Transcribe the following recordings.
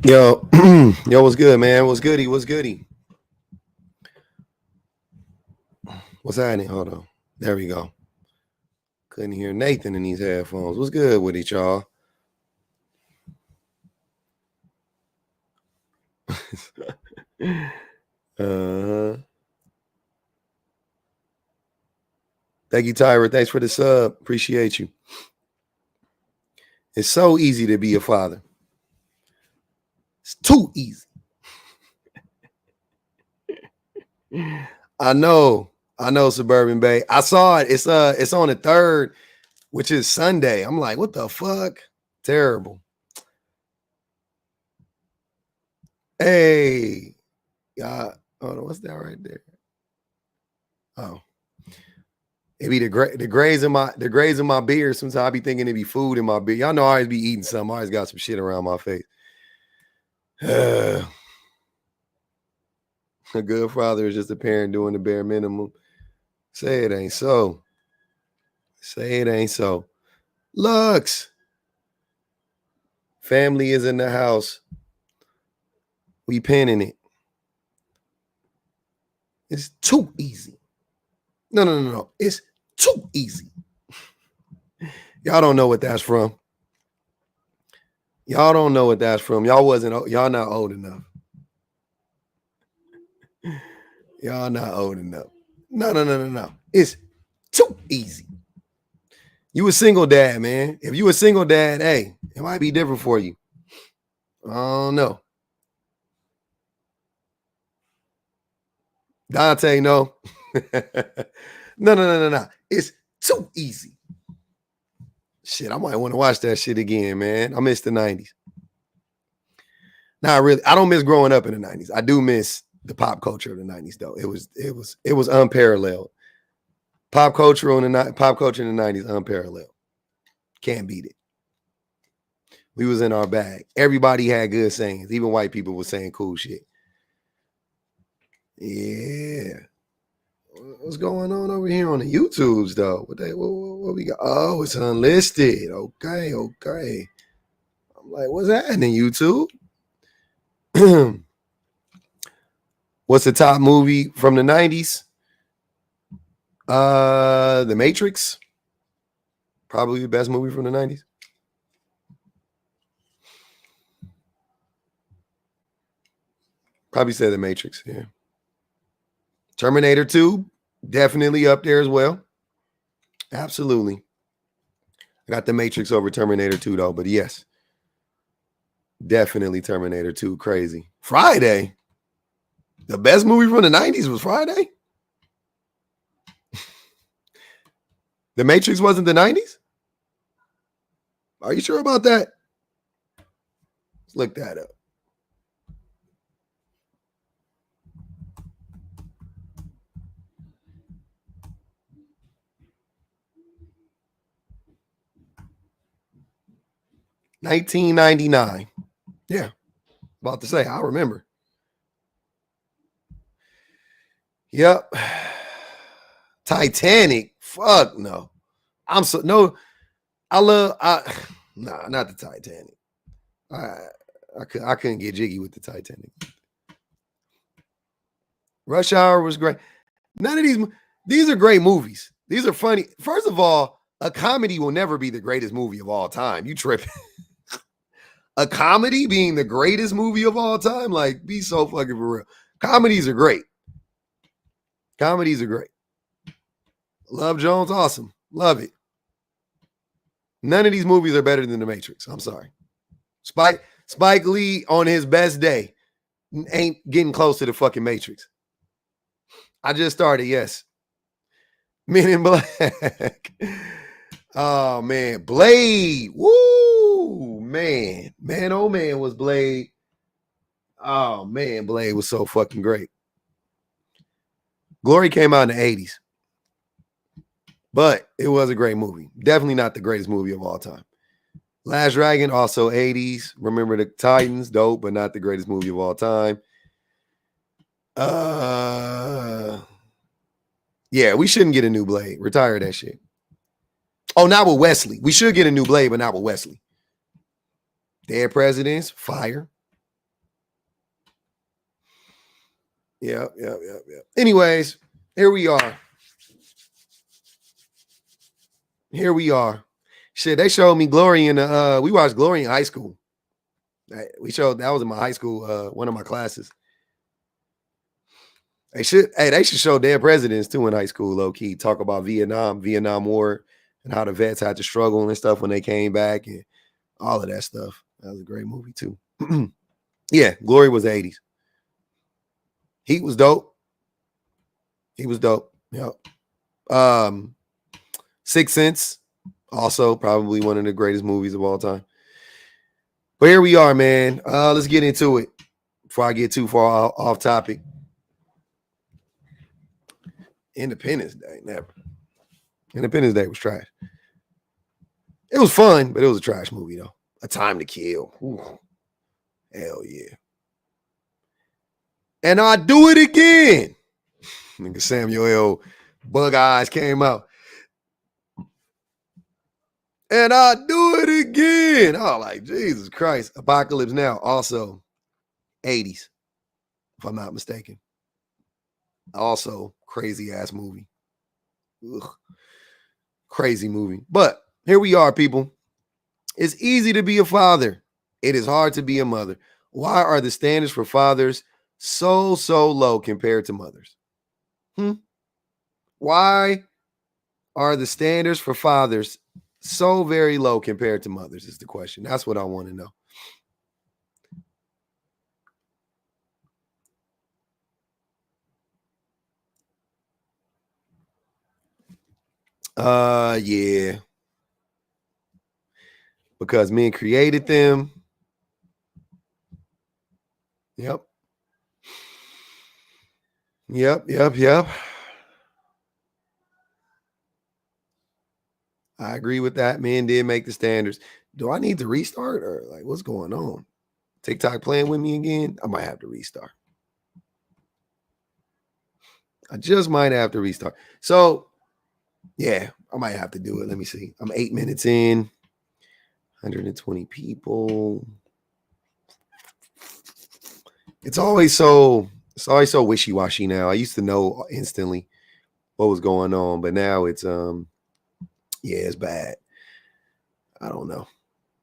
Yo, yo, what's good, man? What's goody? What's goody? What's happening? Hold on. There we go. Couldn't hear Nathan in these headphones. What's good with it, y'all? uh-huh. Thank you, Tyra. Thanks for the sub. Appreciate you. It's so easy to be a father. It's too easy. I know, Suburban Bay. I saw it. It's on the 3rd, which is Sunday. I'm like, what the fuck? Terrible. Hey, hold on, what's that right there? Oh, it be the grays in my beard. Sometimes I be thinking it be food in my beard. Y'all know I always be eating something. I always got some shit around my face. A good father is just a parent doing the bare minimum. Say it ain't so. Say it ain't so. Lux. Family is in the house. We penning it. It's too easy. No. It's too easy. Y'all don't know what that's from. Y'all don't know what that's from. Y'all not old enough. Y'all not old enough. No. It's too easy. You a single dad, man. If you a single dad, hey, it might be different for you. I don't know. Dante, no. No. It's too easy. Shit, I might want to watch that shit again, man. I miss the 90s. Nah, really, I don't miss growing up in the 90s. I do miss the pop culture of the 90s, though. It was unparalleled. Pop culture in the 90s, unparalleled. Can't beat it. We was in our bag. Everybody had good sayings. Even white people were saying cool shit. Yeah. What's going on over here on the YouTubes, though? What we got? Oh, it's unlisted. Okay. I'm like, what's happening, YouTube? What's the top movie from the 90s? The Matrix. Probably the best movie from the 90s. Probably say The Matrix, yeah. Terminator 2, definitely up there as well. Absolutely. I got The Matrix over Terminator 2, though, but yes. Definitely Terminator 2, crazy. Friday? The best movie from the 90s was Friday? The Matrix wasn't the 90s? Are you sure about that? Let's look that up. $19.99. Yeah. About to say, I remember. Yep. Titanic. Fuck no. Nah, not the Titanic. I couldn't get jiggy with the Titanic. Rush Hour was great. None of these are great movies. These are funny. First of all, a comedy will never be the greatest movie of all time. You tripping. A comedy being the greatest movie of all time? Like, be so fucking for real. Comedies are great. Love Jones, awesome. Love it. None of these movies are better than The Matrix. I'm sorry. Spike Lee on his best day ain't getting close to the fucking Matrix. I just started, yes. Men in Black. Oh, man. Blade. Woo, man. Man, oh, man, was Blade. Oh, man, Blade was so fucking great. Glory came out in the 80s. But it was a great movie. Definitely not the greatest movie of all time. Last Dragon, also 80s. Remember the Titans, dope, but not the greatest movie of all time. Yeah, we shouldn't get a new Blade. Retire that shit. Oh, not with Wesley. We should get a new Blade, but not with Wesley. Dead Presidents, fire. Yeah. Anyways, here we are. Shit, they showed me Glory in the we watched Glory in high school. We showed that was in my high school, one of my classes. They should show Dead Presidents too in high school, low key. Talk about Vietnam War, and how the vets had to struggle and stuff when they came back and all of that stuff. That was a great movie too. Yeah, Glory was the 80s. Heat was dope. Yep. Sixth Sense, also probably one of the greatest movies of all time. But here we are, man. Let's get into it before I get too far off topic. Independence Day, never. Independence Day was trash. It was fun, but it was a trash movie, though. A Time to Kill. Ooh. Hell yeah. And I do it again. Nigga Samuel L. Bug Eyes came out. And I do it again. Oh, like, Jesus Christ. Apocalypse Now, also 80s, if I'm not mistaken. Also, crazy ass movie. Ugh. Crazy movie. But here we are, people. It's easy to be a father. It is hard to be a mother. Why are the standards for fathers so low compared to mothers? Why are the standards for fathers so very low compared to mothers is the question. That's what I want to know. Yeah. Because men created them. Yep. I agree with that. Men did make the standards. Do I need to restart or like what's going on? TikTok playing with me again? I might have to restart. I just might have to restart. So, yeah, I might have to do it. Let me see. I'm 8 minutes in. 120 people. It's always so wishy-washy now. I used to know instantly what was going on, but now it's it's bad. I don't know.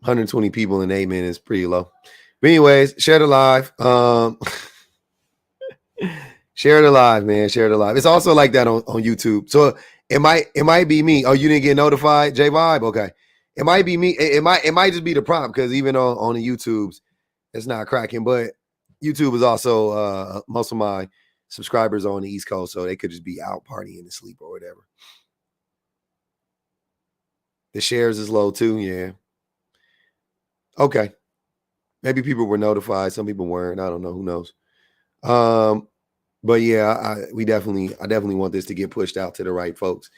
120 people in 8 minutes, pretty low. But anyways, share the live. Share the live, man. Share the live. It's also like that on YouTube. So it might be me. Oh, you didn't get notified, J Vibe? Okay. It might be me. It might just be the prompt because even on the YouTubes, it's not cracking. But YouTube is also most of my subscribers are on the East Coast, so they could just be out partying and sleep or whatever. The shares is low too, yeah. Okay. Maybe people were notified, some people weren't. I don't know, who knows. But yeah, I definitely want this to get pushed out to the right folks.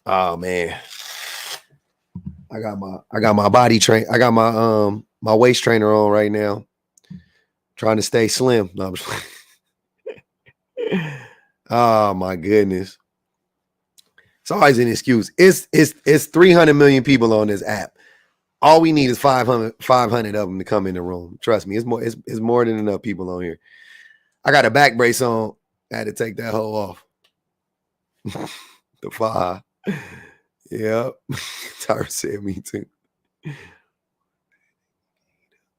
Oh man. I got my body train. I got my waist trainer on right now. Trying to stay slim. No, oh my goodness. It's always an excuse. It's 300 million people on this app. All we need is 500 of them to come in the room. Trust me, it's more than enough people on here. I got a back brace on. I had to take that hole off. The 5. Yep. Tyra said me too.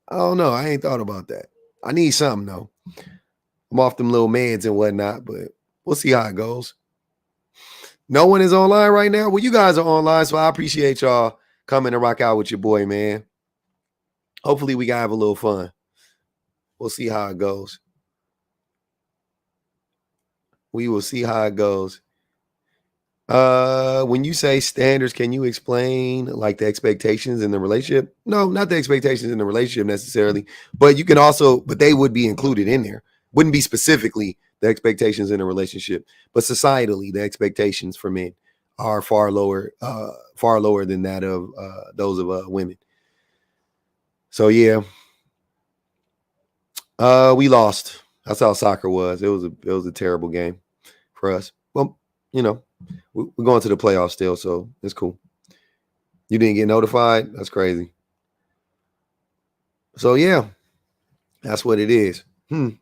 I don't know. I ain't thought about that. I need something though. I'm off them little meds and whatnot, but we'll see how it goes. No one is online right now. Well, you guys are online, so I appreciate y'all coming to rock out with your boy, man. Hopefully we can have a little fun. We'll see how it goes. We will see how it goes. When you say standards, can you explain like the expectations in the relationship? No, not the expectations in the relationship necessarily, but you can also, but they would be included in there. Wouldn't be specifically the expectations in a relationship, but societally, the expectations for men are far lower than that of those of women. So yeah, we lost. That's how soccer was. It was a terrible game for us. Well, you know, we're going to the playoffs still, so it's cool. You didn't get notified? That's crazy. So yeah, that's what it is. Maybe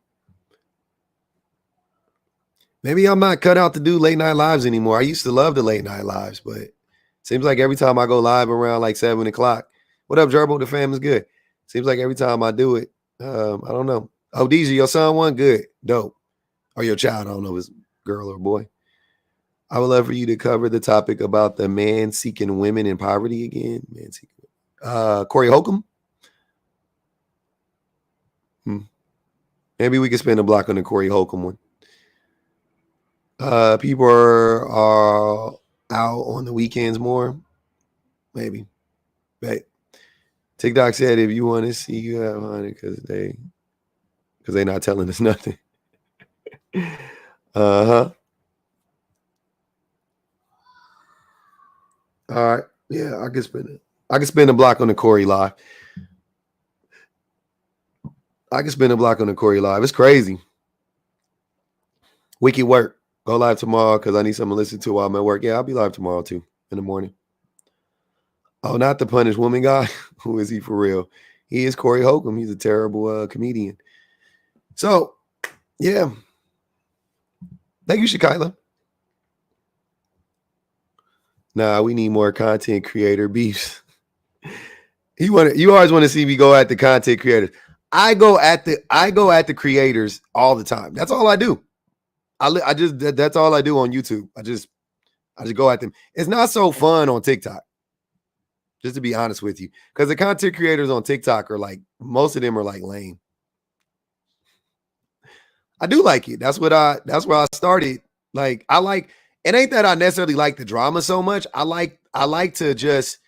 I'm not cut out to do late night lives anymore. I used to love the late night lives, but it seems like every time I go live around like 7 o'clock, what up, Gerbil? The fam is good. Seems like every time I do it, I don't know. Oh, DJ, your son won? Good. Dope. Or your child. I don't know if it's girl or boy. I would love for you to cover the topic about the man seeking women in poverty again. Man seeking. Corey Holcomb? Maybe we could spend a block on the Corey Holcomb one. People are out on the weekends more. Maybe. But TikTok said if you want to see you have honey because they're not telling us nothing. Uh-huh. All right. Yeah, I can spend a block on the Corey live. It's crazy. Wiki work. Go live tomorrow because I need something to listen to while I'm at work. Yeah, I'll be live tomorrow too in the morning. Oh, not the Punish Woman guy. Who is he for real? He is Corey Holcomb. He's a terrible comedian. So, yeah. Thank you, Shakila. Nah, we need more content creator beefs. You always want to see me go at the content creators. I go at the creators all the time. That's all I do. That's all I do on YouTube. I just go at them. It's not so fun on TikTok. Just to be honest with you, because the content creators on TikTok are like, most of them are like lame. I do like it. That's where I started. Like, it ain't that I necessarily like the drama so much. I like to just,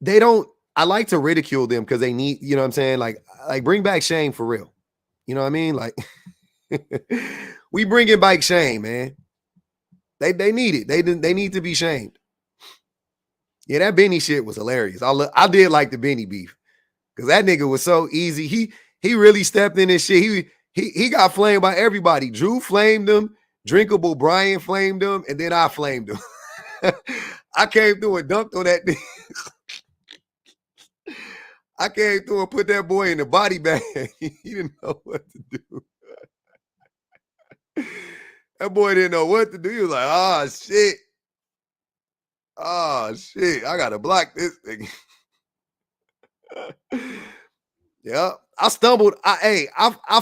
I like to ridicule them because they need, you know what I'm saying? Like bring back shame for real. You know what I mean? Like, we bringing back shame, man. They need it. They need to be shamed. Yeah, that Benny shit was hilarious. I did like the Benny beef because that nigga was so easy. He really stepped in his shit. He got flamed by everybody. Drew flamed him. Drinkable Brian flamed him, and then I flamed him. I came through and dunked on that nigga. I came through and put that boy in the body bag. He didn't know what to do. That boy didn't know what to do. He was like, oh, shit. Oh, shit. I got to block this thing. Yeah. I stumbled. I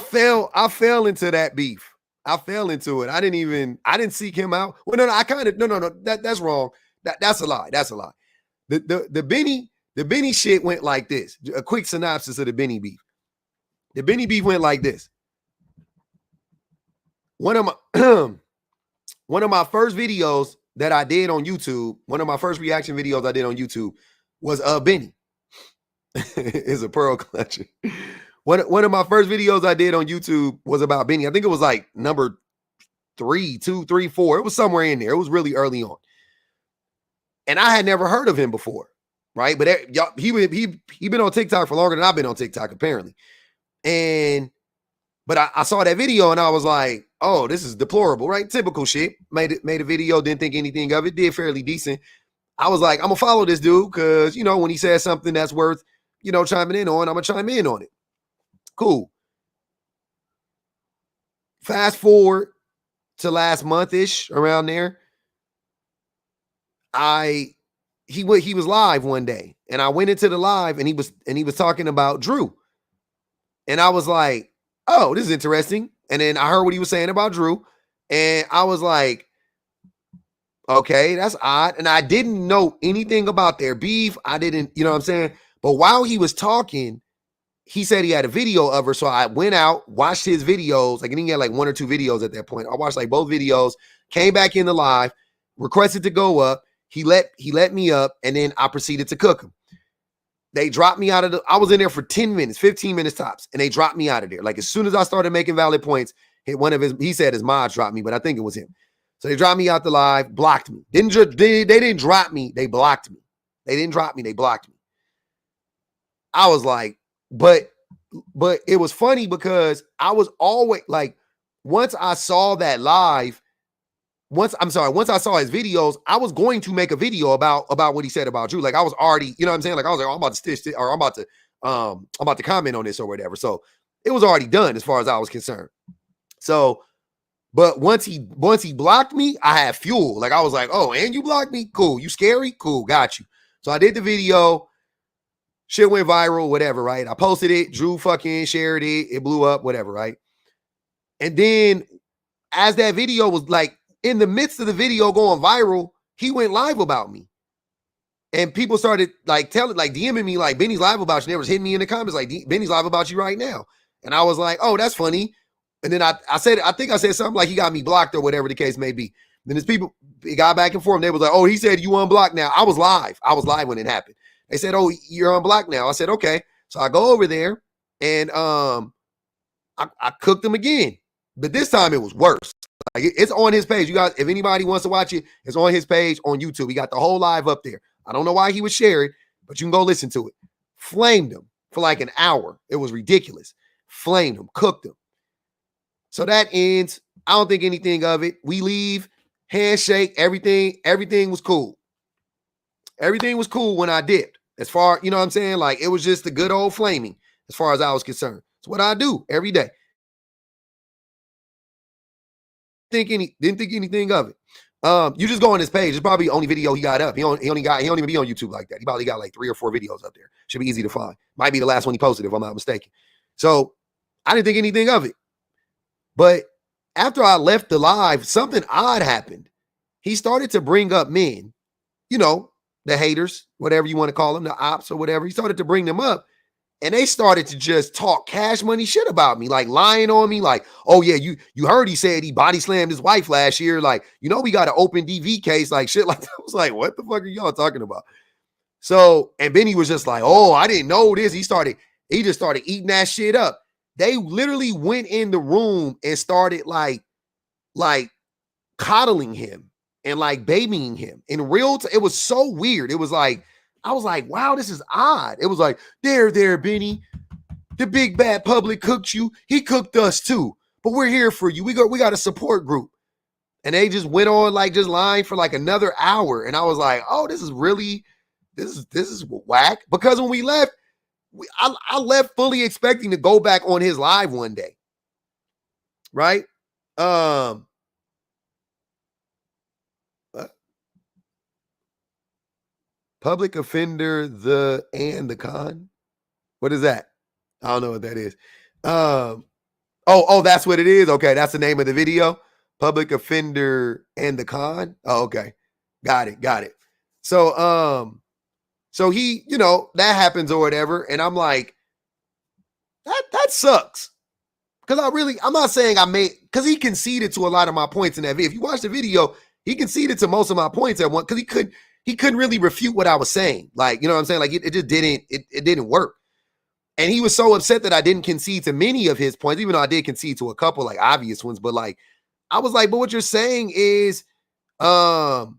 fell into that beef. I fell into it. I didn't seek him out. Well, no. That's wrong. That's a lie. That's a lie. The Benny shit went like this. A quick synopsis of the Benny beef. The Benny beef went like this. One of my first videos that I did on YouTube, one of my first reaction videos I did on YouTube was Benny. Is a pearl clutcher. One of my first videos I did on YouTube was about Benny. I think it was like number 3, 2, 3, 4. It was somewhere in there. It was really early on. And I had never heard of him before, right? But he been on TikTok for longer than I've been on TikTok, apparently. But I saw that video and I was like, oh, this is deplorable, right? Typical shit. Made a video, didn't think anything of it, did fairly decent. I was like, I'm going to follow this dude because, you know, when he says something that's worth, you know, chiming in on, I'm going to chime in on it. Cool. Fast forward to last month-ish, around there. He was live one day and I went into the live and he was talking about Drew. And I was like, oh, this is interesting. And then I heard what he was saying about Drew. And I was like, okay, that's odd. And I didn't know anything about their beef. I didn't, you know what I'm saying? But while he was talking, he said he had a video of her. So I went out, watched his videos. Like, I think he had like 1 or 2 videos at that point. I watched like both videos, came back in the live, requested to go up. He let me up, and then I proceeded to cook him. They dropped me out of I was in there for 10 minutes, 15 minutes tops, and they dropped me out of there. Like, as soon as I started making valid points, he said his mods dropped me, but I think it was him. So they dropped me out the live, blocked me. They didn't drop me, they blocked me. They didn't drop me, they blocked me. I was like, but it was funny because I was always like, once I saw that live, once I saw his videos, I was going to make a video about what he said about Drew. Like, I was already, you know what I'm saying? Like, I was like, oh, I'm about to stitch it, or I'm about to comment on this or whatever. So It was already done as far as I was concerned. So, but once he blocked me, I had fuel. Like I was like, oh, and you blocked me? Cool. You scary? Cool, got you. So I did the video. Shit went viral, whatever, right? I posted it. Drew fucking shared it. It blew up, whatever, right? And then as that video was like in the midst of the video going viral, he went live about me. And people started like DMing me like, Benny's live about you. They was hitting me in the comments like, Benny's live about you right now. And I was like, oh, that's funny. And then I think I said something like he got me blocked or whatever the case may be. Then there's people, it got back and forth. And they was like, oh, he said you unblocked now. I was live. When it happened. They said, oh, you're unblocked now. I said, okay. So I go over there and I cooked him again. But this time it was worse. Like it's on his page. You guys, if anybody wants to watch it, it's on his page on YouTube. He got the whole live up there. I don't know why he would share it, but you can go listen to it. Flamed him for like an hour. It was ridiculous. Flamed him, cooked him. So that ends. I don't think anything of it. We leave, handshake, everything was cool. Everything was cool when I dipped. As far, you know what I'm saying? Like it was just the good old flaming as far as I was concerned. It's what I do every day. Didn't think anything of it. You just go on his page. It's probably the only video he got up. He don't even be on YouTube like that. He probably got like 3 or 4 videos up there. Should be easy to find. Might be the last one he posted if I'm not mistaken. So I didn't think anything of it. But after I left the live, something odd happened. He started to bring up men, you know, the haters, whatever you want to call them, the ops or whatever. He started to bring them up. And they started to just talk cash money shit about me, like lying on me, like, oh yeah, you heard he said he body slammed his wife last year. Like, you know, we got an open DV case, like shit like that. I was like, what the fuck are y'all talking about? So, and Benny was just like, oh, I didn't know this. He just started eating that shit up. They literally went in the room and started like coddling him and like babying him in real time. It was so weird. It was like, I was like, wow, this is odd. It was like, there, Benny. The big bad public cooked you. He cooked us too. But we're here for you. We got a support group. And they just went on like just lying for like another hour. And I was like, oh, this is whack. Because when we left, I left fully expecting to go back on his live one day. Right? Public offender, the con. What is that? I don't know what that is. Oh, that's what it is. Okay, that's the name of the video. Public offender and the con. Oh, okay. Got it. So, so he, you know, that happens or whatever. And I'm like, that sucks. Because I'm not saying because he conceded to a lot of my points in that video. If you watch the video, he conceded to most of my points at one, because he couldn't really refute what I was saying. Like, you know what I'm saying? Like it just didn't work. And he was so upset that I didn't concede to many of his points, even though I did concede to a couple like obvious ones. But like, I was like, but what you're saying is, no,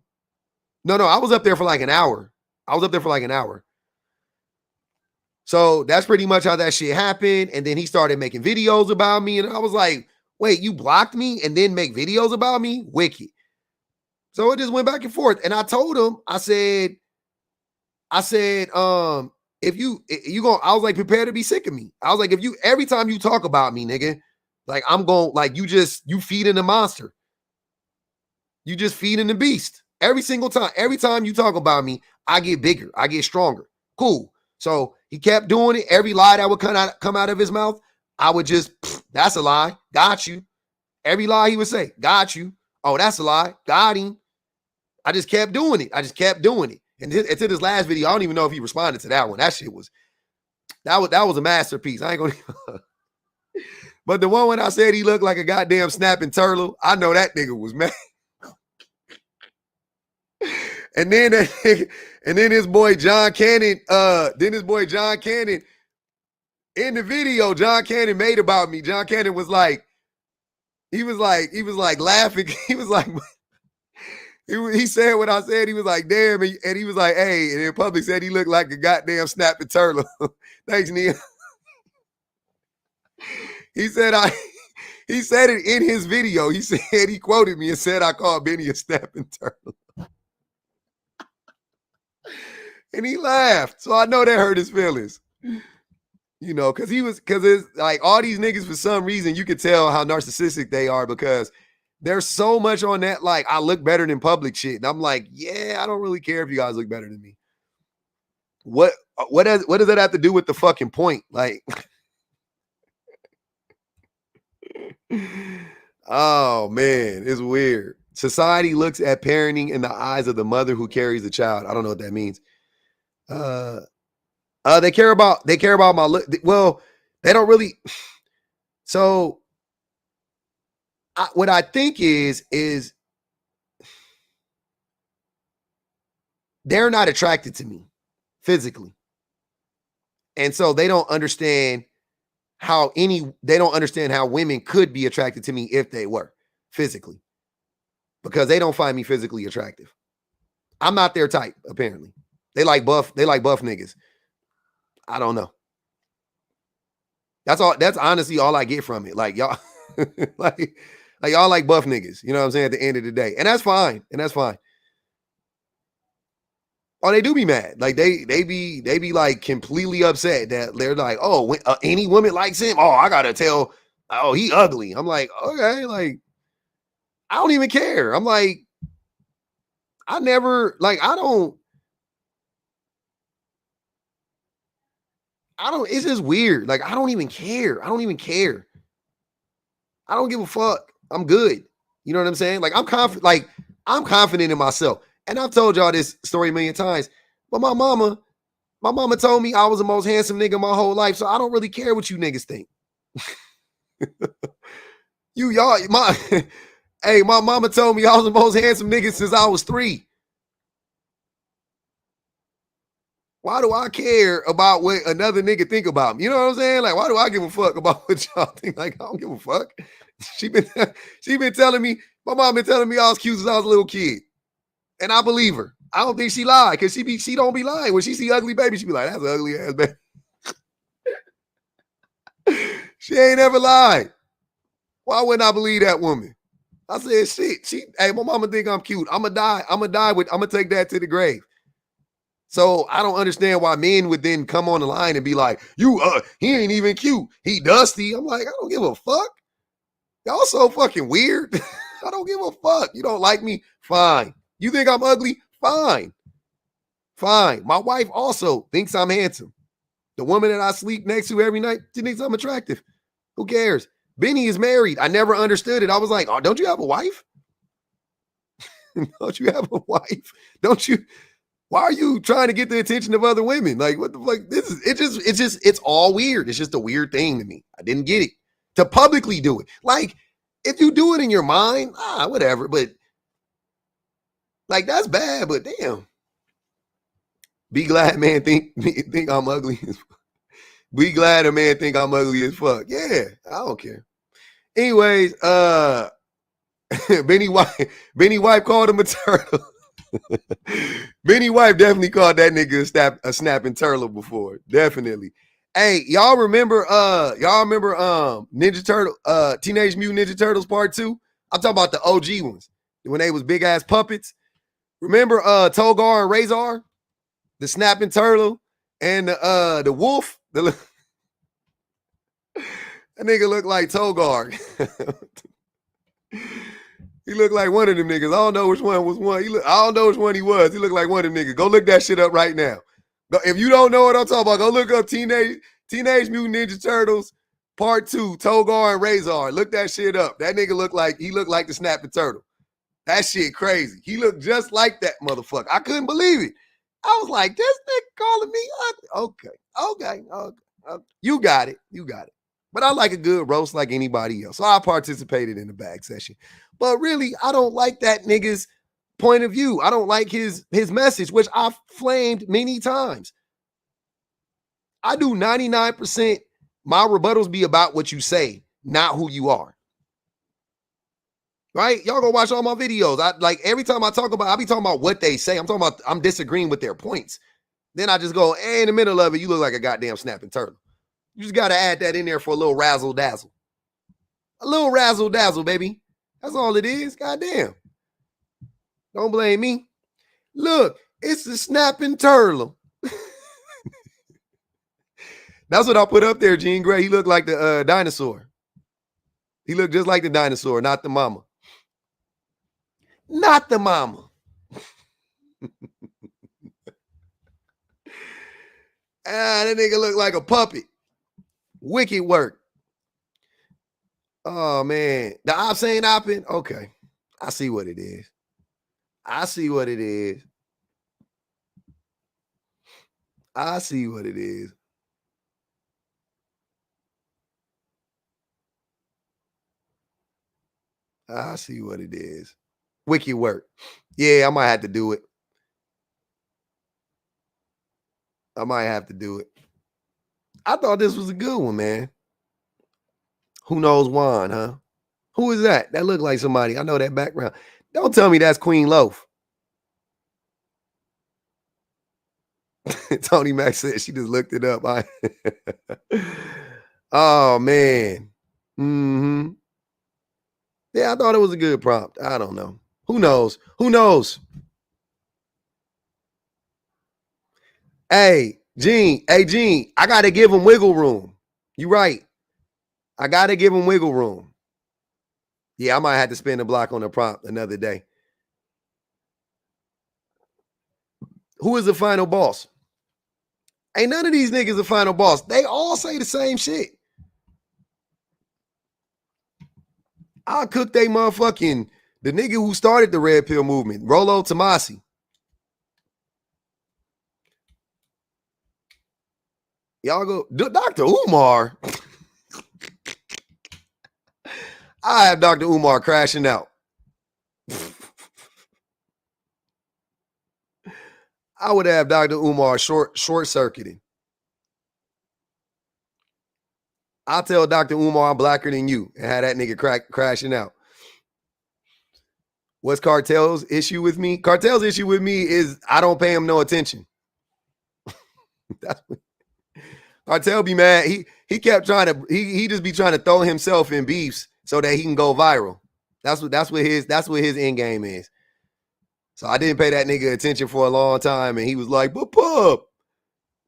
I was up there for like an hour. So that's pretty much how that shit happened. And then he started making videos about me. And I was like, wait, you blocked me and then make videos about me? Wicked. So it just went back and forth. And I told him, I said, if you go, I was like, prepare to be sick of me. I was like, every time you talk about me, nigga, like I'm going, like you feeding the monster. You just feeding the beast. Every single time. Every time you talk about me, I get bigger. I get stronger. Cool. So he kept doing it. Every lie that would come out of his mouth, I would just, that's a lie. Got you. Every lie he would say, got you. Oh, that's a lie. Got him. I just kept doing it. And to this last video, I don't even know if he responded to that one. That shit was a masterpiece. I ain't gonna. But the one when I said he looked like a goddamn snapping turtle, I know that nigga was mad. And then his boy John Cannon, in the video, John Cannon made about me. John Cannon was like, he was like laughing. He was like, he said what I said. He was like, damn. And he was like, hey, and in public said he looked like a goddamn snapping turtle. Thanks, Neil. He said it in his video. He said, he quoted me and said, I called Benny a snapping turtle. And he laughed. So I know that hurt his feelings. You know, because it's like all these niggas, for some reason, you could tell how narcissistic they are because there's so much on that, like, I look better than public shit. And I'm like, yeah, I don't really care if you guys look better than me. What does that have to do with the fucking point? Like, oh man, it's weird. Society looks at parenting in the eyes of the mother who carries the child. I don't know what that means. They care about my look. Well, they don't really. So, what I think is they're not attracted to me physically, and so they don't understand how women could be attracted to me if they were physically, because they don't find me physically attractive. I'm not their type, apparently. They like buff niggas. I don't know. That's honestly all I get from it. Like, y'all like y'all like buff niggas, you know what I'm saying, at the end of the day. And that's fine. Oh, they do be mad. Like they be like completely upset that they're like, oh, any woman likes him. Oh, I gotta tell. Oh, he ugly. I'm like, okay, like I don't even care. I'm like, I never like I don't. It's just weird. Like I don't even care. I don't give a fuck. I'm good. You know what I'm saying? Like I'm confident. Like I'm confident in myself. And I've told y'all this story a million times. But my mama told me I was the most handsome nigga my whole life. So I don't really care what you niggas think. Hey, my mama told me I was the most handsome nigga since I was 3. Why do I care about what another nigga think about me? You know what I'm saying? Like, why do I give a fuck about what y'all think? Like, I don't give a fuck. She been telling me, my mom been telling me I was cute since I was a little kid. And I believe her. I don't think she lied, because she don't be lying. When she see ugly baby, she be like, that's an ugly ass baby. She ain't ever lied. Why wouldn't I believe that woman? I said, shit. Hey, my mama think I'm cute. I'm gonna take that to the grave. So I don't understand why men would then come on the line and be like, he ain't even cute. He dusty. I'm like, I don't give a fuck. Y'all so fucking weird. I don't give a fuck. You don't like me? Fine. You think I'm ugly? Fine. My wife also thinks I'm handsome. The woman that I sleep next to every night, she thinks I'm attractive. Who cares? Benny is married. I never understood it. I was like, oh, don't you have a wife? Don't you have a wife? Don't you? Why are you trying to get the attention of other women? Like, what the fuck? It's all weird. It's just a weird thing to me. I didn't get it. To publicly do it. Like, if you do it in your mind, whatever. But, like, that's bad, but damn. Be glad man think I'm ugly. Be glad a man think I'm ugly as fuck. Yeah, I don't care. Anyways, Benny White called him a turtle. Benny White definitely called that nigga a snapping turtle before. Definitely. Hey, y'all remember Ninja Turtle, Teenage Mutant Ninja Turtles Part 2? I'm talking about the OG ones when they was big ass puppets. Remember Togar and Razor? The snapping turtle and the wolf. That nigga looked like Togar. He looked like one of them niggas. I don't know which one was one. I don't know which one he was. He looked like one of them niggas. Go look that shit up right now. If you don't know what I'm talking about, go look up Teenage Mutant Ninja Turtles Part 2, Togar and Razor. Look that shit up. That nigga looked like the snapping turtle. That shit crazy. He looked just like that motherfucker. I couldn't believe it. I was like, this nigga calling me ugly. Okay. You got it. But I like a good roast like anybody else. So I participated in the bag session. But really, I don't like that nigga's point of view. I don't like his message, which I've flamed many times. I do 99%. My rebuttals be about what you say, not who you are. Right? Y'all go watch all my videos. Every time I talk about, I be talking about what they say. I'm disagreeing with their points. Then I just go, hey, in the middle of it, you look like a goddamn snapping turtle. You just got to add that in there for a little razzle dazzle. A little razzle dazzle, baby. That's all it is. Goddamn. Don't blame me. Look, it's the snapping turtle. That's what I put up there, Jean Grey. He looked like the dinosaur. He looked just like the dinosaur, not the mama. Not the mama. That nigga looked like a puppet. Wicked work. Oh, man. The ops ain't opping? Okay. I see what it is. I see what it is. I see what it is. I see what it is. Wicked work. Yeah, I might have to do it. I might have to do it. I thought this was a good one, man. Who knows Juan, huh? Who is that? That looked like somebody. I know that background. Don't tell me that's Queen Loaf. Tony Mac said she just looked it up. Oh, man. Mm-hmm. Yeah, I thought it was a good prompt. I don't know. Who knows? Who knows? Hey, Gene. Hey, Gene. I got to give him wiggle room. You right. I got to give him wiggle room. Yeah, I might have to spin the block on the prompt another day. Who is the final boss? Ain't none of these niggas the final boss. They all say the same shit. I'll cook they motherfucking, the nigga who started the Red Pill movement, Rollo Tomasi. Y'all go, Dr. Umar. I have Dr. Umar crashing out. I would have Dr. Umar short circuiting. I'll tell Dr. Umar I'm blacker than you and have that nigga crashing out. What's Cartel's issue with me? Cartel's issue with me is I don't pay him no attention. That's what, Cartel be mad. He kept trying to he just be trying to throw himself in beefs so that he can go viral. That's what his end game is. So I didn't pay that nigga attention for a long time, and he was like, "But Pub,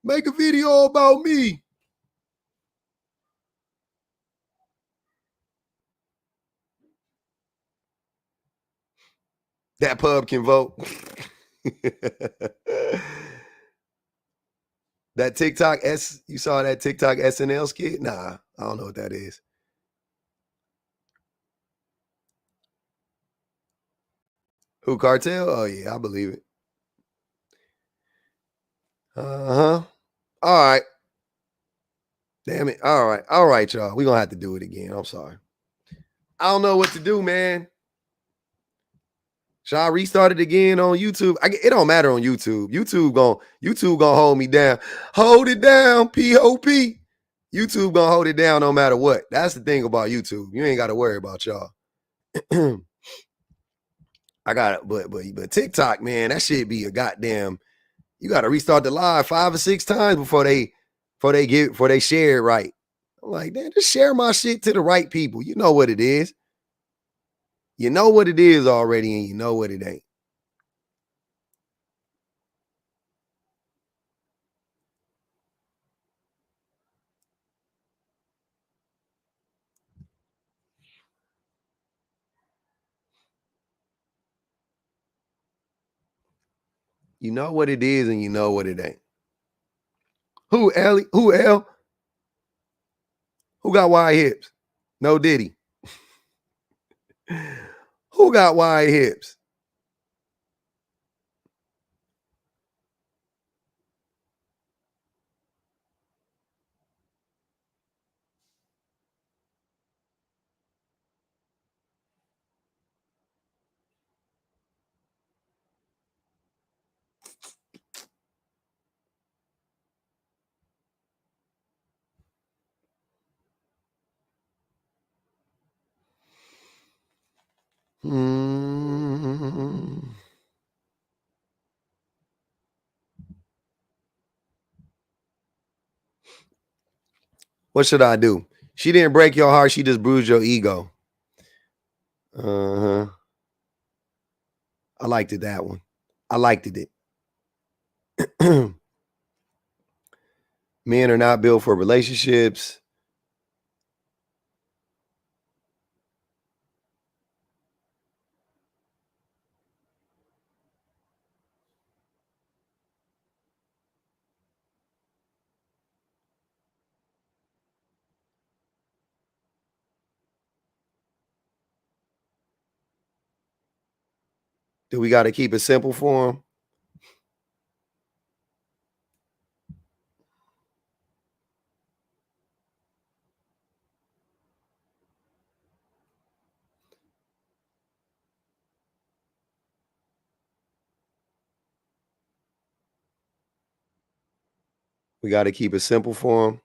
make a video about me." That Pub can vote. That TikTok you saw that TikTok SNL skit? Nah, I don't know what that is. Who, Cartel? Oh yeah, I believe it. Uh-huh. All right. Damn it. All right, y'all. We're gonna have to do it again. I'm sorry. I don't know what to do, man. Should I restart it again on YouTube? It don't matter on YouTube. YouTube gonna hold me down. Hold it down, POP. YouTube gonna hold it down no matter what. That's the thing about YouTube. You ain't got to worry about y'all. I got it, but TikTok, man, that shit be a goddamn. You got to restart the live 5 or 6 times before they share it right. I'm like, damn, just share my shit to the right people. You know what it is. You know what it is already, and you know what it ain't. You know what it is, and you know what it ain't. Who, Ellie? Who, L? Who got wide hips? No Diddy. Who got wide hips? What should I do? She didn't break your heart. She just bruised your ego. Uh-huh. I liked it, that one. I liked it. Men are not built for relationships. Do we got to keep it simple for them? We got to keep it simple for them.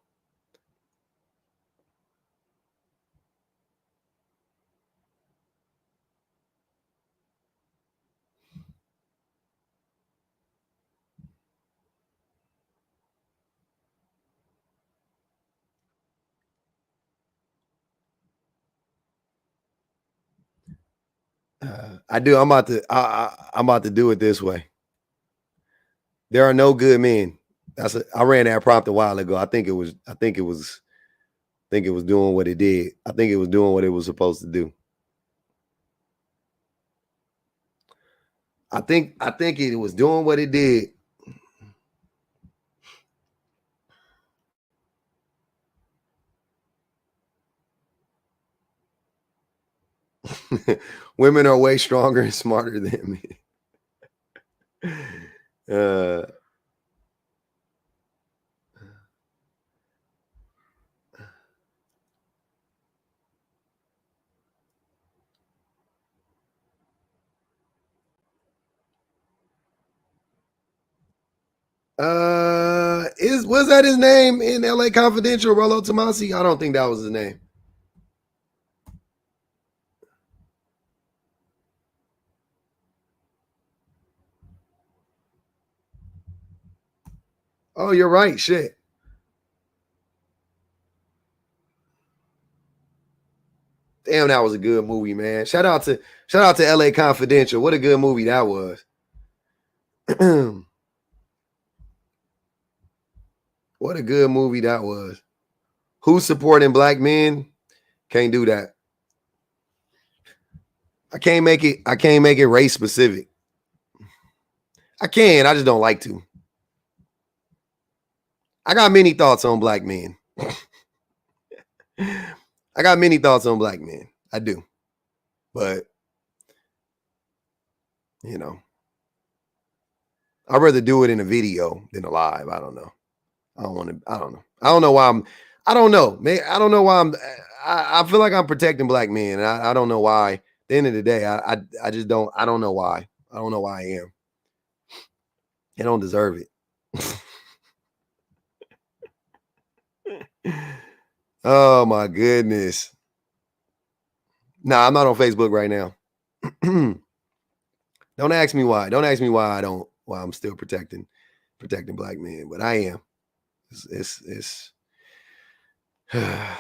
I do. I'm about to. I'm about to do it this way. There are no good men. I ran that prompt a while ago. I think it was. I think it was doing what it did. I think it was doing what it was supposed to do. I think it was doing what it did. Women are way stronger and smarter than me. Was that his name in LA Confidential, Rollo Tomasi? I don't think that was his name. Oh, you're right. Shit. Damn, that was a good movie, man. Shout out to LA Confidential. What a good movie that was. What a good movie that was. Who's supporting black men? Can't do that. I can't make it race specific. I can. I just don't like to. I got many thoughts on black men. I got many thoughts on black men. I do. But, you know, I'd rather do it in a video than a live. I don't know. I don't want to. I don't know. I don't know why I'm. I don't know. Man, I don't know why I'm. I feel like I'm protecting black men. I don't know why. At the end of the day, I just don't. I don't know why. I don't know why I am. They don't deserve it. Oh my goodness. Nah, I'm not on Facebook right now. Don't ask me why. Don't ask me why why I'm still protecting black men, but I am. It's I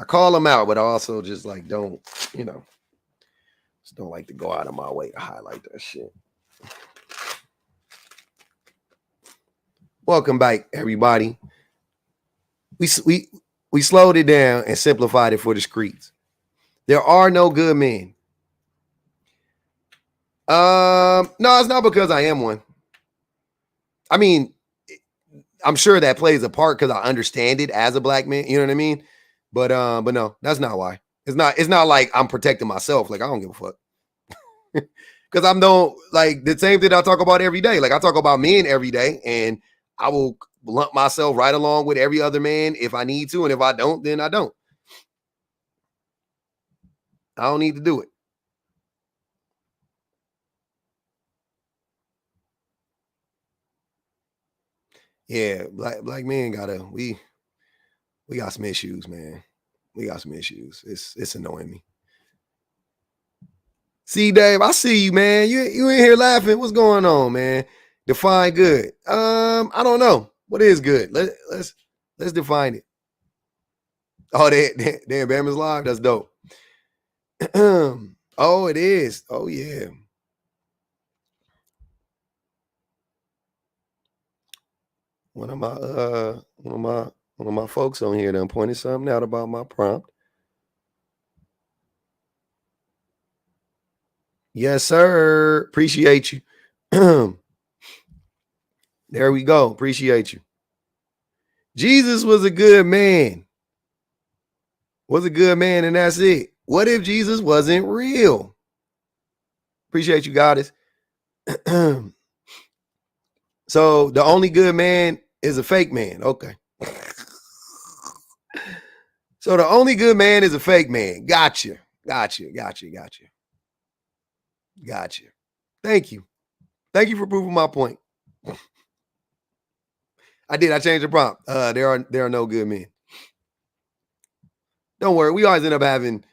call them out, but I also just like don't, just don't like to go out of my way to highlight that shit. Welcome back, everybody. We slowed it down and simplified it for the streets. There are no good men. No, it's not because I am one. I mean, I'm sure that plays a part because I understand it as a black man. You know what I mean? But no, that's not why. It's not like I'm protecting myself. Like I don't give a fuck. Because I'm like the same thing I talk about every day. Like I talk about men every day, and I will lump myself right along with every other man if I need to, and if I don't, then I don't. I don't need to do it. Yeah, black men we got some issues, man. We got some issues. It's annoying me. See, Dave, I see you, man. You in here laughing. What's going on, man? Define good. I don't know. What is good? Let's define it. Oh, they in Bama's live? That's dope. Oh, it is. Oh, yeah. One of my folks on here done pointed something out about my prompt. Yes, sir. Appreciate you. There we go. Appreciate you. Jesus was a good man. Was a good man, and that's it. What if Jesus wasn't real? Appreciate you, goddess. So the only good man is a fake man. Okay. So the only good man is a fake man. Gotcha. Gotcha. Gotcha. Gotcha. Gotcha. Thank you. Thank you for proving my point. I did. I changed the prompt. There are no good men. Don't worry. We always end up having,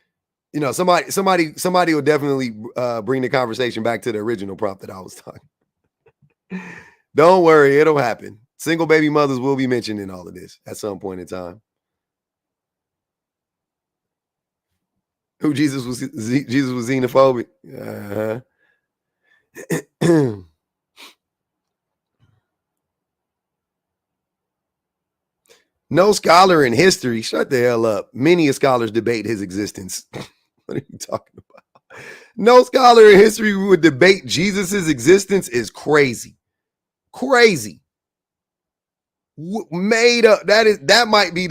somebody will definitely bring the conversation back to the original prompt that I was talking. Don't worry, it'll happen. Single baby mothers will be mentioned in all of this at some point in time. Who Jesus was xenophobic. No scholar in history, shut the hell up. Many scholars debate his existence. What are you talking about? No scholar in history would debate Jesus's existence is crazy. Crazy. Made up. That might be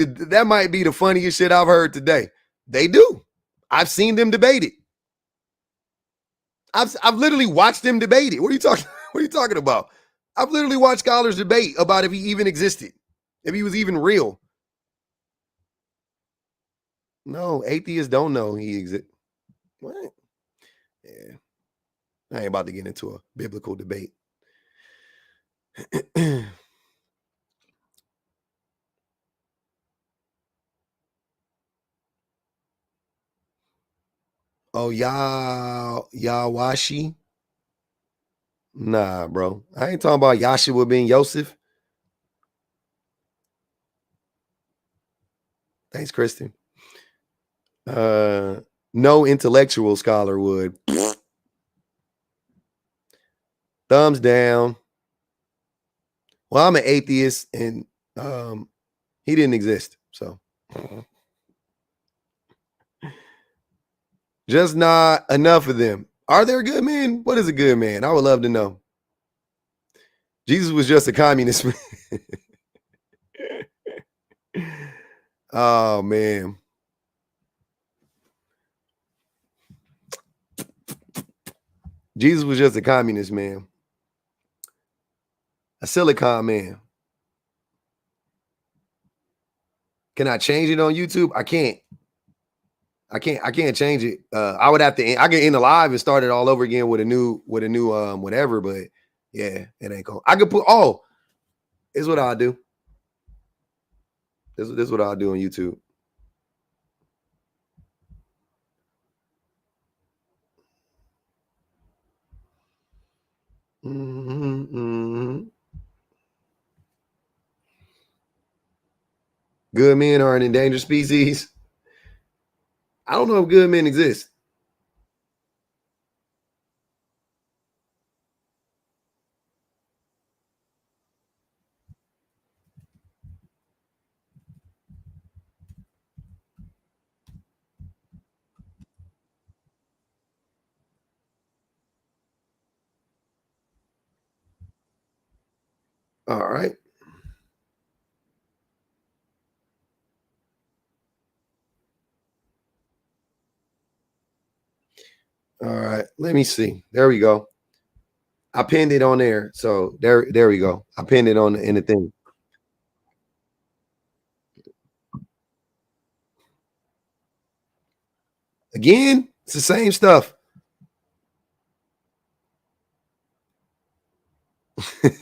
the funniest shit I've heard today. They do. I've seen them debate it. I've literally watched them debate it. What are you talking about? I've literally watched scholars debate about if he even existed, if he was even real. No, atheists don't know he exists. What? Yeah. I ain't about to get into a biblical debate. Oh, Yawashi? Nah, bro. I ain't talking about Yahshua being Yosef. Thanks, Kristen. No intellectual scholar would. Thumbs down. Well, I'm an atheist, and he didn't exist. So just not enough of them. Are there good men? What is a good man? I would love to know. Jesus was just a communist. Oh, man. Jesus was just a communist, man. A silicon man. Can I change it on YouTube? I can't. I can't change it. I would have to. I can end the live and start it all over again with a new whatever. But yeah, it ain't cool. I could put. Oh, this is what I'll do. This is what I'll do on YouTube. Good men are an endangered species. I don't know if good men exist. All right. All right. Let me see. There we go. I pinned it on there. So there we go. I pinned it on in the thing. Again, it's the same stuff.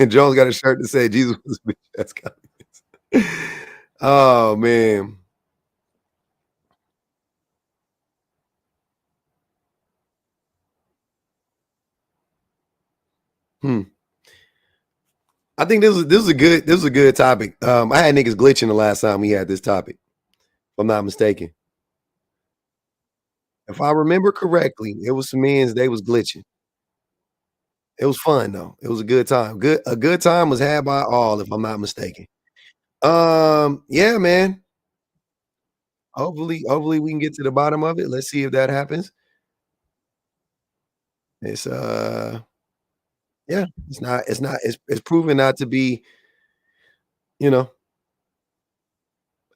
Jones got a shirt that said Jesus was a bitch. That's communist. Oh man. I think this is a good topic. I had niggas glitching the last time we had this topic, if I'm not mistaken. If I remember correctly, it was some men's they was glitching. It was fun though. It was a good time. A good time was had by all, if I'm not mistaken. Yeah, man. Hopefully we can get to the bottom of it. Let's see if that happens. It's yeah, it's proven not to be, you know,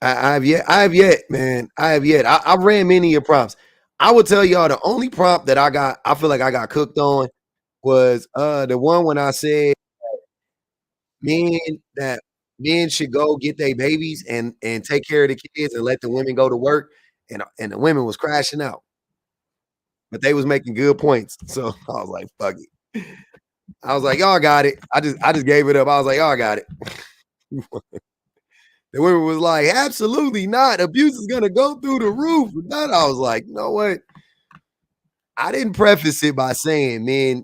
I have yet, man. I have yet. I ran many of prompts. I would tell y'all the only prompt that I feel like I got cooked on was the one when I said men that men should go get their babies and take care of the kids and let the women go to work, and the women was crashing out, but they was making good points. So I was like, fuck it. I was like, y'all got it. I just gave it up. I was like, y'all got it. The women was like, absolutely not. Abuse is gonna go through the roof. That I was like, you know what? I didn't preface it by saying men,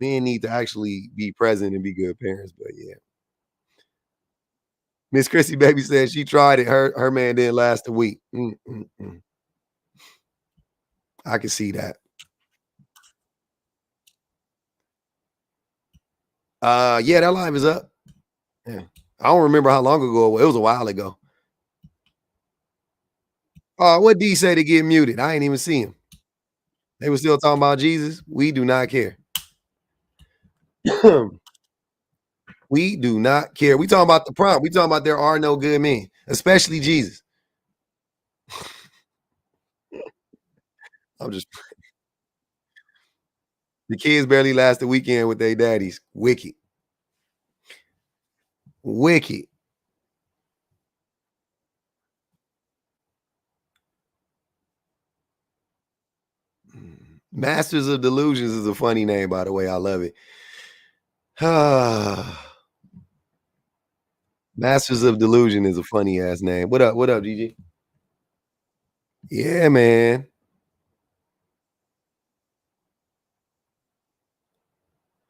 men need to actually be present and be good parents. But yeah. Miss Chrissy Baby said she tried it. Her man didn't last a week. I can see that. Yeah, that live is up. Yeah. I don't remember how long ago it was. It was a while ago. What D say to get muted? I ain't even see him. They were still talking about Jesus. We do not care. We do not care. We talking about the prompt. We talking about there are no good men, especially Jesus. I'm just the kids barely last the weekend with their daddies. Wicked. Wicked. Masters of Delusions is a funny name, by the way. I love it. Masters of Delusion is a funny ass name. What up? What up, GG? Yeah, man.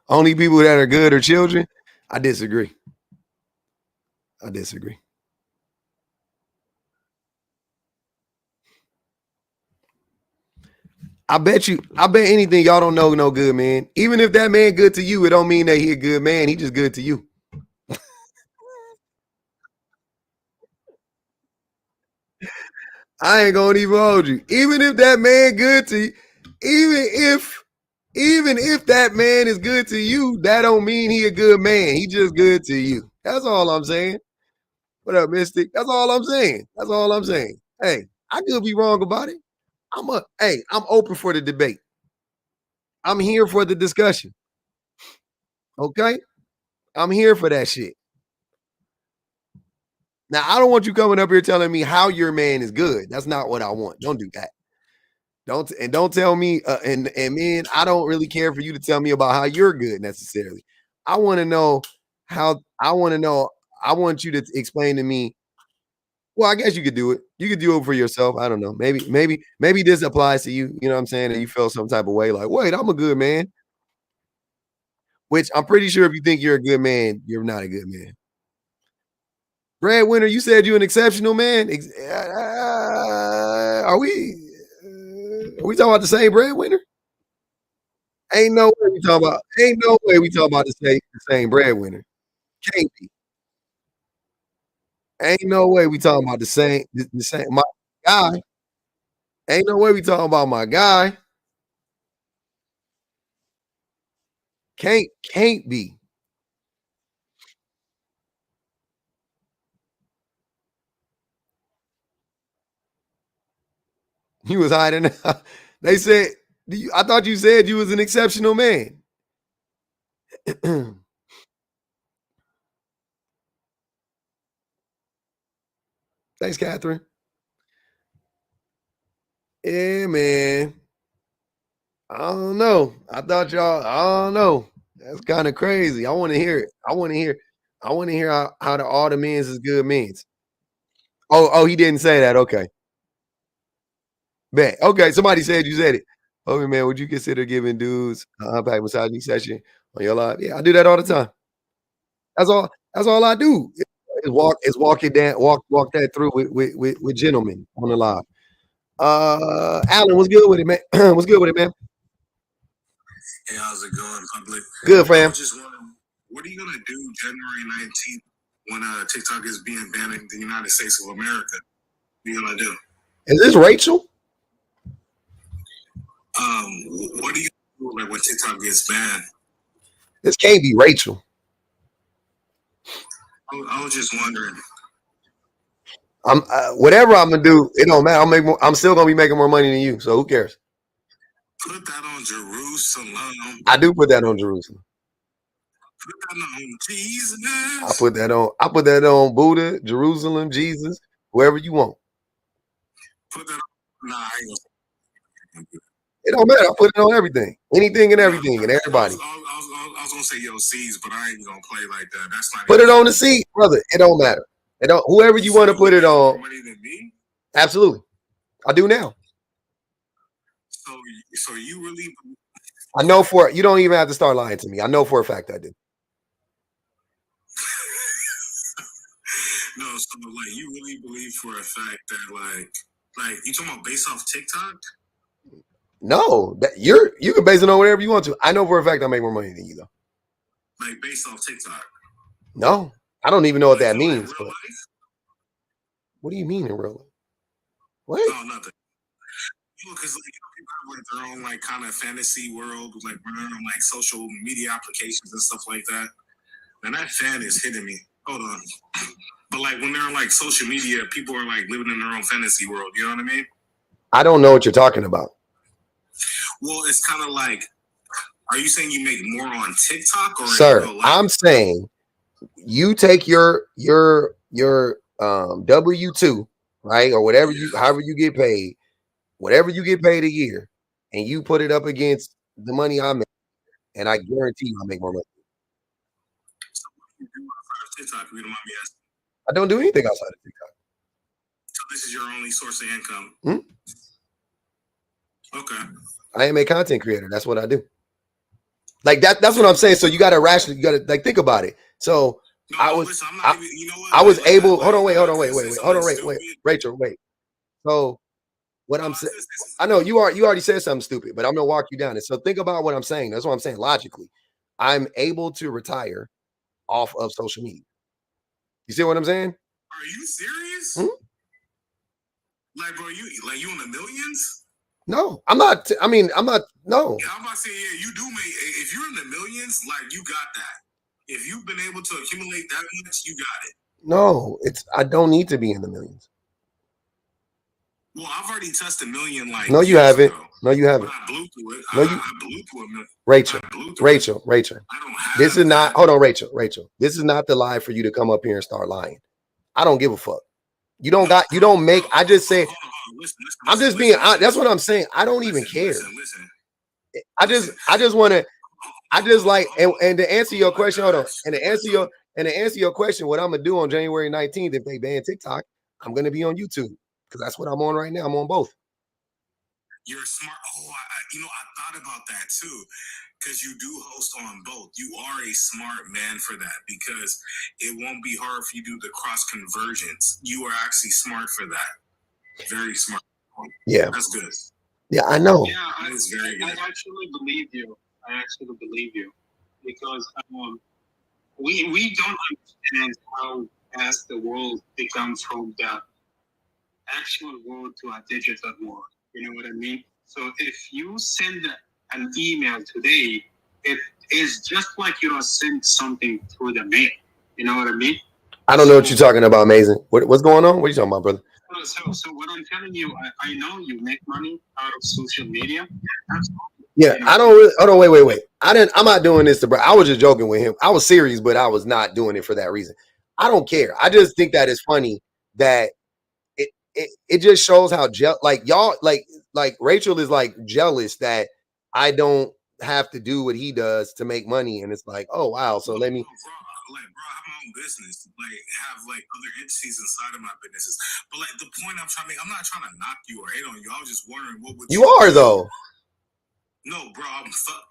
Only people that are good are children. I disagree. I disagree. I bet anything y'all don't know no good man. Even if that man good to you, it don't mean that he a good man. He just good to you. I ain't gonna even hold you. Even if that man good to you, even if even if that man is good to you, that don't mean he a good man. He just good to you. That's all I'm saying. What up, Mystic? That's all I'm saying. That's all I'm saying. Hey, I could be wrong about it. I'm open for the debate. I'm here for the discussion. Okay? I'm here for that shit. Now, I don't want you coming up here telling me how your man is good. That's not what I want. Don't do that. Don't tell me and man, I don't really care for you to tell me about how you're good necessarily. I want to know how I want to know I want you to explain to me. Well, I guess you could do it. You could do it for yourself. I don't know. Maybe this applies to you. You know what I'm saying? And you feel some type of way like, wait, I'm a good man. Which I'm pretty sure if you think you're a good man, you're not a good man. Breadwinner, you said you're an exceptional man. Are we talking about the same breadwinner? Ain't no way we talking about. Ain't no way we talking about the same breadwinner. Can't be. Ain't no way we talking about the same my guy. Ain't no way we talking about my guy. Can't be. He was hiding. They said I thought you said you was an exceptional man. Thanks, Catherine. Yeah, man. I don't know. I don't know. That's kind of crazy. I want to hear it. I want to hear how the all the men's is good means. Oh, he didn't say that. Okay. Bet. Okay, somebody said you said it. Okay, man, would you consider giving dudes a back massaging session on your live? Yeah, I do that all the time. That's all I do. Is walk it down, walk that through with gentlemen on the live. Alan, what's good with it, man? What's good with it, man? Hey, how's it going, public? Good, fam. I was just wondering, what are you gonna do January 19th when TikTok is being banned in the United States of America? What are you gonna do? Is this Rachel? What do you do like when TikTok gets banned? This can't be Rachel. I was just wondering. I'm whatever I'm gonna do, it don't matter. I'm still gonna be making more money than you, so who cares? Put that on Jerusalem. I do put that on Jerusalem. Put that on Jesus. I put that on Buddha, Jerusalem, Jesus, whoever you want. Put that on. Nah, I ain't gonna. It don't matter. I put it on everything, anything and everything, and everybody. I was gonna say yo C's, but I ain't gonna play like that. That's not. Put it on the seat, brother. It don't matter. It don't. Whoever you want to put it on. More money than me? Absolutely, I do now. So you really? I know for you don't even have to start lying to me. I know for a fact I do. No, so like you really believe for a fact that like you talking about based off TikTok? No, that you can base it on whatever you want to. I know for a fact I make more money than you though. Like based off TikTok? No, I don't even know what that means. But what do you mean in real life? What? No, nothing. Because like people have like their own like kind of fantasy world, like their own like social media applications and stuff like that. And that fan is hitting me. Hold on. But like when they're on like social media, people are like living in their own fantasy world. You know what I mean? I don't know what you're talking about. Well, it's kind of like, are you saying you make more on TikTok or? Sir, I'm saying you take your W-2, right, or whatever however you get paid, whatever you get paid a year, and you put it up against the money I make, and I guarantee you I make more money. So what do you do outside of TikTok? If you don't mind me asking. I don't do anything outside of TikTok. So this is your only source of income? Okay. I am a content creator. That's what I do. Like that's what I'm saying. So you got to rationally, you got to like think about it. So no, I was, listen, I'm not even, you know what? I was able. Hold on, wait, Rachel, wait. So what I'm saying, I know you already said something stupid, but I'm gonna walk you down it. So think about what I'm saying. That's what I'm saying. Logically, I'm able to retire off of social media. You see what I'm saying? Are you serious? Like, bro, you in the millions? No, I'm not. I mean, I'm not. No. Yeah, I'm about to say, yeah, you do make. If you're in the millions, like you got that. If you've been able to accumulate that much, you got it. No, I don't need to be in the millions. Well, I've already touched a million. Like, no, you haven't. No, you haven't. I blew through it. No, I blew through a million. Rachel. I don't have this is not. Hold on, Rachel. This is not the lie for you to come up here and start lying. I don't give a fuck. You don't got. You don't make. I just say. Listen, I'm just being. That's what I'm saying. I don't even care. Listen. I just want to. I just like and to answer your question. Hold on. And to answer your question, what I'm gonna do on January 19th if they ban TikTok, I'm gonna be on YouTube because that's what I'm on right now. I'm on both. You're smart. Oh, I thought about that too. Because you do host on both. You are a smart man for that because it won't be hard if you do the cross convergence. You are actually smart for that. Very smart. Yeah. That's good. Yeah, I know. Yeah, I actually believe you. Because we don't understand how fast the world becomes from the actual world to a digital world. You know what I mean? So if you send an email today, it is just like send something through the mail. You know what I mean? I don't know what you're talking about, Amazing. What's going on? What are you talking about, brother? So what I'm telling you, I know you make money out of social media. Yeah, I don't really. Hold on, wait. I'm not doing this to bro. I was just joking with him. I was serious, but I was not doing it for that reason. I don't care. I just think that it's funny that it just shows how like y'all like Rachel is like jealous that I don't have to do what he does to make money, and it's like, oh wow, so let me. Bro, I have my own business, have other entities inside of my businesses. But the point I'm trying to make, I'm not trying to knock you or hate on you. I was just wondering what would you are though. No, bro,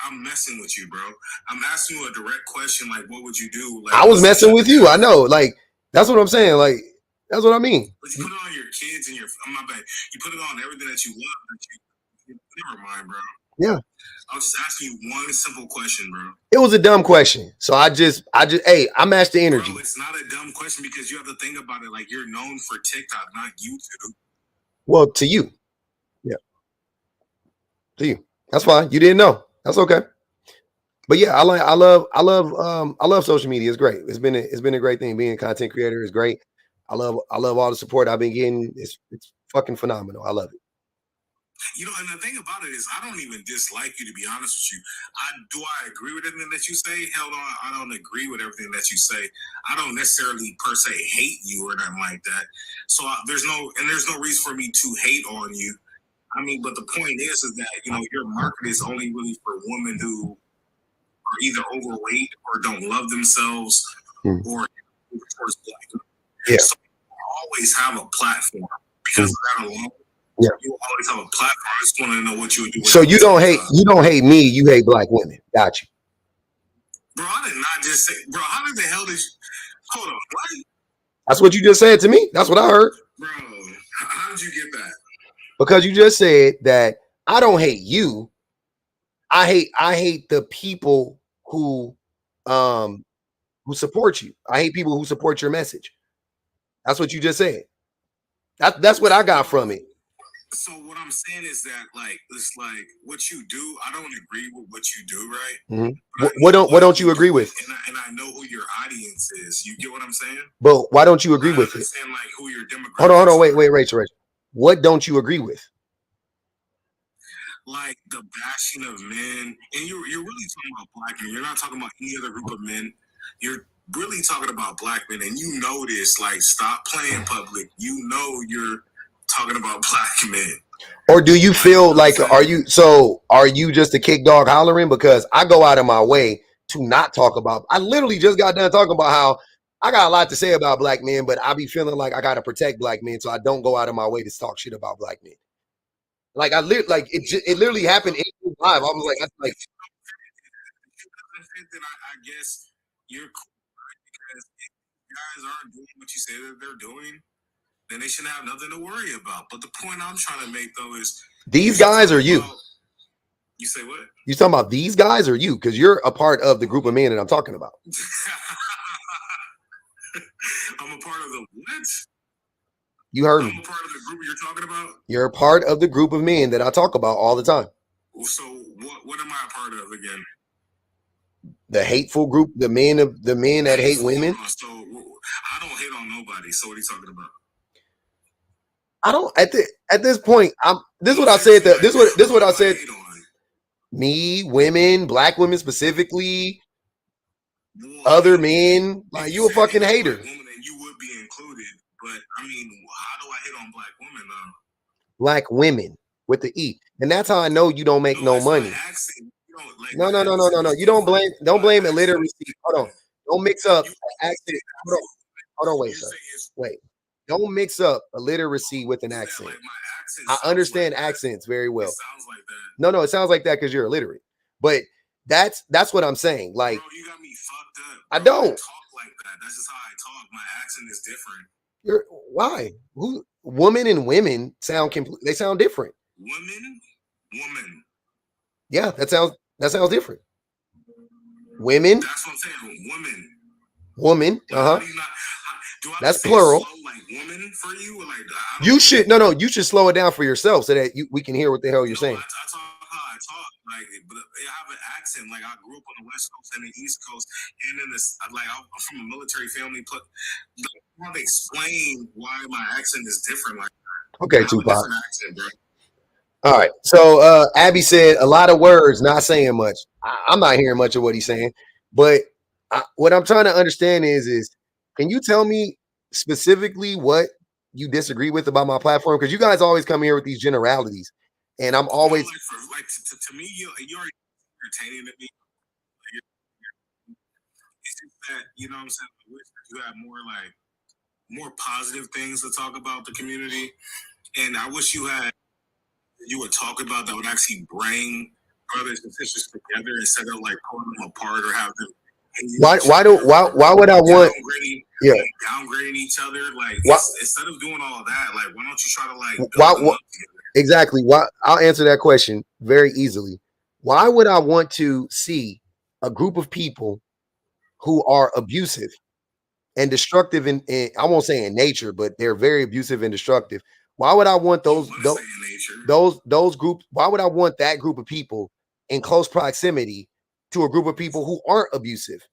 I'm messing with you, bro. I'm asking you a direct question, what would you do? I was messing with you. I know, that's what I'm saying. That's what I mean. But you put it on your kids and my bad. You put it on everything that you love. Never mind, bro. Yeah. I was just asking you one simple question, bro. It was a dumb question. So I just, hey, I matched the energy. Bro, it's not a dumb question because you have to think about it. Like, you're known for TikTok, not YouTube. Well, to you. Yeah. To you. That's fine. You didn't know. That's okay. But yeah, I love social media. It's great. It's been a great thing. Being a content creator is great. I love all the support I've been getting. It's fucking phenomenal. I love it. You know, and the thing about it is, I don't even dislike you, to be honest with you. I agree with everything that you say? Hell no, I don't agree with everything that you say. I don't necessarily per se hate you or nothing like that. So there's no reason for me to hate on you. I mean, but the point is that, you know, your market is only really for women who are either overweight or don't love themselves or towards black. Yeah. So you always have a platform because of that alone. Yeah. You always have a platform. I just want to know what you would do. So you don't hate me, you hate black women. Got you. Bro, I did not just say, bro, how did the hell did you hold on, what? That's what you just said to me. That's what I heard. Bro, how did you get that? Because you just said that I don't hate you. I hate the people who support you. I hate people who support your message. That's what you just said. That's what I got from it. So what I'm saying is that, like, it's like what you do. I don't agree with what you do, right? Mm-hmm. What don't you agree with? And I know who your audience is. You get what I'm saying? But why don't you agree with it? Like who your demographic. Hold on, wait, Rachel. What don't you agree with? Like the bashing of men, and you're really talking about black men. You're not talking about any other group of men. You're really talking about black men, and you know this. Like, stop playing public. You know you're talking about black men. Or do you feel like are you just a kick dog hollering? Because I go out of my way to not talk about. I literally just got done talking about how I got a lot to say about black men, but I be feeling like I gotta protect black men, so I don't go out of my way to talk shit about black men. Like it literally happened in live. I was like, I guess you're cool, right? Because if guys aren't doing what you say that they're doing, then they shouldn't have nothing to worry about. But the point I'm trying to make though is these guys are you. You say what? You talking about these guys or you? Because you're a part of the group of men that I'm talking about. I'm a part of the what? You heard me. I'm a part of the group you're talking about? You're a part of the group of men that I talk about all the time. So what am I a part of again? The hateful group, the men that hate women. So I don't hate on nobody. So what are you talking about? I don't at this point. This is what I said. This is what I said. Me, women, black women specifically, other men. Like, you a fucking hater. You would be included, but I mean, how do I hit on black women though? Black women with the E, and that's how I know you don't make no money. No. You don't blame illiteracy. Hold on. Don't mix up accent. Hold on. Wait. Don't mix up illiteracy with an accent. I understand accents very well. It sounds like that. No, it sounds like that because you're illiterate. But that's what I'm saying. Like, bro, you got me fucked up. Bro. I don't talk like that. That's just how I talk. My accent is different. Why? Woman and women sound they sound different. Woman. Yeah, that sounds different. Women. That's what I'm saying. Woman. That's plural. Like woman for you? Like, you should you should slow it down for yourself so that we can hear what the hell you're saying. I talk how I talk, like, but I have an accent. Like, I grew up on the West Coast and the East Coast, and in this, like, I'm from a military family. But I want to explain why my accent is different. Like, okay, Tupac. Accent, bro. All right. So Abby said a lot of words, not saying much. I'm not hearing much of what he's saying, but what I'm trying to understand is can you tell me specifically what you disagree with about my platform? Because you guys always come here with these generalities, and I'm always to me, you're entertaining to me. It's just that, you know what I'm saying? I wish that you had more positive things to talk about the community, and I wish you would talk about that would actually bring brothers and sisters together instead of like pulling them apart or have them. Why would I want downgrading each other? Like, instead of doing all that, like, why don't you try to like build them up together? Exactly. Why? I'll answer that question very easily. Why would I want to see a group of people who are abusive and destructive I won't say in nature, but they're very abusive and destructive? Why would I want those groups? Why would I want that group of people in close proximity to a group of people who aren't abusive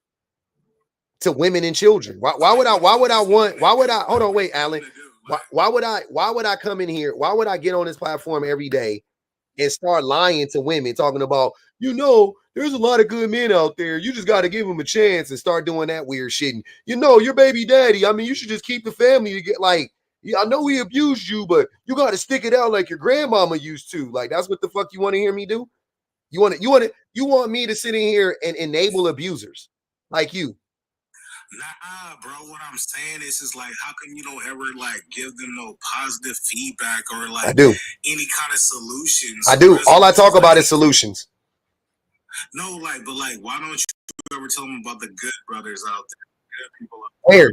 to women and children? Why would I hold on, wait, Alan. Why would I come in here? Why would I get on this platform every day and start lying to women, talking about, there's a lot of good men out there. You just got to give them a chance, and start doing that weird shit. And your baby daddy, I mean, you should just keep the family to get like, yeah, I know he abused you, but you got to stick it out like your grandmama used to. Like, that's what the fuck you want to hear me do? You want me to sit in here and enable abusers like you? Nah, bro. What I'm saying is like, how come you don't ever like give them no positive feedback or like I do. any kind of solutions? I do. All I talk about is solutions. No, but why don't you ever tell them about the good brothers out there? Good people out there.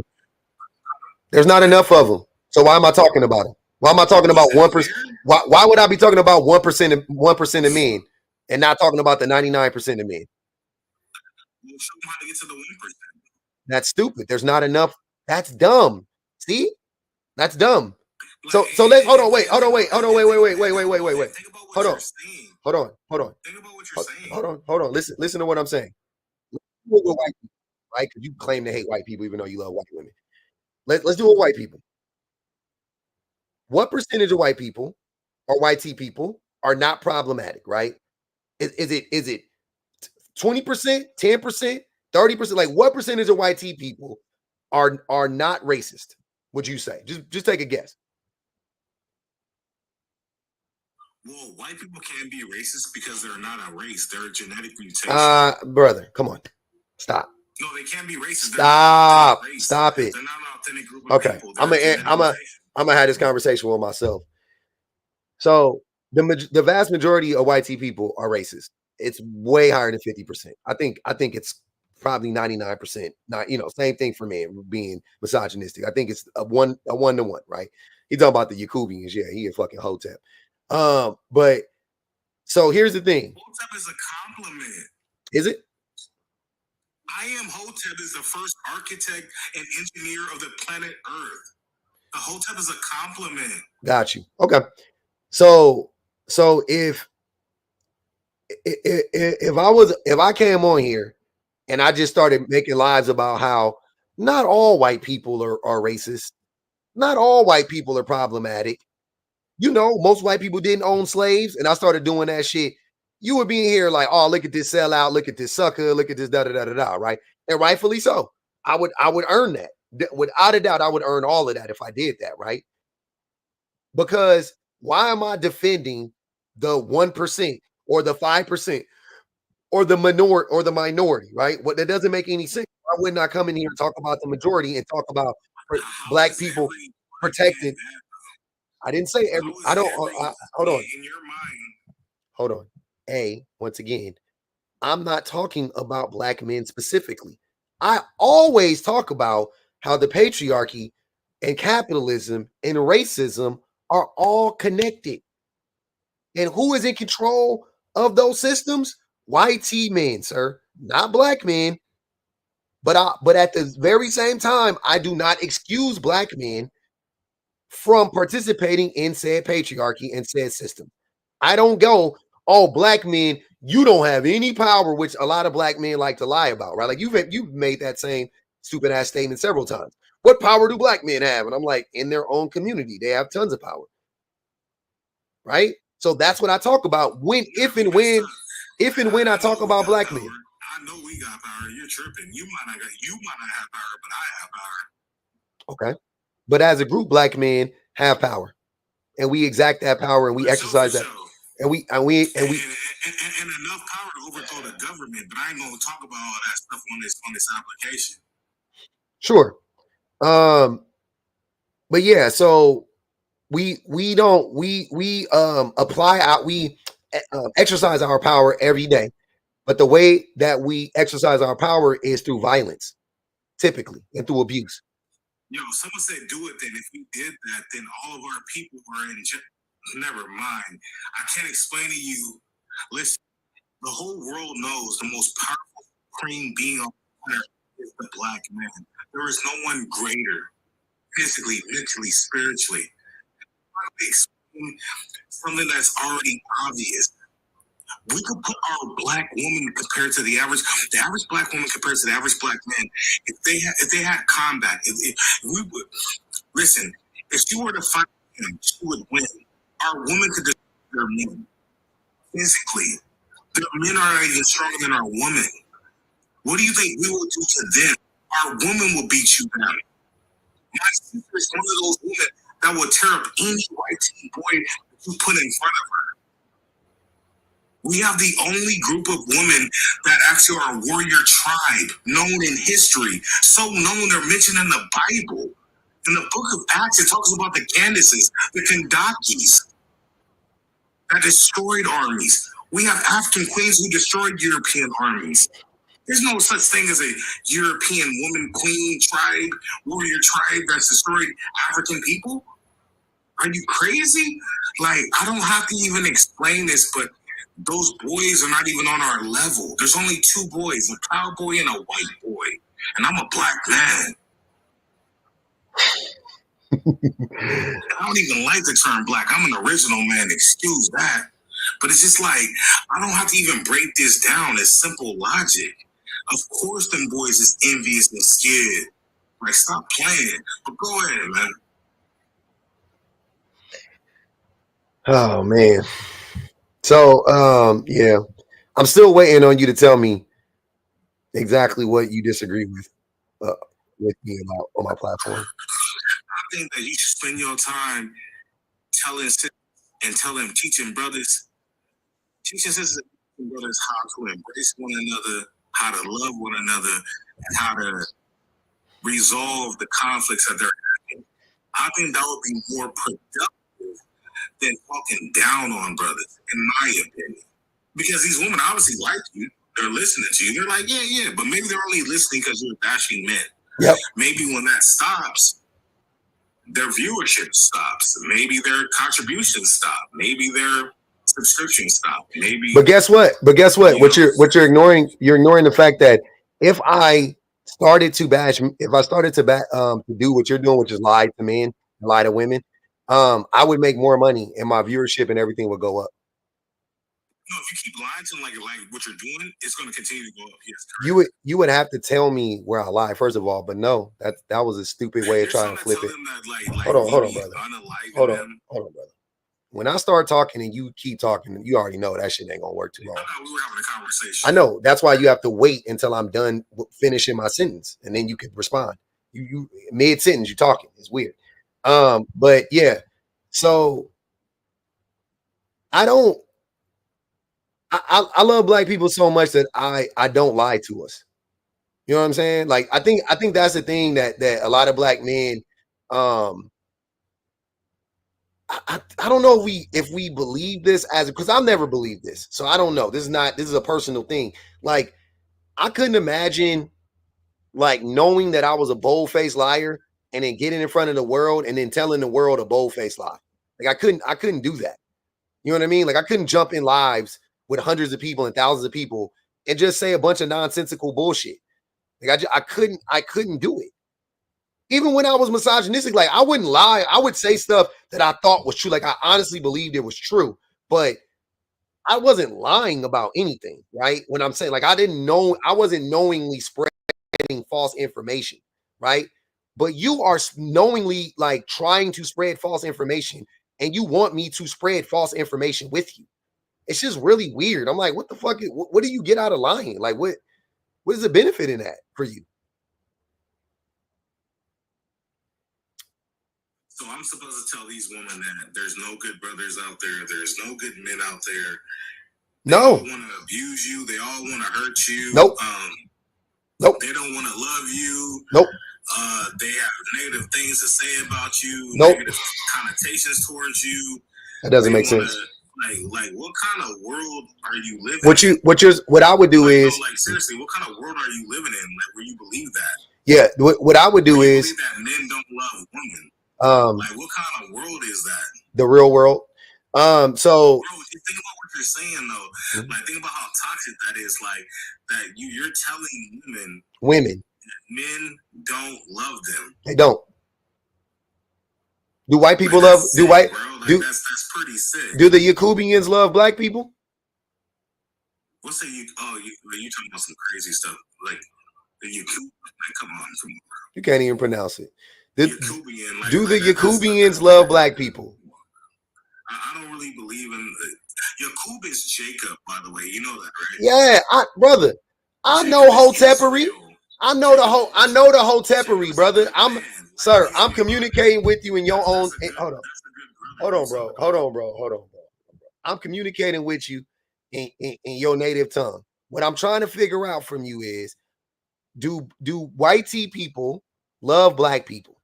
There's not enough of them. So why am I talking about it? Why am I talking about 1%? Why would I be talking about 1% of men and not talking about the 99% of men? Well, show them how to get to the 1%. That's stupid. There's not enough. That's dumb. See? That's dumb. So let's hold on, wait. Hold on. Hold on. Think about what you're saying. Hold on. Listen to what I'm saying. We'll go white people, right? Because you claim to hate white people even though you love white women. Let's do it white people. What percentage of white people or white people are not problematic, right? Is it 20%, 10%, 30%? Like, what percentage of white people are not racist? Would you say? Just take a guess. Well, white people can be racist because they're not a race; they're a genetic mutation. Brother, come on, stop. No, they can't be racist. Stop it. They're not an authentic group of people. I'm gonna have this conversation with myself. So the vast majority of white people are racist. It's way higher than 50%. I think it's probably 99%. Not, same thing for me being misogynistic. I think it's a 1-to-1, right? He's talking about the Yakubians. Yeah, he a fucking Hotep. But so here's the thing. Hotep is a compliment. Is it? I am Hotep is the first architect and engineer of the planet Earth. The Hotep is a compliment. Got you. Okay. So if I came on here and I just started making lives about how not all white people are racist, not all white people are problematic. Most white people didn't own slaves, and I started doing that shit. You would be here like, oh, look at this sellout, look at this sucker, look at this da da da da da, right? And rightfully so. I would earn that. Without a doubt, I would earn all of that if I did that, right? Because why am I defending the 1% or the 5% or the minority, right? What that doesn't make any sense. Why wouldn't I come in here and talk about the majority and talk about black people protected? I didn't say every. I don't. Hold on. In your mind. Hold on. Once again, I'm not talking about black men specifically. I always talk about how the patriarchy and capitalism and racism are all connected. And who is in control of those systems? White men, sir, not black men. But at the very same time, I do not excuse black men from participating in said patriarchy and said system. I don't go, oh, black men, you don't have any power, which a lot of black men like to lie about, right? Like you've made that same stupid ass statement several times. What power do black men have? And I'm like, in their own community, they have tons of power, right? So that's what I talk about if and when I talk about black men. I know we got power. You're tripping. You might not have power, but I have power. Okay. But as a group, black men have power, and we exact that power, and we exercise that, and we enough power to overthrow the government. But I ain't gonna talk about all that stuff on this application. Sure, but yeah, so we exercise our power every day, but the way that we exercise our power is through violence, typically, and through abuse. Yo, someone said do it then. If we did that, then all of our people are in jail. Never mind. I can't explain to you. Listen, the whole world knows the most powerful supreme being on earth is the black man. There is no one greater, physically, mentally, spiritually. I can explain something that's already obvious. We could put our black woman compared to the average black woman compared to the average black man. If they had combat, if we would listen, if she were to fight him, she would win. Our women could destroy their men physically. Their men are not even stronger than our women. What do you think we will do to them? Our woman will beat you down. My sister is one of those women that will tear up any white teen boy that you put in front of her. We have the only group of women that actually are a warrior tribe, known in history, so known they're mentioned in the Bible. In the book of Acts, it talks about the Candaces, the Kandakis that destroyed armies. We have African queens who destroyed European armies. There's no such thing as a European woman queen tribe, warrior tribe that's destroyed African people. Are you crazy? Like, I don't have to even explain this, but those boys are not even on our level. There's only two boys, a proud boy and a white boy. And I'm a black man. I don't even like the term black. I'm an original man. Excuse that. But it's just like, I don't have to even break this down. It's simple logic. Of course them boys is envious and scared. Like, stop playing. But go ahead, man. Oh man. So yeah. I'm still waiting on you to tell me exactly what you disagree with me about on my platform. I think that you should spend your time telling teaching brothers and brothers how to embrace one another, how to love one another, and how to resolve the conflicts that they're having. I think that would be more productive than talking down on brothers, in my opinion. Because these women obviously like you. They're listening to you. They're like, yeah, but maybe they're only listening because you're bashing men. Yep. Maybe when that stops, their viewership stops. Maybe their contributions stop. Maybe their subscription stop. Maybe. But guess what? What you're ignoring? You're ignoring the fact that if I started to do what you're doing, which is lie to men, lie to women, I would make more money and my viewership and everything would go up. No, if you keep lying to them like what you're doing, it's going to continue to go up. Yes, you would have to tell me where I lie, first of all. But no, that was a stupid way of trying to flip it. Hold on, brother. Hold on, brother. When I start talking and you keep talking, you already know that shit ain't gonna work too long. I thought we were having a conversation. I know. That's why you have to wait until I'm done finishing my sentence, and then you can respond. You mid sentence, you talking. It's weird. But yeah. So I love black people so much that I don't lie to us. You know what I'm saying? Like I think that's the thing that a lot of black men I don't know if we believe this because I've never believed this. So I don't know. This is a personal thing. Like I couldn't imagine like knowing that I was a bold-faced liar and then getting in front of the world and then telling the world a bold-faced lie. Like I couldn't do that. You know what I mean? Like I couldn't jump in lives with hundreds of people and thousands of people and just say a bunch of nonsensical bullshit. Like I couldn't do it. Even when I was misogynistic, like I wouldn't lie. I would say stuff that I thought was true. Like I honestly believed it was true, but I wasn't lying about anything, right? When I'm saying like I wasn't knowingly spreading false information, right? But you are knowingly like trying to spread false information and you want me to spread false information with you. It's just really weird. I'm like, what the fuck? What do you get out of lying? Like what is the benefit in that for you? So I'm supposed to tell these women that there's no good brothers out there. There's no good men out there. They all want to abuse you. They all want to hurt you. Nope. They don't want to love you. Nope. They have negative things to say about you. Nope. Negative connotations towards you. That doesn't make sense. Like what kind of world are you living in? What I would do is like seriously, what kind of world are you living in? Like where you believe that? Yeah, what I would do is that men don't love women. Like what kind of world is that? The real world. So bro, if you think about what you're saying though, like think about how toxic that is. Like that you're telling women men don't love them. They don't. Do white people Like, love? sick, Do white? Bro. Like, do that's pretty sick. Do the Yakubians love black people? What's the you? Oh, you talking about some crazy stuff like the Yakub? Like, come on. You can't even pronounce it. Yakubian, like, do the like, Yakubians love black people? I don't really believe in Yakub is Jacob, by the way. You know that, right? Yeah, brother. I know Hotepery. I know the whole. I know the Hotepery, brother. I'm communicating with you in your own. Hold on, bro. I'm communicating with you in your native tongue. What I'm trying to figure out from you is, do white people love black people?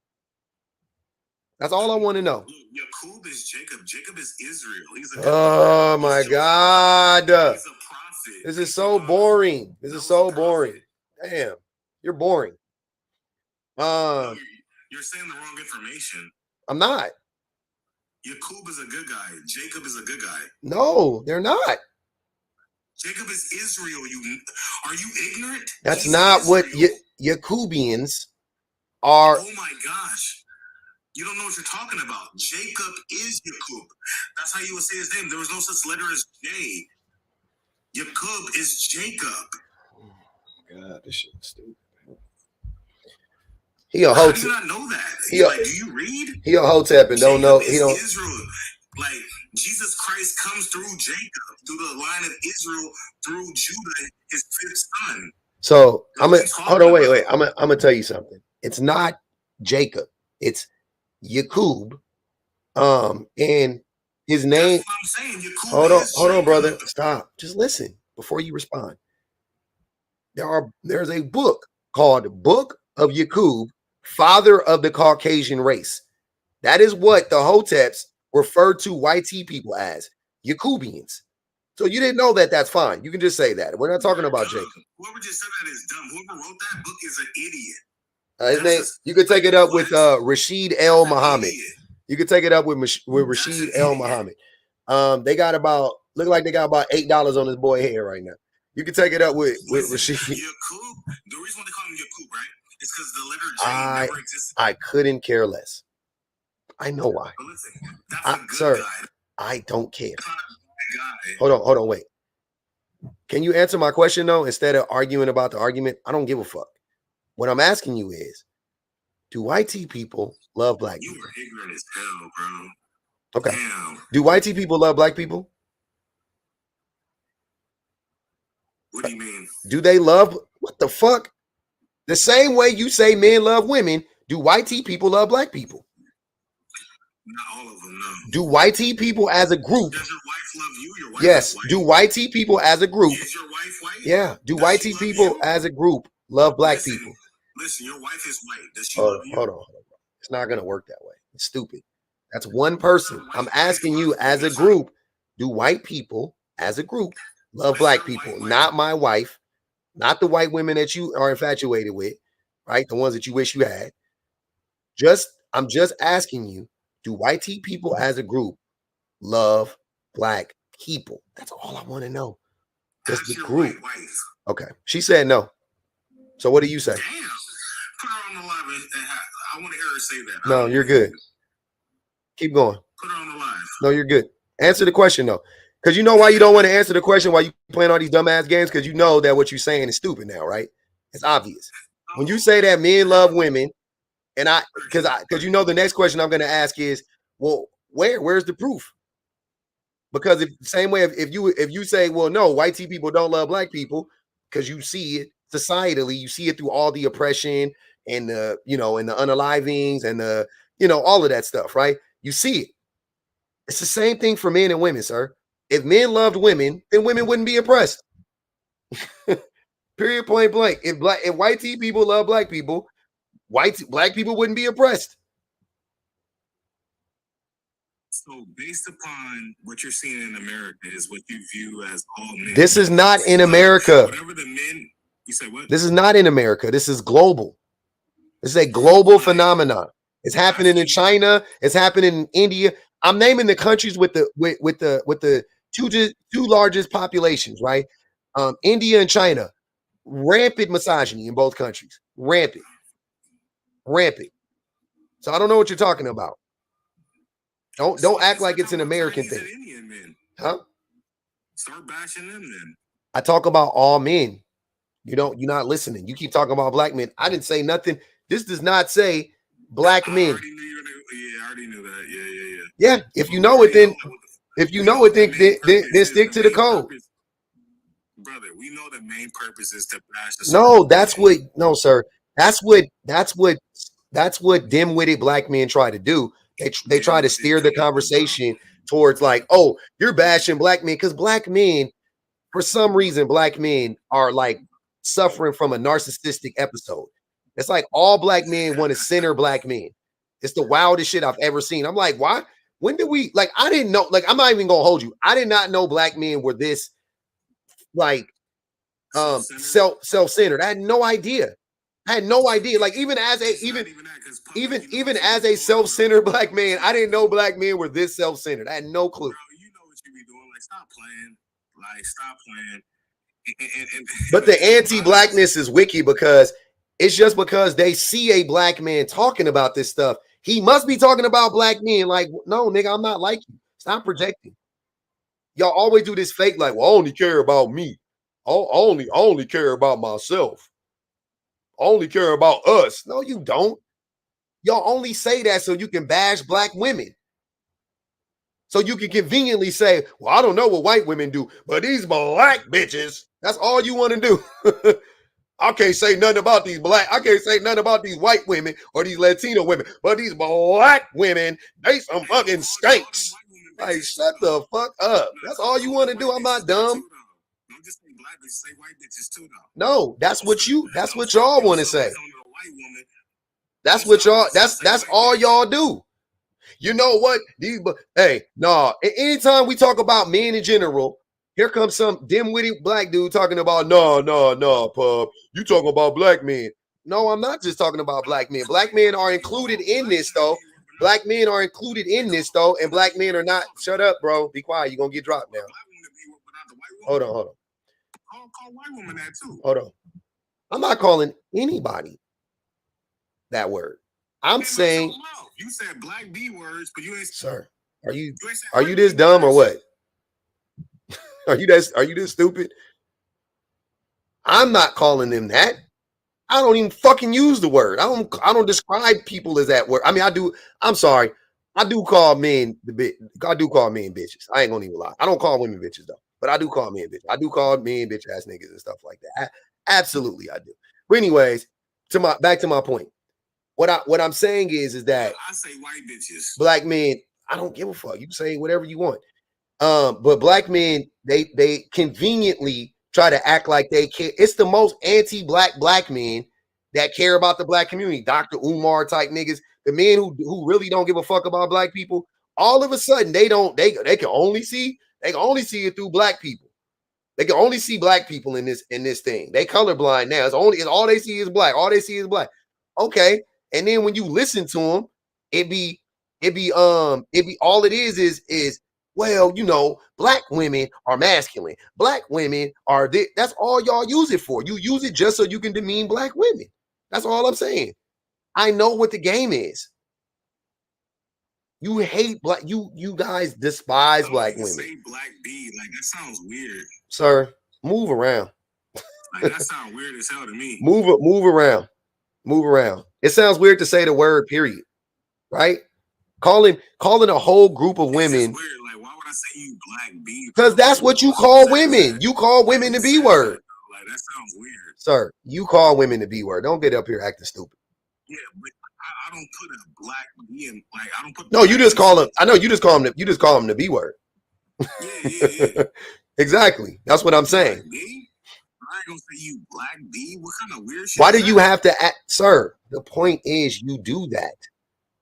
That's all I want to know. Yakub is Jacob. Jacob is Israel. He's a oh my God. He's a prophet. This is so boring. This is so boring. Damn, you're boring. You're saying the wrong information. I'm not. Yakub is a good guy. Jacob is a good guy. No, they're not. Jacob is Israel. Are you ignorant? That's not what Yakubians are. Oh my gosh. You don't know what you're talking about. Jacob is Yakub. That's how you would say his name. There was no such letter as J. Yakub is Jacob. Oh my God, this shit is stupid. How do you not know that? Do you read? He a Hotep and don't know. He don't. Israel. Like Jesus Christ comes through Jacob, through the line of Israel, through Judah, his fifth son. So hold on, wait. I'm gonna tell you something. It's not Jacob. It's Yakub. And his name. That's what I'm saying. Yakub hold on, brother. Stop. Just listen before you respond. There's a book called Book of Yakub, Father of the Caucasian Race. That is what the Hoteps refer to white people as, Yakubians. So you didn't know that? That's fine. You can just say that. We're not talking about Jacob. Whoever just said that is dumb. Whoever wrote that book is an idiot. His name, you could take it up with Rashid El Muhammad. You could take it up with Rashid El Muhammad. They got look like they got about $8 on this boy head right now. You can take it up with Rashid. Yakub, the reason why they call him Yakub, right? It's because the letter J never existed. I couldn't care less. I know why. But listen, that's a good sir, guy. I don't care. Hold on, wait. Can you answer my question though, instead of arguing about the argument? I don't give a fuck. What I'm asking you is, do white people love black people? You are ignorant as hell, bro. Okay. Damn. Do white people love black people? What do you mean? Do they love what the fuck? The same way you say men love women, do white people love black people? Not all of them, no. Do white people as a group? Does your wife love you? Your wife yes. Is white. Do white people as a group? Is your wife white? Yeah. Do white people as a group love black people? Listen, your wife is white. Does she love you? Hold on. It's not gonna work that way. It's stupid. That's one person. I'm asking you as a group, do white people as a group love black people? Not my wife, not the white women that you are infatuated with, right? The ones that you wish you had. I'm just asking you, do white people as a group love black people? That's all I want to know. Does the group? Okay. She said no. So what do you say? Damn. Put her on the live. I want to hear her say that. No, you're good. Keep going. Put her on the live. No, you're good. Answer the question though. Because you know why you don't want to answer the question while you playing all these dumbass games? Because you know that what you're saying is stupid now, right? It's obvious. When you say that men love women, and because you know the next question I'm going to ask is, well, where's the proof? Because same way if you say, well, no, white people don't love black people, because you see it societally, you see it through all the oppression and the and the unalivings and the all of that stuff, right? You see it. It's the same thing for men and women, sir. If men loved women, then women wouldn't be oppressed. Period, point blank. If white people love black people, black people wouldn't be oppressed. So based upon what you're seeing in America is what you view as all men. This is not in America. Whatever the men, you say what? This is not in America. This is global. This is a global phenomenon. It's happening in China. It's happening in India. I'm naming the countries with the two largest populations, right? India and China. Rampant misogyny in both countries. Rampant. So I don't know what you're talking about. Don't act like it's an American thing. Indian men. Huh? Start bashing them then. I talk about all men. You're not listening. You keep talking about black men. I didn't say nothing. This does not say black men. I already knew that. Yeah. Yeah, if you know it, then then stick to the code. Brother, we know the main purpose is to bash the sir. That's what dim-witted black men try to do. They try to steer the conversation towards like, oh, you're bashing black men because black men, for some reason, black men are like suffering from a narcissistic episode. It's like all black men want to center black men. It's the wildest shit I've ever seen. I'm like, why? When did we like? I didn't know. Like, I'm not even gonna hold you. I did not know black men were this like self-centered. I had no idea. Like even as a self-centered black man, I didn't know black men were this self-centered. I had no clue. Bro, you know what you be doing. Like, stop playing. But the anti-blackness is wiki because it's just because they see a black man talking about this stuff. He must be talking about black men. Like, no, nigga, I'm not like you. Stop projecting. Y'all always do this fake, like, well, I only care about me. I only care about myself. I only care about us. No, you don't. Y'all only say that so you can bash black women. So you can conveniently say, well, I don't know what white women do, but these black bitches, that's all you want to do. I can't say nothing about these white women or these Latino women, but these black women, they some fucking skanks. Like, shut the fuck up. That's all you want to do. I'm not dumb. Don't just say black bitches, say white bitches too, though. No, that's what y'all want to say. That's all y'all do. You know what? Anytime we talk about men in general, here comes some dim-witty black dude talking about, no, pub. You talking about black men. No, I'm not just talking about black men. Black men are included in this, though. And black men are not. Shut up, bro. Be quiet. You're going to get dropped now. Hold on. Call white woman that too. Hold on. I'm not calling anybody that word. I'm saying you said black B words, but you ain't. Sir, are you this dumb or what? Are you this stupid? I'm not calling them that. I don't even fucking use the word. I don't describe people as that word. I mean, I do. I'm sorry. I do call men bitches. I ain't gonna even lie. I don't call women bitches though, but I do call men bitches. I do call men bitch ass niggas and stuff like that. Absolutely, I do. But anyways, back to my point. What I'm saying is that I say white bitches. Black men, I don't give a fuck. You can say whatever you want. But black men, they conveniently try to act like they care. It's the most anti-black men that care about the black community. Dr. Umar type niggas, the men who really don't give a fuck about black people. All of a sudden, they can only see it through black people. They can only see black people in this thing. They colorblind now. It's all they see is black. All they see is black. Okay. And then when you listen to them, it be all it is well, you know, black women are masculine. Black women are that's all y'all use it for. You use it just so you can demean black women. That's all I'm saying. I know what the game is. You hate black. You guys despise black women. Say black B, like that sounds weird. Sir, move around. Like that sounds weird as hell to me. Move around. Move around. It sounds weird to say the word period, right? Calling a whole group of women. Weird. Like, why would I say you black B? Because that's what you call women. You call women the B word. Like, that sounds weird. Sir, you call women the B word. Don't get up here acting stupid. Yeah, but I don't put a black B in, like, I don't put. No, you just call them. I know you just call them the B word. Yeah. Exactly. That's what I'm saying. I ain't gonna say you black B. What kind of weird shit? Why do you have to act, sir? The point is you do that.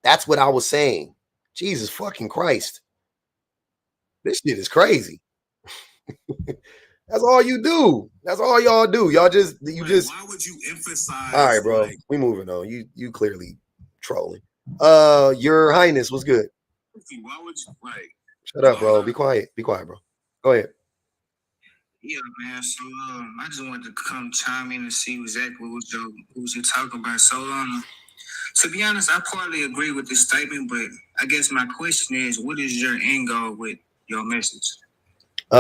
That's what I was saying. Jesus fucking Christ. This shit is crazy. That's all you do. That's all y'all do. Y'all just why would you emphasize? All right, bro. We moving on. You clearly trolling. Your Highness, what's good? Why would you like? Shut up, bro. Be quiet. Be quiet, bro. Go ahead. Yeah, man. So I just wanted to come chime in and see exactly what you're talking about. So to be honest, I partly agree with this statement, but I guess my question is, what is your end goal with your message?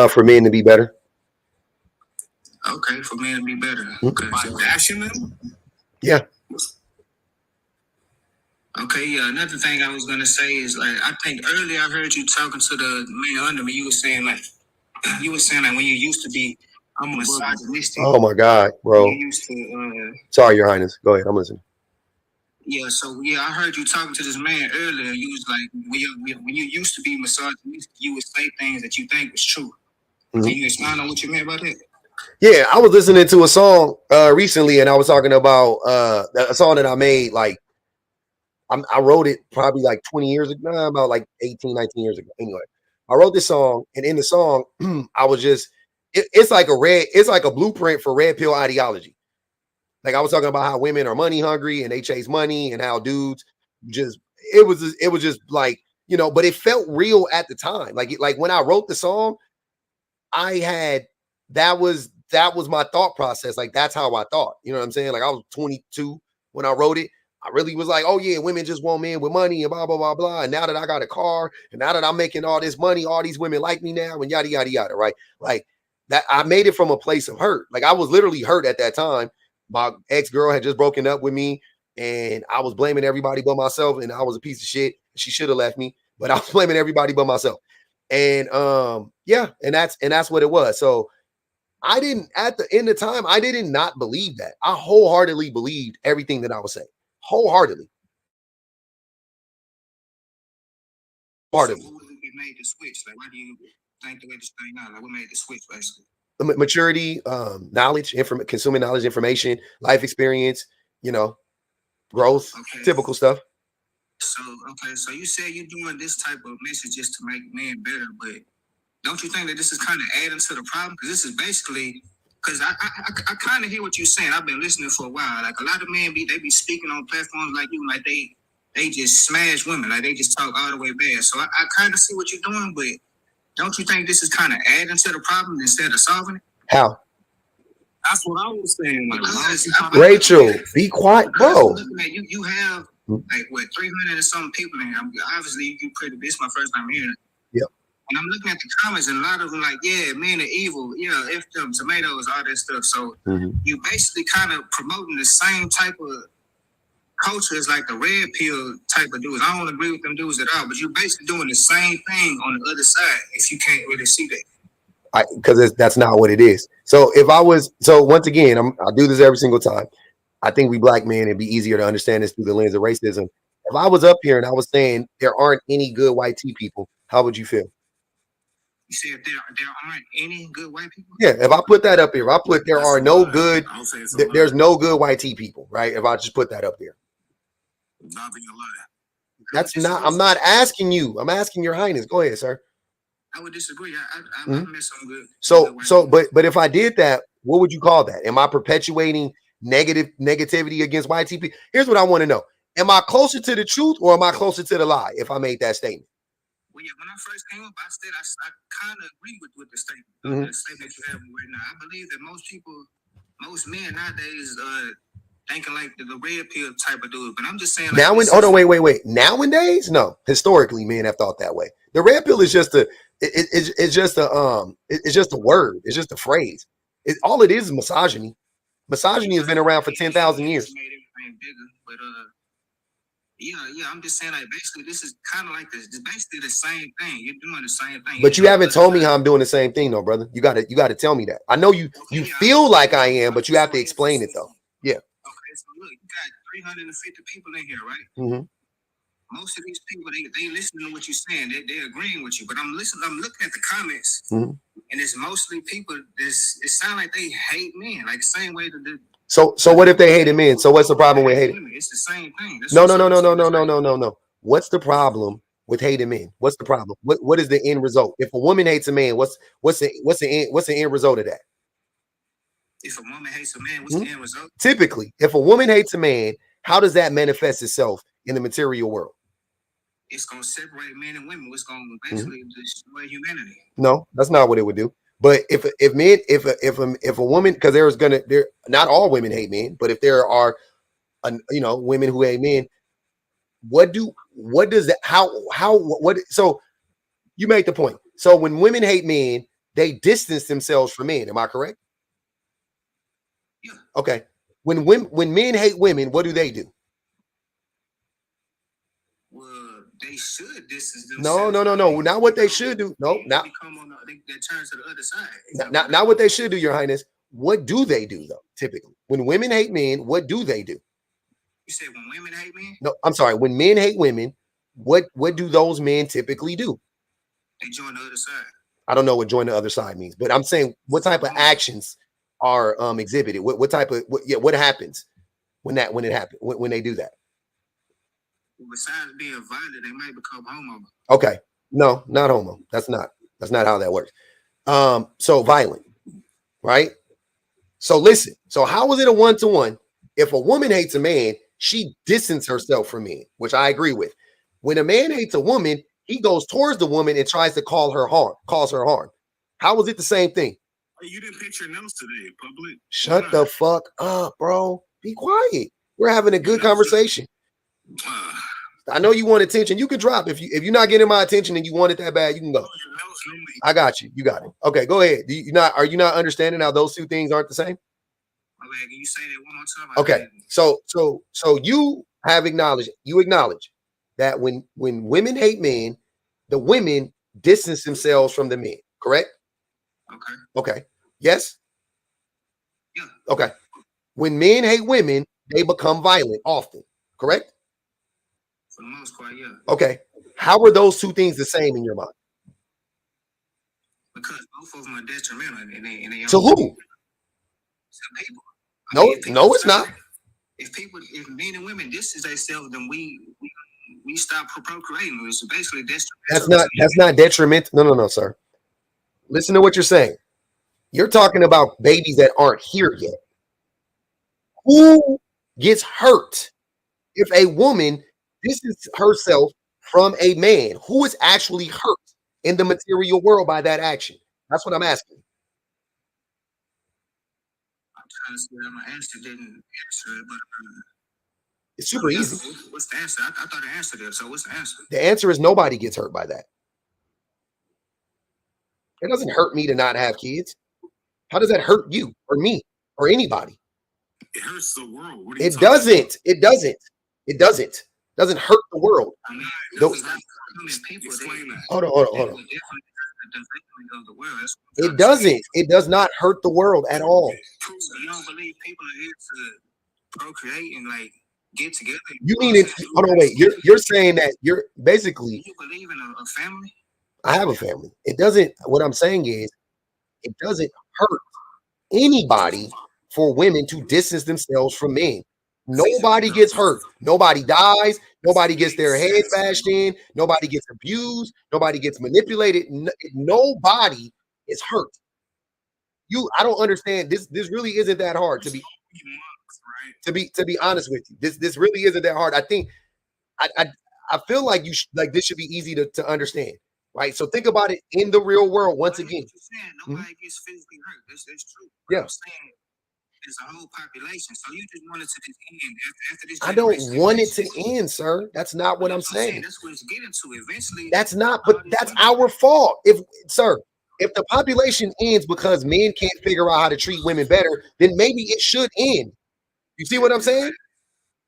For men to be better. Okay, for men to be better. Okay, so action them. Yeah. Okay, yeah. Another thing I was gonna say is like I think earlier I heard you talking to the man under me. You were saying like when you used to be misogynistic. Oh my God, bro. You used to. Sorry, Your Highness. Go ahead. I'm listening. Yeah, so yeah, I heard you talking to this man earlier. You was like, when you used to be misogynistic, you would say things that you think was true. Can you explain on what you meant about that? Yeah, I was listening to a song recently, and I was talking about a song that I made. Like, I wrote it probably like 20 years ago, about like 18, 19 years ago. Anyway, I wrote this song, and in the song, I was just, it's like a blueprint for red pill ideology. Like I was talking about how women are money hungry and they chase money, and how dudes just, it was just like, but it felt real at the time. Like when I wrote the song, that was my thought process. Like that's how I thought. You know what I'm saying? Like I was 22 when I wrote it. I really was like, oh yeah, women just want men with money and blah, blah, blah, blah. And now that I got a car and now that I'm making all this money, all these women like me now and yada, yada, yada, right? Like that, I made it from a place of hurt. Like I was literally hurt at that time. My ex-girl had just broken up with me and I was blaming everybody but myself, and I was a piece of shit. She should have left me, but I was blaming everybody but myself. And yeah, and that's what it was. So I didn't, at the end of time, I didn't not believe that. I wholeheartedly believed everything that I was saying. Wholeheartedly. Wholeheartedly. So what made the switch? Like, why do you think the way this thing now? Like, what made the switch, basically? Maturity, knowledge, consuming knowledge, information, life experience, growth, typical stuff. So you said you're doing this type of messages to make men better, but don't you think that this is kind of adding to the problem? Because this is basically, because I kind of hear what you're saying. I've been listening for a while. Like a lot of men they be speaking on platforms like you, like they just smash women, like they just talk all the way bad. So I kind of see what you're doing, but don't you think this is kind of adding to the problem instead of solving it? How? That's what I was saying. Like, Rachel, be quiet, bro. You have like what 300 and some people in here. Obviously, you pretty. This is my first time hearing it. Yep. And I'm looking at the comments, and a lot of them like, yeah, men are evil. Yeah, F them, tomatoes, all that stuff. So you basically kind of promoting the same type of culture as like the red pill type of dudes. I don't agree with them dudes at all, but you're basically doing the same thing on the other side if you can't really see that. Because that's not what it is. So once again, I do this every single time. I think we black men, it'd be easier to understand this through the lens of racism. If I was up here and I was saying there aren't any good white tea people, how would you feel? You said there aren't any good white people? Yeah, if I put that up here, if I put there are no good, there's no good white tea people, right? If I just put that up there. That's not, I'm not asking you. I'm asking Your Highness. Go ahead, sir. I would disagree. I met some good. But if I did that, what would you call that? Am I perpetuating negativity against white people? Here's what I want to know. Am I closer to the truth or am I closer to the lie if I made that statement? Well, yeah, when I first came up, I said I kind of agree with the statement. The statement you have right now. I believe that most men nowadays thinking like the red pill type of dude. But I'm just saying. Like, hold on, wait. Nowadays, no. Historically, men have thought that way. The red pill is just it's just a word. It's just a phrase. All it is misogyny. Misogyny has been around for 10,000 years. But yeah, I'm just saying, like, basically, this is kind of like this. It's basically the same thing. You're doing the same thing. But you haven't told me how I'm doing the same thing, though, brother. You got to tell me that. I know you feel like I am, but you have to explain it, though. Yeah. Okay, so look, you got 350 people in here, right? Most of these people, they listening to what you're saying. They're agreeing with you. But I'm looking at the comments, and it's mostly people. It sounds like they hate men, like the same way that the. So what if they hated men? So what's the problem with hating? It's the same thing. No. What's the problem with hating men? What's the problem? What is the end result? If a woman hates a man, what's the end result of that? If a woman hates a man, what's the end result? Typically, if a woman hates a man, how does that manifest itself in the material world? it's gonna separate men and women. It's gonna basically destroy humanity. No, that's not what it would do. But if a woman, because there not all women hate men, but if there are women who hate men, what does that how what so you make the point. So when women hate men, they distance themselves from men. Am I correct? Yeah. Okay. When men hate women, what do they do? Well, they should distance No, themselves. not what they should do. No, They not become they turn to the other side. not what they should do, Your Highness. What do they do though? Typically, when women hate men, what do they do? You said when women hate men? No, I'm sorry. When men hate women, what do those men typically do? They join the other side. I don't know what join the other side means, but I'm saying what type of actions are exhibited? What type of what happens when it happens when they do that? Besides being violent, they might become homo. Okay, no, not homo. That's not how that works. So violent, right? So listen. So how is it a 1-to-1? If a woman hates a man, she distances herself from men, which I agree with. When a man hates a woman, he goes towards the woman and tries to cause her harm. How is it the same thing? You didn't pitch your nose today, public. Shut the fuck up, bro. Be quiet. We're having a good conversation. I know you want attention. You can drop if you're not getting my attention and you want it that bad. You can go. I got you. You got it. Okay, go ahead. Are you not understanding how those two things aren't the same? Can you say that one more time? Okay. So you have acknowledged. You acknowledge that when women hate men, the women distance themselves from the men. Correct? Okay. Yes? Yeah. Okay. When men hate women, they become violent often. Correct? For the most part, yeah. Okay. How are those two things the same in your mind? Because both of them are detrimental to who? To people. No, it's not. If men and women distance themselves, then we stop procreating. It's basically detrimental. That's not detrimental. No, sir. Listen to what you're saying. You're talking about babies that aren't here yet. Who gets hurt if a woman distances herself from a man? Who is actually hurt in the material world by that action? That's what I'm asking. I'm trying to see that my answer didn't answer it, but it's super easy. What's the answer? I thought the answer there. So what's the answer? The answer is nobody gets hurt by that. It doesn't hurt me to not have kids. How does that hurt you or me or anybody? It hurts the world. It doesn't. It doesn't. It doesn't. It doesn't hurt the world. Hold on. It doesn't. It does not hurt the world at all. So you don't believe people are here to procreate and get together? You mean it? Hold on, wait. You're saying that you're basically. Do you believe in a family? I have a family. It doesn't. What I'm saying is, it doesn't hurt anybody for women to distance themselves from men. Nobody gets hurt. Nobody dies. Nobody gets their head bashed in. Nobody gets abused. Nobody gets manipulated. Nobody is hurt. I don't understand. This really isn't that hard to be honest with you. This really isn't that hard. I think I feel like this should be easy to understand. Right. So think about it in the real world once again. Nobody gets physically hurt. That's true. Yeah. I'm saying there's a whole population. So you just want it to end after this. I don't want it to end, sir. That's not what I'm saying. That's what it's getting to eventually. That's not, but that's our fault. If the population ends because men can't figure out how to treat women better, then maybe it should end. You see what I'm saying?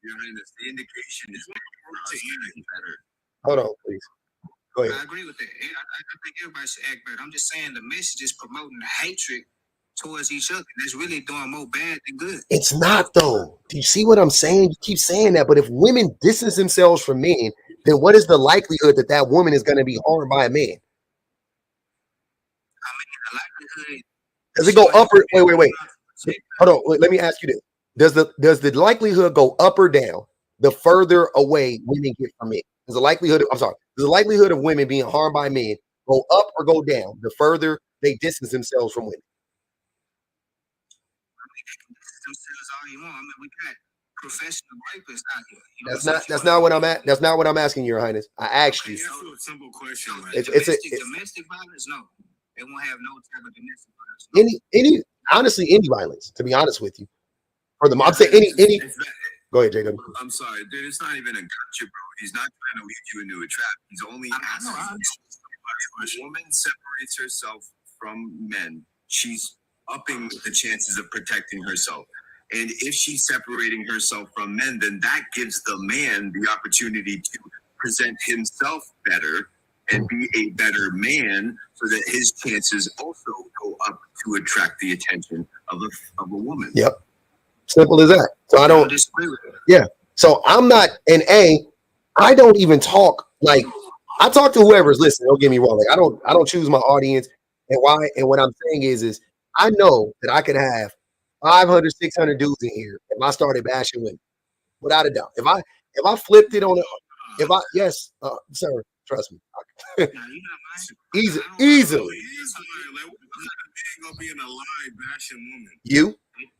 The indication is better. Hold on, please. Go ahead. I agree with that. I think everybody should act better. I'm just saying the message is promoting hatred towards each other. That's really doing more bad than good. It's not, though. Do you see what I'm saying? You keep saying that, but if women distance themselves from men, then what is the likelihood that woman is going to be harmed by a man? I mean, the likelihood. Does it go up or wait? Hold on. Wait, let me ask you this: Does the likelihood go up or down the further away women get from men? Does the likelihood of women being harmed by men go up or go down the further they distance themselves from women? I mean, they can distance themselves all you want. I mean, we got professional rapists out here. You know, That's not what I'm at. That's not what I'm asking, Your Highness. I asked you. That's a simple question. Like, domestic violence. No, they won't have no type of domestic violence. Any honestly, any violence. To be honest with you, for them, I'm saying any. Go ahead, JW. I'm sorry, dude. It's not even a gotcha, bro. He's not trying to lead you into a trap. He's only asking. When a woman separates herself from men, she's upping the chances of protecting herself. And if she's separating herself from men, then that gives the man the opportunity to present himself better and be a better man, so that his chances also go up to attract the attention of a woman. Yep. Simple as that. So I don't disagree with it. Yeah. So I'm not an A. I don't even talk like I talk to whoever's listening. Don't get me wrong. Like I don't choose my audience. And why? And what I'm saying is I know that I could have 500, 600 dudes in here if I started bashing women, without a doubt. If I flipped it on yes, sir, trust me. Easily. Like, ain't gonna be in a lie bashing women. You?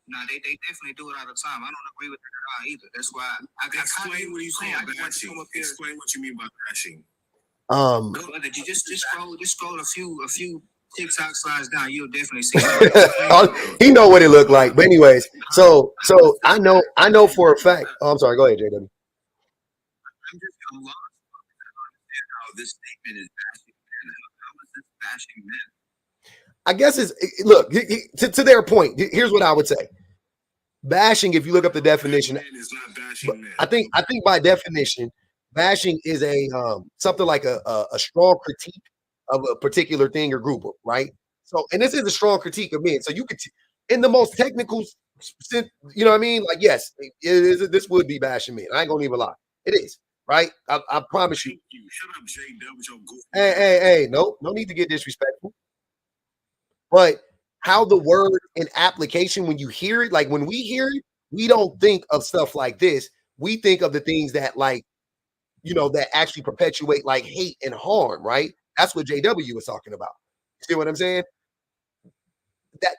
No, they definitely do it all the time. I don't agree with it at all either. That's why I explain what you say bashing. Explain what you mean by bashing. You just scroll a few TikTok slides down, you'll definitely see it. He know what it looked like. But anyways, so I know for a fact. Oh, I'm sorry, go ahead, JW. I'm lost. I don't understand how this statement is bashing men. How is this bashing men? I guess look to their point. Here's what I would say: bashing. If you look up the definition, is not bashing men. I think by definition, bashing is a something like a strong critique of a particular thing or group, right? So, and this is a strong critique of men. So you could, in the most technical, you know what I mean? Like, yes, this would be bashing men. I ain't gonna even lie, it is. Right? I promise you. Shut up, JW. Hey, no need to get disrespectful. But how the word in application, when you hear it, like when we hear it, we don't think of stuff like this. We think of the things that, like, you know, that actually perpetuate like hate and harm, right? That's what JW was talking about. See what I'm saying?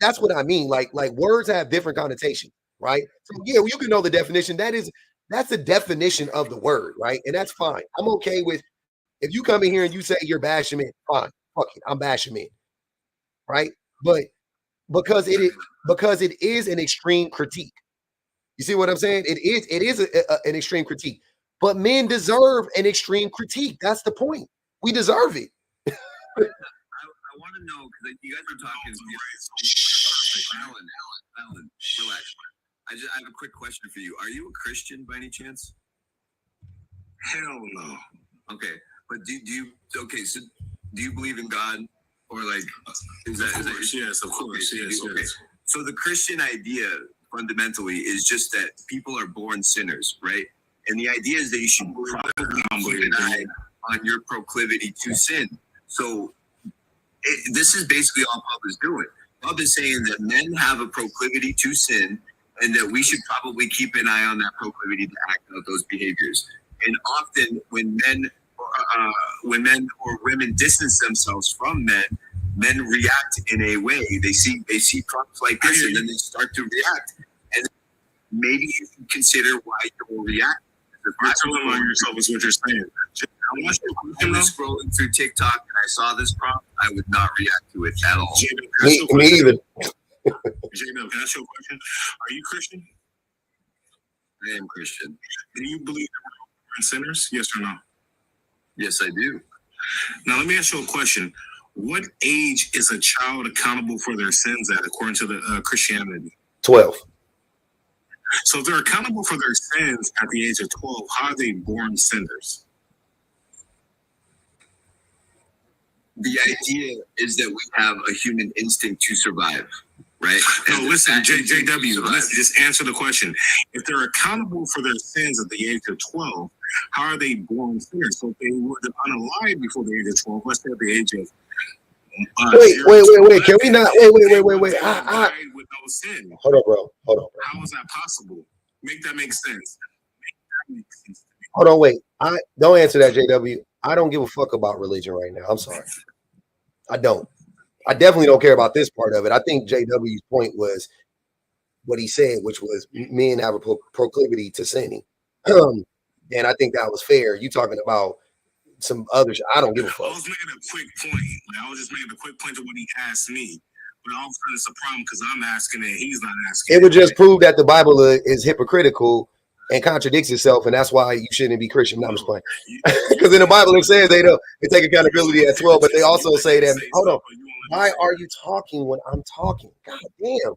That's what I mean. Like words have different connotations, right? So yeah, you can know the definition. That's the definition of the word, right? And that's fine. I'm okay with if you come in here and you say you're bashing men, fine. Fuck it, I'm bashing men. Right? But because it is an extreme critique. You see what I'm saying? It is an extreme critique. But men deserve an extreme critique. That's the point. We deserve it. I want to know, because you guys are talking. Alan, relax. I have a quick question for you. Are you a Christian by any chance? Hell no. Okay, but do you believe in God? Or like, yes, of course, yes. Okay. So the Christian idea fundamentally is just that people are born sinners, right? And the idea is that you should probably keep an eye on your proclivity to sin. So this is basically all Pub is doing. Pub is saying that men have a proclivity to sin, and that we should probably keep an eye on that proclivity to act out those behaviors. And often when men or women distance themselves from men react in a way. They see problems like this, and then they start to react. And maybe you can consider why you'll react. You're telling on yourself is what you're saying. I was scrolling through TikTok and I saw this prompt. I would not react to it at all. Me either. J-Dub, can I ask you a question? Are you Christian? I am Christian. Do you believe that we're sinners? Yes or no? Yes, I do. Now, let me ask you a question. What age is a child accountable for their sins at, according to the Christianity? 12. So if they're accountable for their sins at the age of 12, how are they born sinners? The idea is that we have a human instinct to survive, right? No, listen, JW, let's just answer the question. If they're accountable for their sins at the age of 12, how are they born sinners? So if they were unalive before the age of 12, let's say at the age of wait. Can we not? Wait. With no sin. Hold on, bro. How is that possible? Make that make sense. Hold on, wait. I don't answer that, JW. I don't give a fuck about religion right now. I'm sorry. I don't. I definitely don't care about this part of it. I think JW's point was what he said, which was men have a proclivity to sinning. And I think that was fair. You talking about some other shit. I don't give a fuck. I was making a quick point. Like, I was just making a quick point to what he asked me. But all of a sudden it's a problem because I'm asking it, he's not asking. It would just prove that the Bible is hypocritical and contradicts itself, and that's why you shouldn't be Christian. No, I'm just playing. Because in the Bible it says they take accountability as well, but they also say that, hold on, why are you talking when I'm talking? God damn.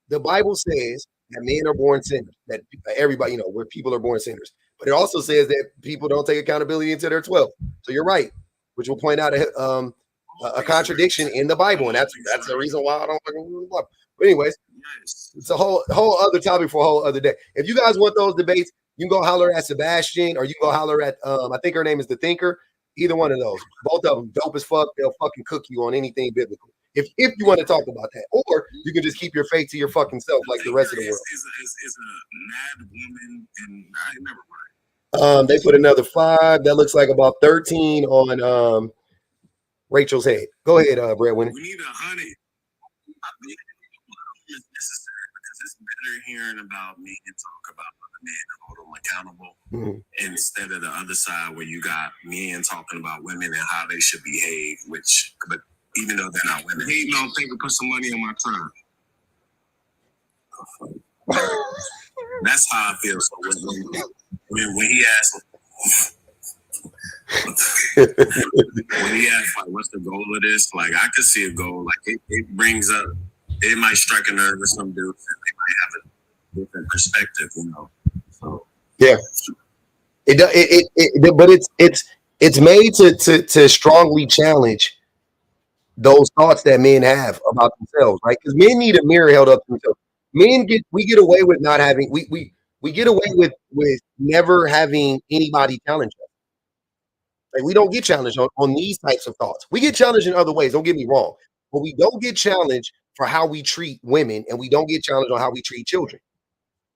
The Bible says that men are born sinners, that everybody, where people are born sinners. But it also says that people don't take accountability until they're 12. So you're right, which will point out a contradiction in the Bible, and that's the reason why I don't fucking read the Bible. But anyways, it's a whole other topic for a whole other day. If you guys want those debates, you can go holler at Sebastian, or you can go holler at I think her name is The Thinker. Either one of those, both of them dope as fuck. They'll fucking cook you on anything biblical. If you want to talk about that, or you can just keep your faith to your fucking self like the rest of the world. Is a mad woman, and I never mind. They put another 5. That looks like about 13 on Rachel's head. Go ahead, Breadwinner. We need 100. It's necessary because it's better hearing about me and talk about other men and hold them accountable instead of the other side where you got men talking about women and how they should behave, but even though they're not women. Hey, no, think put some money on my time. That's how I feel. So when he asked, when he asked, like, what's the goal of this? Like, I could see a goal. Like, it brings up, it might strike a nerve with some dudes, and they might have a different perspective, So yeah, but it's made to strongly challenge those thoughts that men have about themselves, right? Because men need a mirror held up to themselves. We get away with not having we get away with never having anybody challenge us. Like, we don't get challenged on these types of thoughts. We get challenged in other ways. Don't get me wrong, but we don't get challenged for how we treat women, and we don't get challenged on how we treat children.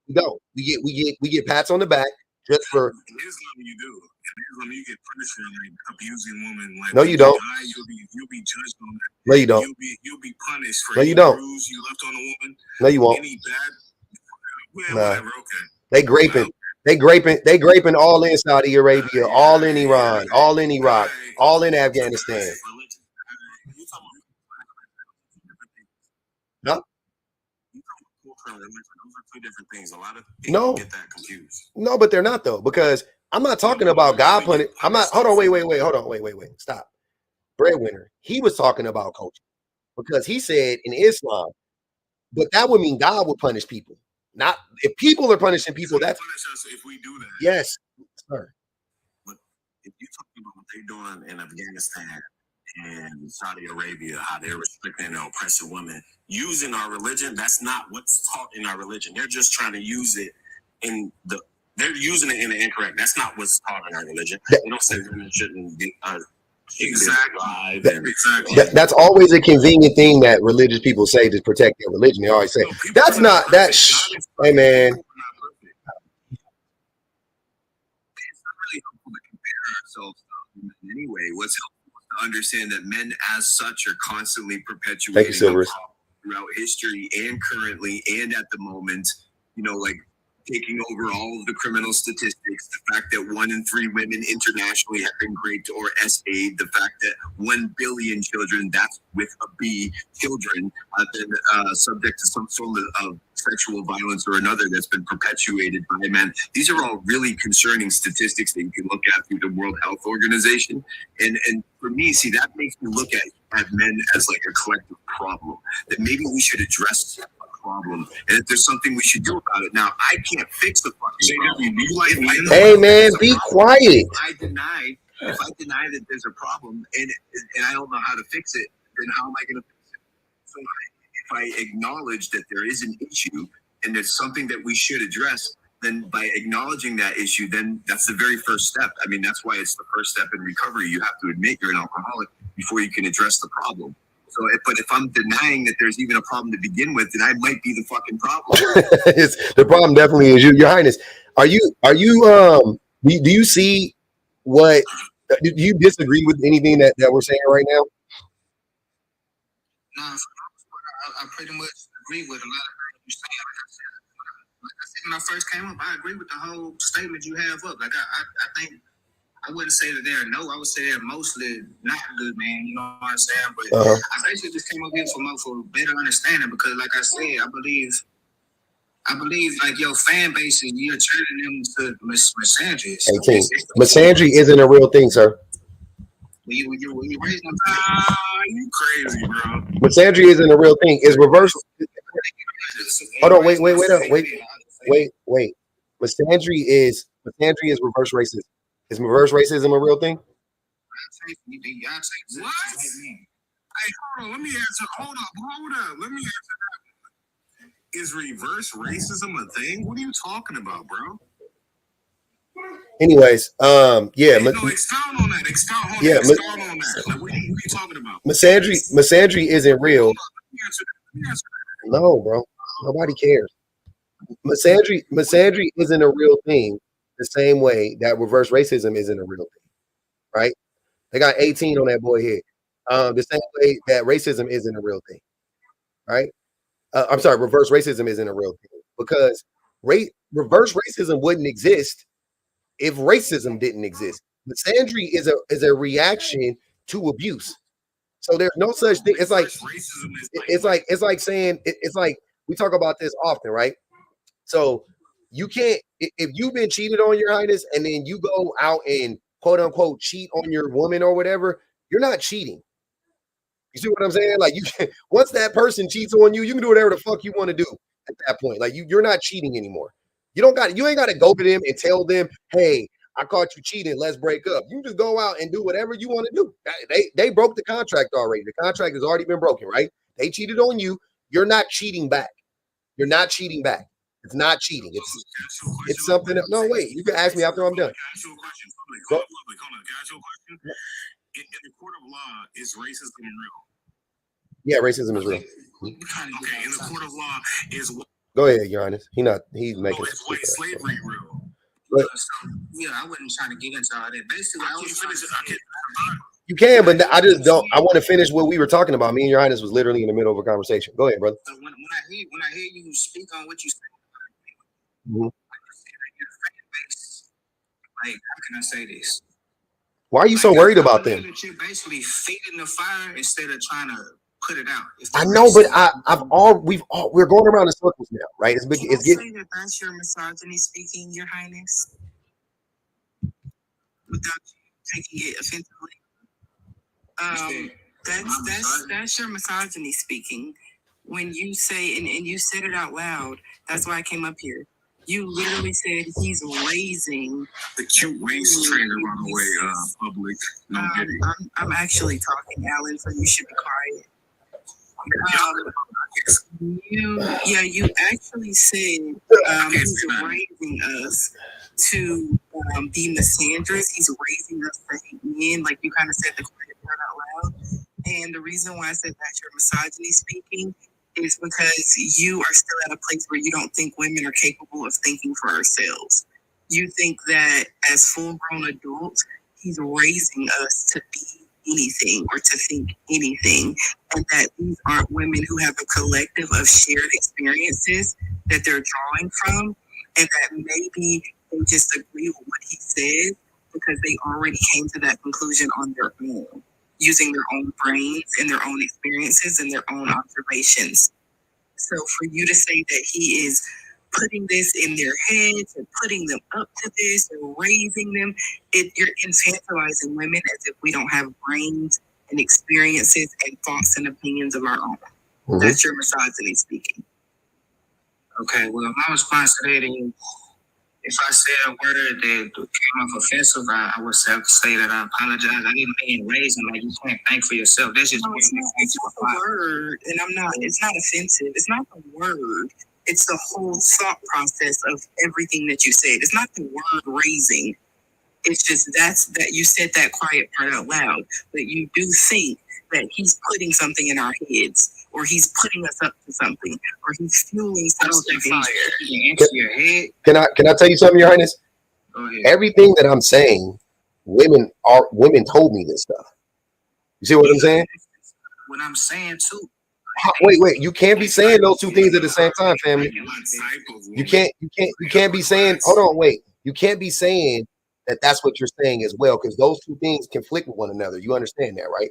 We don't. We get pats on the back just for. In Islam, you do. In Islam, you get punished for like abusing women. Like, no, you don't. You'll be judged on that. No, you don't. You'll be punished for no, you don't. bruise you left on a woman. No, you won't. Any bad. Well, nah. Whatever. Okay. They graping. They graping all in Saudi Arabia, all in Iran, all in Iraq, all in Afghanistan. No. Two different things. A lot of people get that confused. No, but they're not though, because I'm not talking about God punishing. I'm not. Hold on, wait. Stop. Breadwinner. He was talking about culture because he said in Islam, but that would mean God would punish people. Not if people are punishing people. That's punish us if we do that. Yes, sir. But if you're talking about what they're doing in Afghanistan and Saudi Arabia, how they're restricting and oppressing women using our religion, that's not what's taught in our religion. They're just trying to use it they're using it in the incorrect. That's not what's taught in our religion. They don't say women shouldn't be exactly. That's always a convenient thing that religious people say to protect their religion. They always say that's not that. Hey man. It's not really helpful to compare ourselves to women anyway. What's helpful is to understand that men as such are constantly perpetuating throughout history and currently and at the moment, like taking over all of the criminal statistics, the fact that 1 in 3 women internationally have been raped or SA'd, the fact that 1 billion children, that's with a B, children, have been subject to some sort of sexual violence or another that's been perpetuated by men. These are all really concerning statistics that you can look at through the World Health Organization. And for me, see, that makes me look at men as like a collective problem, that maybe we should address problem, and if there's something we should do about it. Now, I can't fix the fucking problem. Hey man, be quiet. If I deny that there's a problem and I don't know how to fix it, then how am I going to fix it? So if I acknowledge that there is an issue and there's something that we should address, then by acknowledging that issue, then that's the very first step. I mean, that's why it's the first step in recovery. You have to admit you're an alcoholic before you can address the problem. So, but if I'm denying that there's even a problem to begin with, then I might be the fucking problem. The problem definitely is you, Your Highness. Are you? Do you see what? Do you disagree with anything that we're saying right now? No, I pretty much agree with a lot of Like I said when I first came up, I agree with the whole statement you have up. Like I think I wouldn't say that they're no. I would say they're mostly not good, man. You know what I'm saying? But I basically just came up here for better understanding because, like I said, I believe like your fan base is you're turning them to misandries. 18. Misandry isn't a real thing, sir. You raising them. You crazy, bro. Misandry isn't a real thing. It's reverse. Hold on, wait up. Misandry is reverse racism. Is reverse racism a real thing? What? Hey, hold on. Let me answer. Hold up. Let me answer that. Is reverse racism a thing? What are you talking about, bro? Anyways, yeah. No, expound on that. Expound on that. Like, what are you talking about? Misandry isn't real. Let me answer that. No, bro. Nobody cares. Misandry isn't a real thing the same way that reverse racism isn't a real thing, right? They got 18 on that boy here. The same way that racism isn't a real thing, right? I'm sorry, reverse racism isn't a real thing because reverse racism wouldn't exist if racism didn't exist. Misandry is a reaction to abuse. So there's no such thing. It's like saying it's like we talk about this often, right? So you can't if you've been cheated on, Your Highness, and then you go out and quote unquote cheat on your woman or whatever, you're not cheating. You see what I'm saying? Like you can, once that person cheats on you, you can do whatever the fuck you want to do at that point. Like you're not cheating anymore. You ain't got to go to them and tell them, hey, I caught you cheating, let's break up. You can just go out and do whatever you want to do. They broke the contract already. The contract has already been broken, right? They cheated on you. You're not cheating back. You're not cheating back. It's not cheating. It's something that, no, wait, you can ask me after I'm done. Can I ask you a question? Hold on. Can I ask you a question? In the court of law, is racism real? Yeah, racism is real. Okay, in the court of law, is what? Go ahead, Your Honor. He's making. Is white slavery real? But, Yeah, I wasn't trying to get into all that. Basically, I was finish. you can, but I just don't. I want to finish what we were talking about. Me and Your Highness was literally in the middle of a conversation. Go ahead, brother. So when I hear you speak on what you say, Mm-hmm. like, how can I say this? Why are you so worried about them? That you're basically feeding the fire instead of trying to put it out. I know, but we're going around in circles now, right? It's getting. That's your misogyny speaking, Your Highness, without taking it offensively. That's your misogyny speaking. When you say and you said it out loud, that's why I came up here. You literally said he's raising the cute race trainer, by the way, public. No kidding. I'm actually talking, Alan, so you should be quiet. You actually said he's raising us to be misandrous. He's raising us to hate men, like you kind of said the quiet part out loud. And the reason why I said that's your misogyny speaking is because you are still at a place where you don't think women are capable of thinking for ourselves. You think that as full-grown adults, he's raising us to be anything or to think anything, and that these aren't women who have a collective of shared experiences that they're drawing from, and that maybe they just agree with what he said because they already came to that conclusion on their own, using their own brains and their own experiences and their own observations. So for you to say that he is putting this in their heads and putting them up to this and raising them, you're infantilizing women as if we don't have brains and experiences and thoughts and opinions of our own. Mm-hmm. That's your misogyny speaking. Okay, well, my response to that is, if I said a word that came off offensive, I would have to say that I apologize. I didn't mean raising, like you can't think for yourself. That's just it's not the word, and it's not offensive. It's not the word. It's the whole thought process of everything that you said. It's not the word raising. It's just that you said that quiet part out loud. But you do think that he's putting something in our heads, or he's putting us up to something, or he's fueling something fire. Can I tell you something, Your Highness? Everything that I'm saying, women told me this stuff. You see what I'm saying? What I'm saying too. Wait. You can't be saying those two things at the same time, family. You can't be saying. Hold on, wait. You can't be saying that that's what you're saying as well, because those two things conflict with one another. You understand that, right?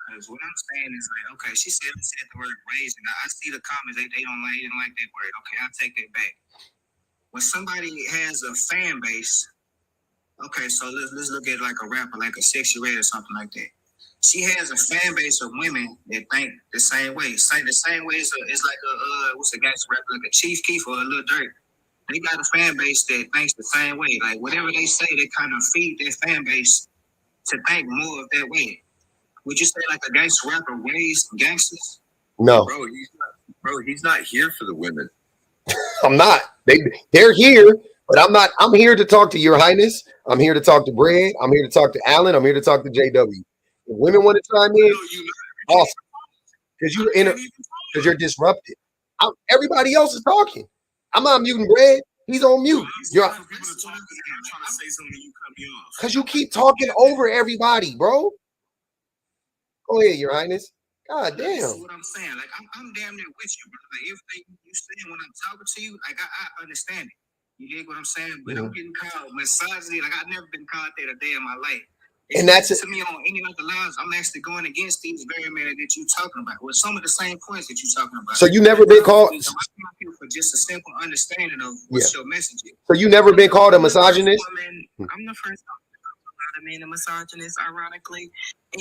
Because what I'm saying is like, okay, she said the word raising. I see the comments, they don't like that word. Okay, I'll take that back. When somebody has a fan base, okay, so let's look at like a rapper, like a Sexy Red or something like that. She has a fan base of women that think the same way. The same way it's like what's a gangster rapper, like a Chief Keef or a Lil Durk. They got a fan base that thinks the same way. Like whatever they say, they kind of feed their fan base to think more of that way. Would you say like a gangster rapper raised gangsters? No, bro, he's not here for the women. I'm not. They're here, but I'm not. I'm here to talk to Your Highness. I'm here to talk to Brad. I'm here to talk to Alan. I'm here to talk to JW. If women want to chime in, awesome. Because you're disrupted. Everybody else is talking. I'm not muting Brad. He's on mute. Because you keep talking over everybody, bro. Go ahead, Your Highness. God damn. That's what I'm saying. Like I'm damn near with you, bro. Like everything you saying when I'm talking to you, like I understand it. You dig what I'm saying? But I'm getting called misogyny. Like I've never been called that a day in my life. And that's to me on any other lines, I'm actually going against these very men that you're talking about with some of the same points that you're talking about. So you never been called for just a simple understanding of what your message is. So you never been called a misogynist? I'm the first about being a misogynist, ironically,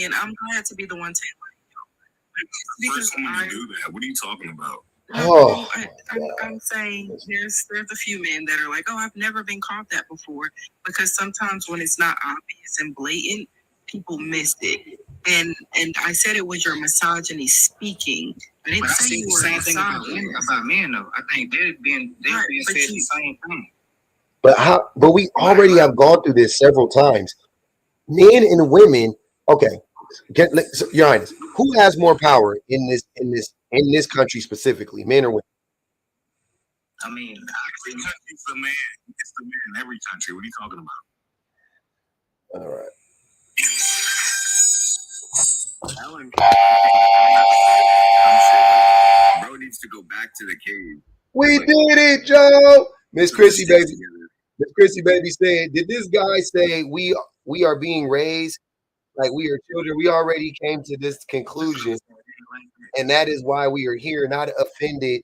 and I'm glad to be the one to. First time you do that. What are you talking about? Oh, I'm saying there's a few men that are like, oh, I've never been called that before, because sometimes when it's not obvious and blatant, people miss it. And I said it was your misogyny speaking. I didn't say you were the same thing about men though. I think they've been said the same thing. But we already have gone through this several times. Men and women. Okay, Your Highness, who has more power in this country specifically, men or women? I mean, every country's the man. It's the man in every country. What are you talking about? All right. Bro needs to go back to the cave. We did it, Joe. Miss Chrissy baby. Miss Chrissy baby said, did this guy say we are being raised like we are children? We already came to this conclusion, and that is why we are here, not offended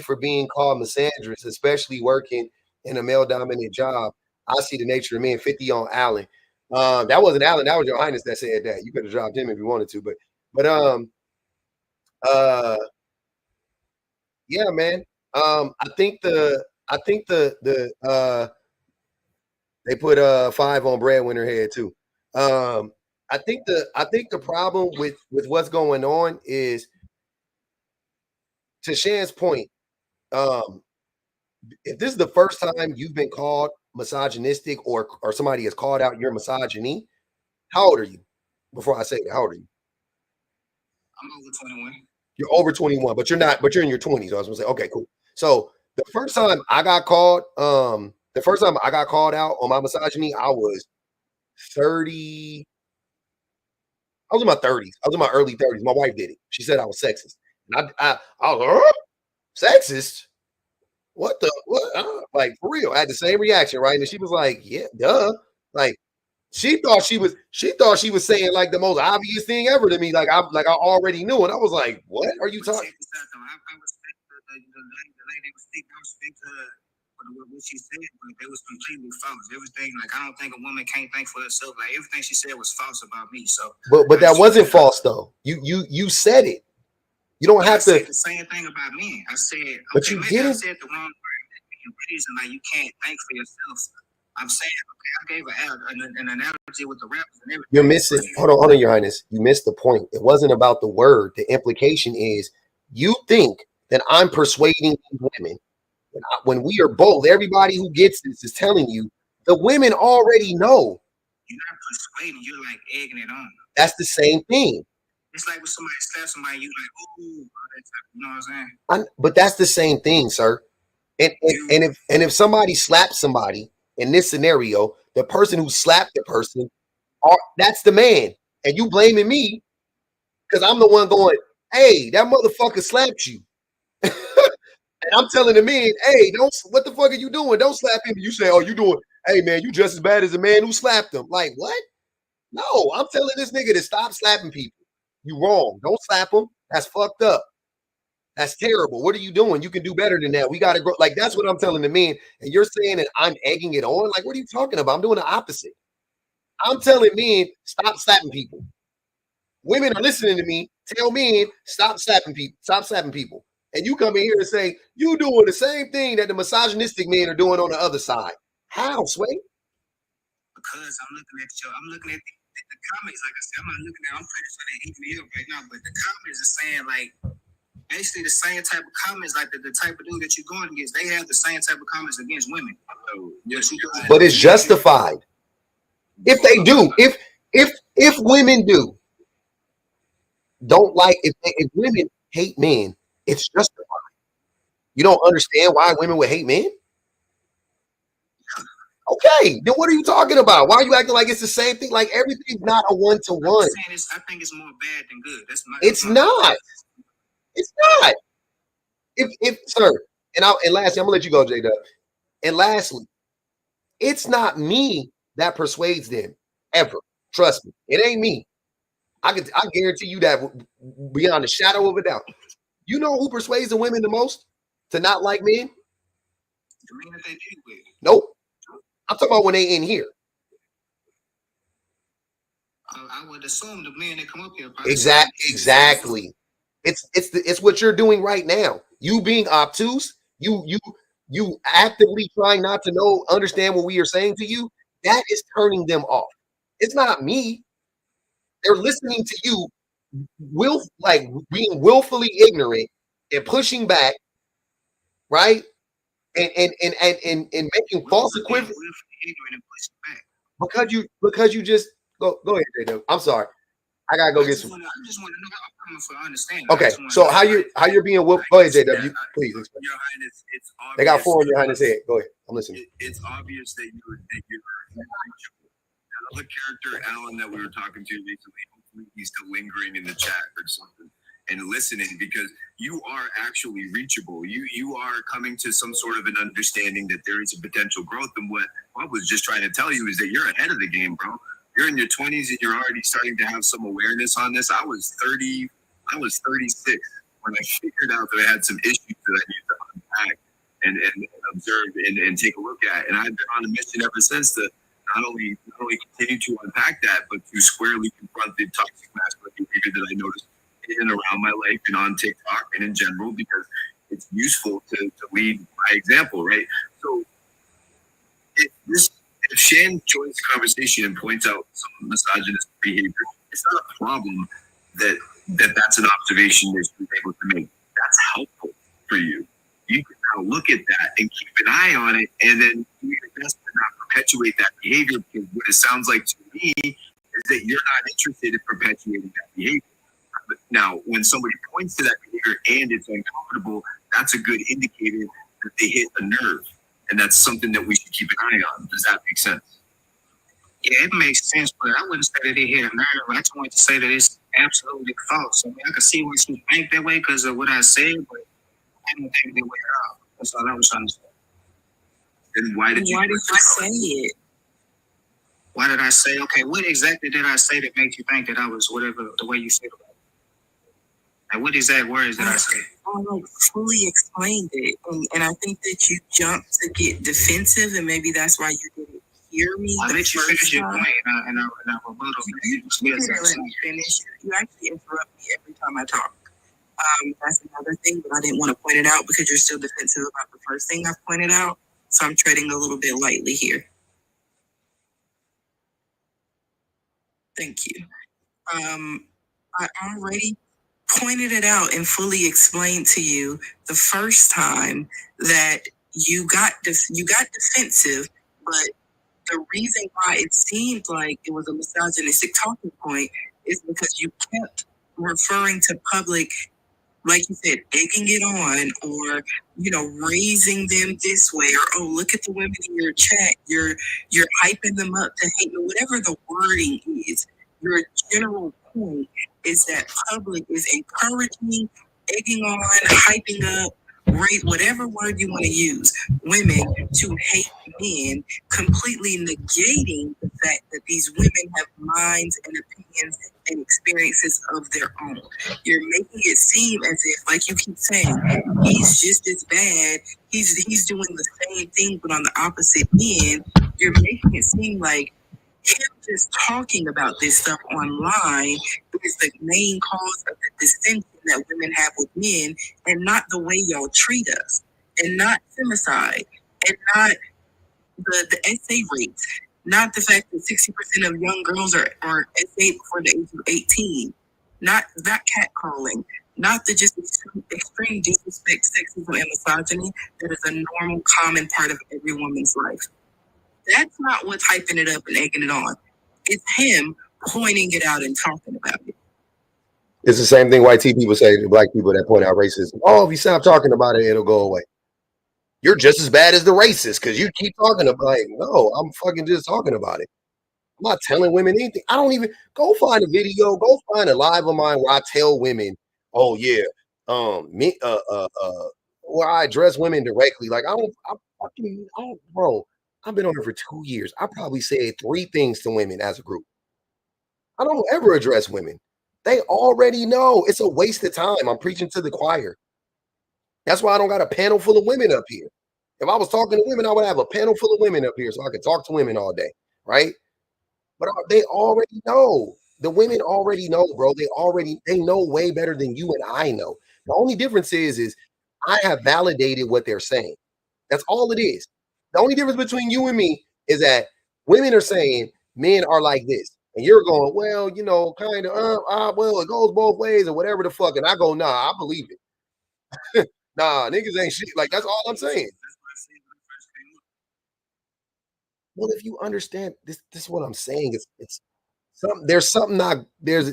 for being called misandrous, especially working in a male-dominated job. I see the nature of men. 50 on Allen. That wasn't Allen. That was Your Highness that said that. You could have dropped him if you wanted to, but yeah, man. I think they put 5 on Breadwinner head too. I think the problem with what's going on is, to Shan's point, if this is the first time you've been called misogynistic or somebody has called out your misogyny, how old are you? Before I say that, how old are you? I'm over 21. You're over 21, but you're not, but you're in your 20s. I was gonna say, okay, cool. So the first time I got called out on my misogyny, I was 30. I was in my 30s. I was in my early 30s. My wife did it. She said I was sexist. And I was like, sexist? What? Like, for real. I had the same reaction, right? And she was like, yeah, duh. Like, she thought she was saying like the most obvious thing ever to me. Like I already knew. And I was like, what are you talking? I respect the lady was speaking. I respect her for what she said, but it was completely false. Everything, like, I don't think a woman can't think for herself. Like, everything she said was false about me. So, but that wasn't false though. You said it. You don't have to. I said the same thing about me. I said, okay, but you didn't. I said the wrong word. Reason like you can't think for yourself. I'm saying, okay, I gave an analogy with the rappers and everything. You're missing. Hold on, Your Highness. You missed the point. It wasn't about the word. The implication is you think that I'm persuading women. When we are both, everybody who gets this is telling you the women already know. You're not persuading. You're like egging it on. That's the same thing. It's like when somebody slaps somebody, you like, ooh, you know what I'm saying? But that's the same thing, sir. And if somebody slaps somebody in this scenario, the person who slapped the person, that's the man, and you blaming me. because I'm the one going, hey, that motherfucker slapped you. And I'm telling the men, hey, don't, what the fuck are you doing? Don't slap him. You say, oh, you doing, hey, man, you just as bad as the man who slapped him. Like, what? No, I'm telling this nigga to stop slapping people. You wrong. Don't slap him. That's fucked up. That's terrible. What are you doing? You can do better than that. We got to grow. Like, that's what I'm telling the men. And you're saying that I'm egging it on? Like, what are you talking about? I'm doing the opposite. I'm telling men, stop slapping people. Women are listening to me. Tell men, stop slapping people. Stop slapping people. And you come in here and say, you doing the same thing that the misogynistic men are doing on the other side. How, Sway? Because I'm looking at the comments. Like I said, I'm not looking at, I'm pretty sure they're eating me up right now, but the comments are saying, like, basically the same type of comments, like the type of dude that you're going against, they have the same type of comments against women. But it's justified. If they do, if women don't like, if women hate men, it's justified. You don't understand why women would hate men? Okay, then what are you talking about? Why are you acting like it's the same thing? Like everything's not a one-to-one. I think it's more bad than good. It's not. It's not. If sir, and lastly, I'm gonna let you go, J-Dub. And lastly, it's not me that persuades them ever. Trust me, it ain't me. I guarantee you that beyond a shadow of a doubt. You know who persuades the women the most to not like men? The men that they deal with. Nope. I'm talking about when they in here. I would assume the men that come up here. Exactly. It's what you're doing right now. You being obtuse, you actively trying not to understand what we are saying to you. That is turning them off. It's not me. They're listening to you, being willfully ignorant and pushing back, right? And making false equivalents. Because you just go ahead, J-Dub. I'm sorry. I gotta go get some. I just want to know how I'm coming for understanding. Okay, so how you're being go ahead, J-Dub. Please explain. Your Highness, it's obvious. They got 4 on your Highness head. Go ahead. I'm listening. It's obvious that you're another character, Alan, that we were talking to recently. Hopefully he's still lingering in the chat or something and listening, because you are actually reachable. You are coming to some sort of an understanding that there is a potential growth. And what Bob was just trying to tell you is that you're ahead of the game, bro. You're in your 20s and you're already starting to have some awareness on this. I was 36 when I figured out that I had some issues that I needed to unpack and observe and take a look at. And I've been on a mission ever since to not only continue to unpack that, but to squarely confront the toxic masculine behavior that I noticed in and around my life and on TikTok and in general, because it's useful to lead by example, right? So if Shan joins the conversation and points out some misogynist behavior, it's not a problem that's an observation that she's able to make. That's helpful for you. You can now look at that and keep an eye on it, and then do your best to not perpetuate that behavior, because what it sounds like to me is that you're not interested in perpetuating that behavior. But now, when somebody points to that behavior and it's uncomfortable, that's a good indicator that they hit a nerve. And that's something that we should keep an eye on. Does that make sense? Yeah, it makes sense, but I wouldn't say that they hit a nerve. I just wanted to say that it's absolutely false. I mean, I can see why she think that way because of what I said, but I don't think that way at all. That's all I was trying to say. Then why did you say it? Why did I say? Okay, what exactly did I say that made you think that I was whatever the way you said about it? Like, what exact words did I say? I fully explained it, and I think that you jumped to get defensive, and maybe that's why you didn't hear me. I let you finish your point, and I rebuttal. You didn't let me finish. You actually interrupt me every time I talk. That's another thing, but I didn't want to point it out because you're still defensive about the first thing I pointed out. So I'm treading a little bit lightly here. Thank you. I already pointed it out and fully explained to you the first time that you got defensive, but the reason why it seemed like it was a misogynistic talking point is because you kept referring to public, like you said, egging it on, or raising them this way, or oh, look at the women in your chat, you're hyping them up to hate, whatever the wording is. Your general point is that public is encouraging, egging on, hyping up, rate whatever word you want to use, women to hate men, completely negating the fact that these women have minds and opinions and experiences of their own. You're making it seem as if, like you keep saying, he's just as bad. He's doing the same thing, but on the opposite end. You're making it seem like him just talking about this stuff online is the main cause of the dissension that women have with men, and not the way y'all treat us, and not femicide, and not the SA rates, not the fact that 60% of young girls are SA before the age of 18, not catcalling, not the just extreme disrespect, sexism, and misogyny that is a normal, common part of every woman's life. That's not what's hyping it up and egging it on. It's him pointing it out and talking about it. It's the same thing white people say to black people that point out racism. Oh, if you stop talking about it, it'll go away. You're just as bad as the racist because you keep talking about it. No, I'm fucking just talking about it. I'm not telling women anything. I don't even go find a video, go find a live of mine where I tell women, oh yeah, where I address women directly. Like I don't, bro. I've been on here for 2 years. I probably said 3 things to women as a group. I don't ever address women. They already know it's a waste of time. I'm preaching to the choir. That's why I don't got a panel full of women up here. If I was talking to women, I would have a panel full of women up here so I could talk to women all day, right? But they already know. The women already know, bro. They know way better than you and I know. The only difference is I have validated what they're saying. That's all it is. The only difference between you and me is that women are saying men are like this. And you're going, well, you know, kind of, well, it goes both ways or whatever the fuck. And I go, nah, I believe it. Nah, niggas ain't shit. Like, that's all I'm saying. Well, if you understand this is what I'm saying. It's something. There's something not there's.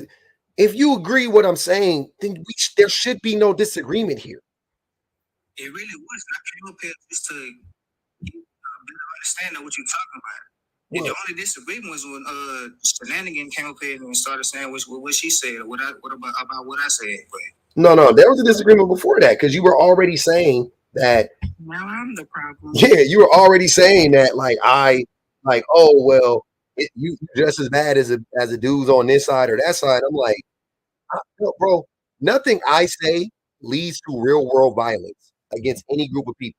If you agree what I'm saying, then there should be no disagreement here. It really was. I came up here just to get a better understanding of what you're talking about. And the only disagreement was when Shenanigan came up here and started saying what she said, or what about what I said. But no, there was a disagreement before that because you were already saying that. Now I'm the problem. Yeah, you were already saying that, oh well, you just as bad as the dudes on this side or that side. I'm like, bro, nothing I say leads to real world violence against any group of people.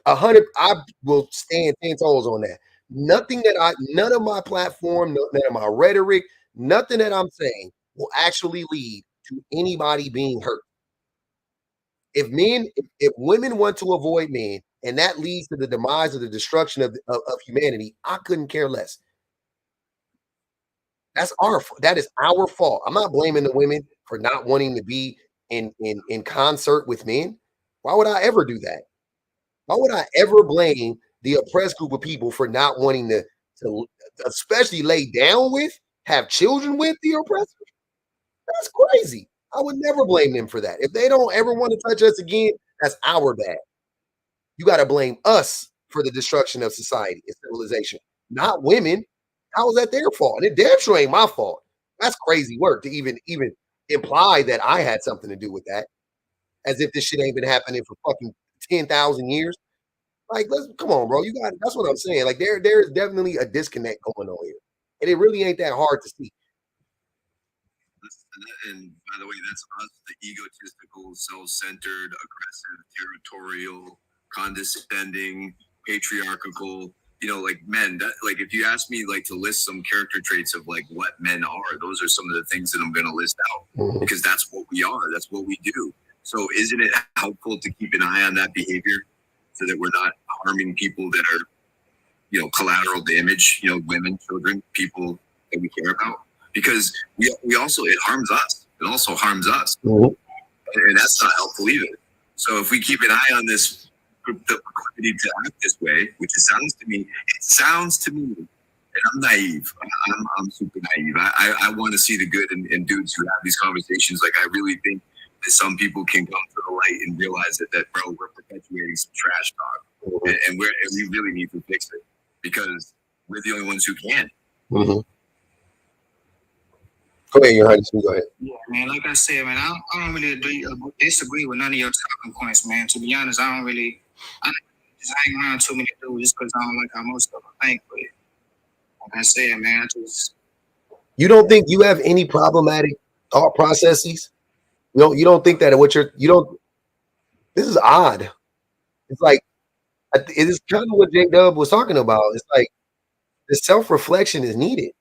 100, I will stand 10 toes on that. None of my platform, none of my rhetoric, nothing that I'm saying will actually lead to anybody being hurt. If women want to avoid men and that leads to the demise or the destruction of humanity, I couldn't care less. That is our fault. I'm not blaming the women for not wanting to be in concert with men. Why would I ever do that? Why would I ever blame the oppressed group of people for not wanting to especially lay down with, have children with the oppressor? That's crazy. I would never blame them for that. If they don't ever want to touch us again, that's our bad. You got to blame us for the destruction of society and civilization, not women. How is that their fault? And it damn sure ain't my fault. That's crazy work to even imply that I had something to do with that, as if this shit ain't been happening for fucking 10,000 years. Like, come on, bro. That's what I'm saying. Like, there's definitely a disconnect going on here, and it really ain't that hard to see. And by the way, that's us, the egotistical, self-centered, aggressive, territorial, condescending, patriarchal, like men. Like if you ask me like to list some character traits of like what men are, those are some of the things that I'm going to list out because that's what we are. That's what we do. So isn't it helpful to keep an eye on that behavior so that we're not harming people that are, collateral damage, women, children, people that we care about? Because we also, it harms us. It also harms us. And that's not helpful either. So if we keep an eye on this, the proclivity to act this way, which it sounds to me, and I'm naive. I'm super naive. I want to see the good in dudes who have these conversations. Like, I really think that some people can come to the light and realize that bro, we're perpetuating some trash talk. And we really need to fix it because we're the only ones who can. Go ahead, your highness. Go ahead. Yeah, man. Like I said, man, I don't really disagree with none of your talking points, man. To be honest, I just hang around too many dudes just because I don't like how most of them think. But like I said, man, You don't think you have any problematic thought processes? You don't think that you don't. This is odd. It's like it is kind of what J Dub was talking about. It's like the self-reflection is needed.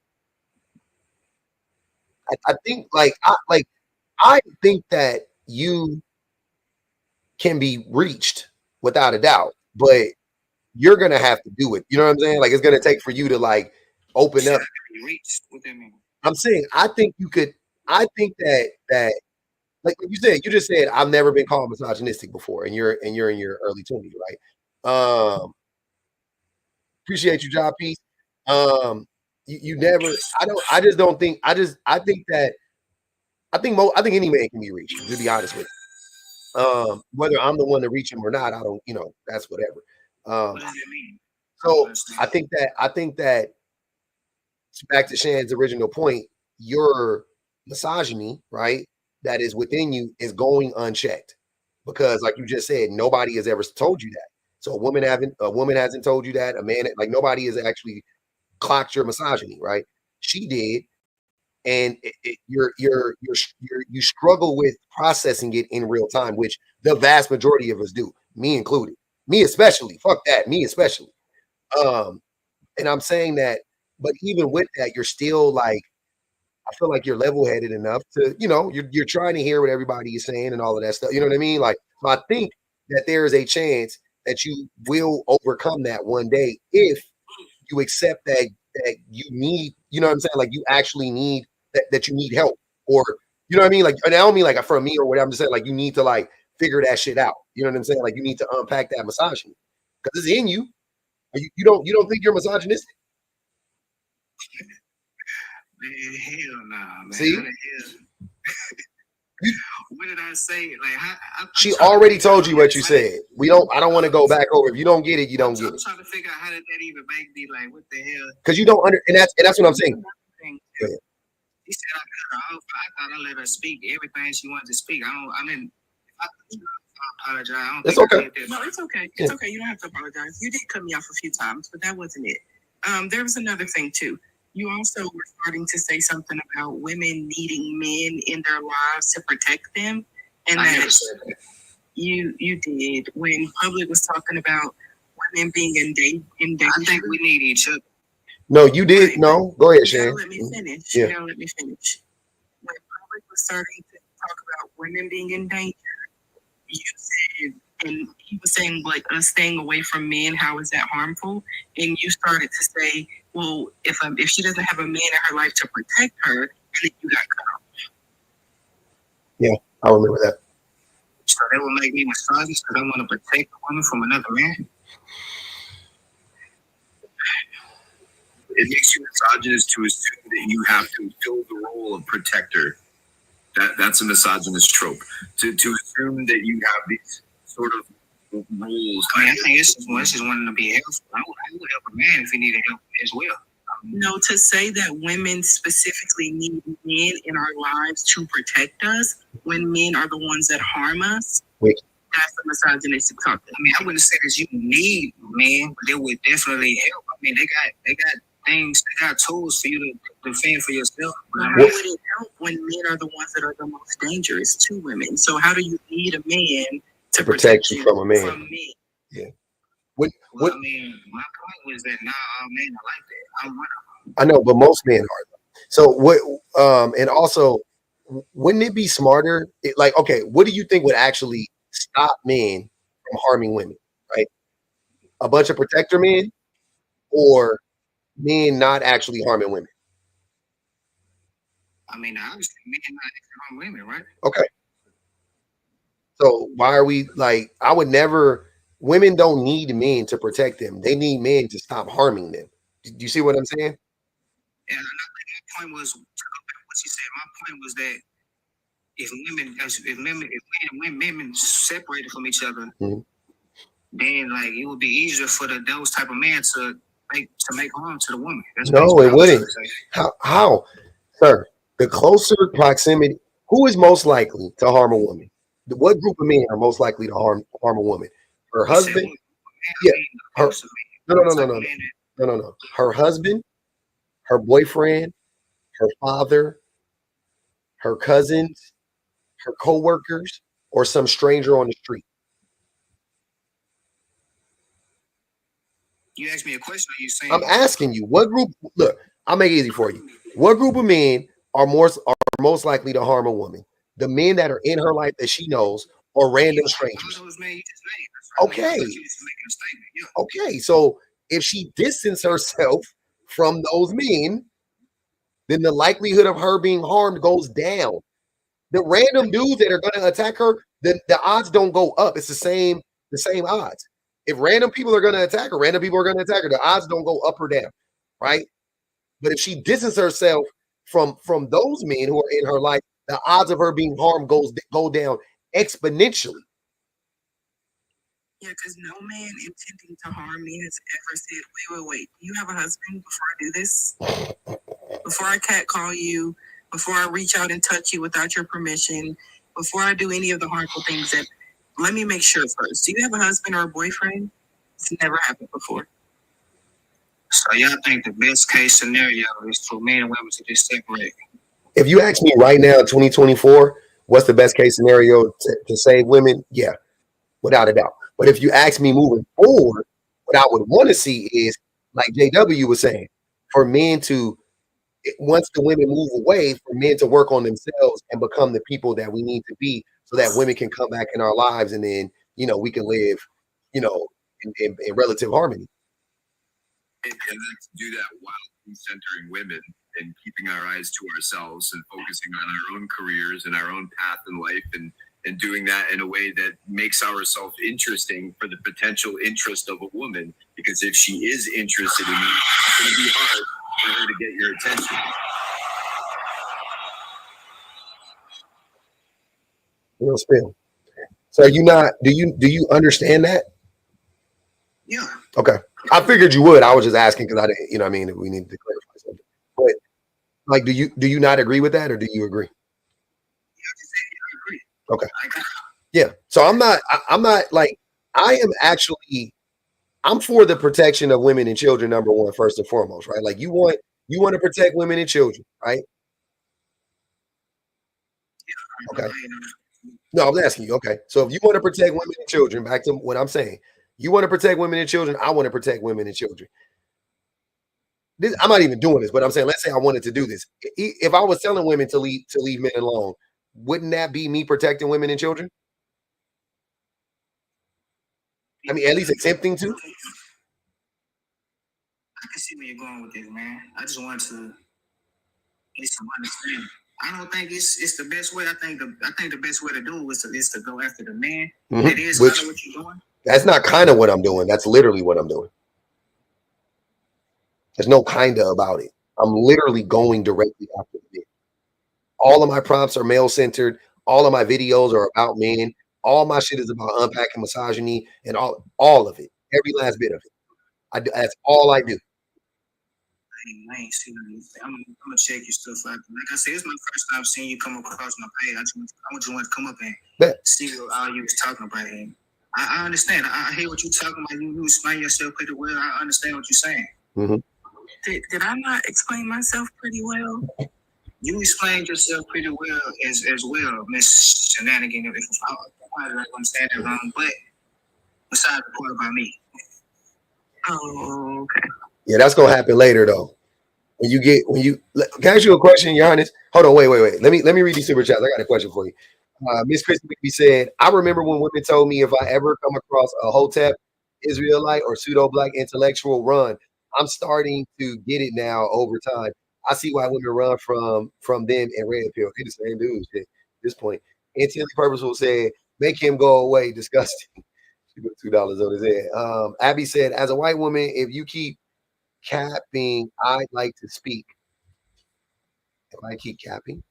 I think I think that you can be reached without a doubt, but you're gonna have to do it. You know what I'm saying? Like it's gonna take for you to like open up. what that mean? I'm saying I think you could. I think that like you said, you just said I've never been called misogynistic before, and you're in your early 20s, right? Appreciate you, job piece. You never. I just don't think. I think that. I think any man can be reached. To be honest with you, whether I'm the one to reach him or not, I don't. That's whatever. What does it mean? So I think that back to Shan's original point, your misogyny, right, that is within you is going unchecked because, like you just said, nobody has ever told you that. So a woman hasn't told you that. A man, like nobody has actually clocked your misogyny, right? She did, and you struggle with processing it in real time, which the vast majority of us do, me included, me especially. Fuck that, me especially. And I'm saying that, but even with that, you're still like, I feel like you're level-headed enough to, you're trying to hear what everybody is saying and all of that stuff. You know what I mean? Like, so I think that there is a chance that you will overcome that one day if you accept that you need, you know what I'm saying? Like you actually need that you need help, or you know what I mean? Like, and I don't mean like for me or whatever. I'm just saying like you need to like figure that shit out. You know what I'm saying? Like you need to unpack that misogyny because it's in you. You don't think you're misogynistic? Man, hell nah, man. See? What did I say? Like, she already told you what you said. I don't want to go back over. If you don't get it, you don't get it. I'm trying to figure out how did that even make me like, what the hell? Because you don't and that's what I'm saying. He said I cut her off. I thought I let her speak everything she wanted to speak. I apologize. It's okay. No, it's okay. It's okay. You don't have to apologize. You did cut me off a few times, but that wasn't it. There was another thing too. You also were starting to say something about women needing men in their lives to protect them, and that you did when Public was talking about women being in danger. I think we need each other. No, you did. Right. No, go ahead, Shan. Let me finish. Yeah. Let me finish. When Public was starting to talk about women being in danger, you said, and he was saying like us staying away from men, how is that harmful? And you started to say, well, if she doesn't have a man in her life to protect her, then you got cut off. Yeah, I remember that. So that will make me misogynist because I want to protect a woman from another man. It makes you misogynist to assume that you have to fill the role of protector. That's a misogynist trope. To assume that you have these sort of roles. I think it's just wanting to be helpful. I would help a man if he needed help as well. No, to say that women specifically need men in our lives to protect us when men are the ones that harm us, that's a misogynistic talk. I mean, I wouldn't say that you need men, but they would definitely help. I mean, they got things, they got tools for you to defend for yourself. How would it help when men are the ones that are the most dangerous to women? So how do you need a man to protect you from a man? From me? Yeah. I mean, my point was that not all men are like that. I'm one of them. I know, but most men are. So what? And also, wouldn't it be smarter? Okay, what do you think would actually stop men from harming women? Right? A bunch of protector men, or men not actually harming women? I mean, obviously, men not actually harm women, right? Okay. So why are we like? I would never. Women don't need men to protect them. They need men to stop harming them. Do you see what I'm saying? Yeah, and I think my point was to go back to what you said. My point was that if women separated from each other, then like it would be easier for those type of men to make harm to the woman. No, it wouldn't. How, sir? The closer proximity, who is most likely to harm a woman? What group of men are most likely to harm a woman? Her husband? Yeah. Her, no. Her husband, her boyfriend, her father, her cousins, her co-workers, or some stranger on the street. You asked me a question. Are you saying? I'm asking you, what group? Look, I'll make it easy for you. What group of men are most likely to harm a woman? The men that are in her life that she knows, or random strangers? Okay. Okay. So if she distances herself from those men, then the likelihood of her being harmed goes down. The random dudes that are going to attack her, the odds don't go up. It's the same odds. If random people are going to attack her, the odds don't go up or down, right? But if she distances herself from those men who are in her life, the odds of her being harmed go down exponentially. Yeah, because no man intending to harm me has ever said, wait, do you have a husband before I do this? Before I catcall you, before I reach out and touch you without your permission, before I do any of the harmful things, that let me make sure first. Do you have a husband or a boyfriend? It's never happened before. So y'all think the best case scenario is for men and women to just separate? If you ask me right now, 2024, what's the best case scenario to save women? Yeah, without a doubt. But if you ask me moving forward, what I would want to see is, like JW was saying, for men to, once the women move away, for men to work on themselves and become the people that we need to be, so that women can come back in our lives, and then we can live, in relative harmony. And then to do that while centering women and keeping our eyes to ourselves and focusing on our own careers and our own path in life, and doing that in a way that makes ourselves interesting for the potential interest of a woman. Because if she is interested in you, it's going to be hard for her to get your attention. Real spill. So are you not? Do you understand that? Yeah. Okay. I figured you would. I was just asking because I didn't. We needed to clarify something. But like, do you not agree with that, or do you agree? Yeah, I agree. Okay. Yeah. So I'm not like, I'm for the protection of women and children, number one, first and foremost, right? Like you want to protect women and children, right? Okay. No, I'm asking you. Okay. So if you want to protect women and children, back to what I'm saying, you want to protect women and children, I want to protect women and children. I'm not even doing this, but I'm saying, let's say I wanted to do this. If I was telling women to leave men alone, wouldn't that be me protecting women and children? I mean, at least attempting to. I can see where you're going with this, man. I just want to get some understanding. I don't think it's the best way. I think the best way to do it is to go after the man. Mm-hmm. It is kind of what you're doing. That's not kind of what I'm doing. That's literally what I'm doing. There's no kind of about it. I'm literally going directly after the men. All of my prompts are male centered. All of my videos are about men. All my shit is about unpacking misogyny and all of it. Every last bit of it. That's all I do. I ain't seen anything. I'm gonna check your stuff out. Like I said, it's my first time seeing you come across my page. I just want to come up and see what all you was talking about. And I understand. I hear what you're talking about. You explain yourself pretty well. I understand what you're saying. Mm-hmm. Did I not explain myself pretty well? You explained yourself pretty well as well, Miss Shenanigan. If I don't understand it wrong, but besides the part about me. Oh, okay. Yeah, that's gonna happen later though. Can I ask you a question, Your Highness? Hold on, wait. Let me read these super chats. I got a question for you. Miss Christy said, I remember when women told me if I ever come across a Hotep, Israelite, or pseudo-black intellectual, run. I'm starting to get it now over time. I see why women run from them and red pill. They're the same dudes at this point. Intently Purposeful said, make him go away. Disgusting. She put $2 on his head. Abby said, as a white woman, if you keep capping, I'd like to speak. If I keep capping,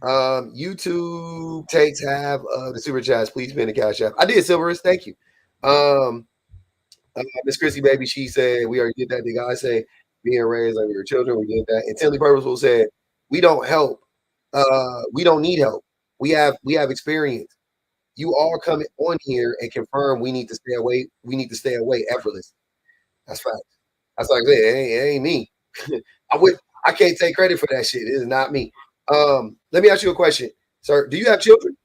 YouTube takes half of the super chats. Please spend the cash app. I did, Silverus. Thank you. Miss Chrissy baby, she said we already did that. The guy say being raised under your children, we did that. And Tilly Purposeful said We don't help. We don't need help. We have experience. You all come on here and confirm we need to stay away. We need to stay away effortless. That's facts. That's like I said, it ain't me. I can't take credit for that shit. It is not me. Let me ask you a question, sir. Do you have children?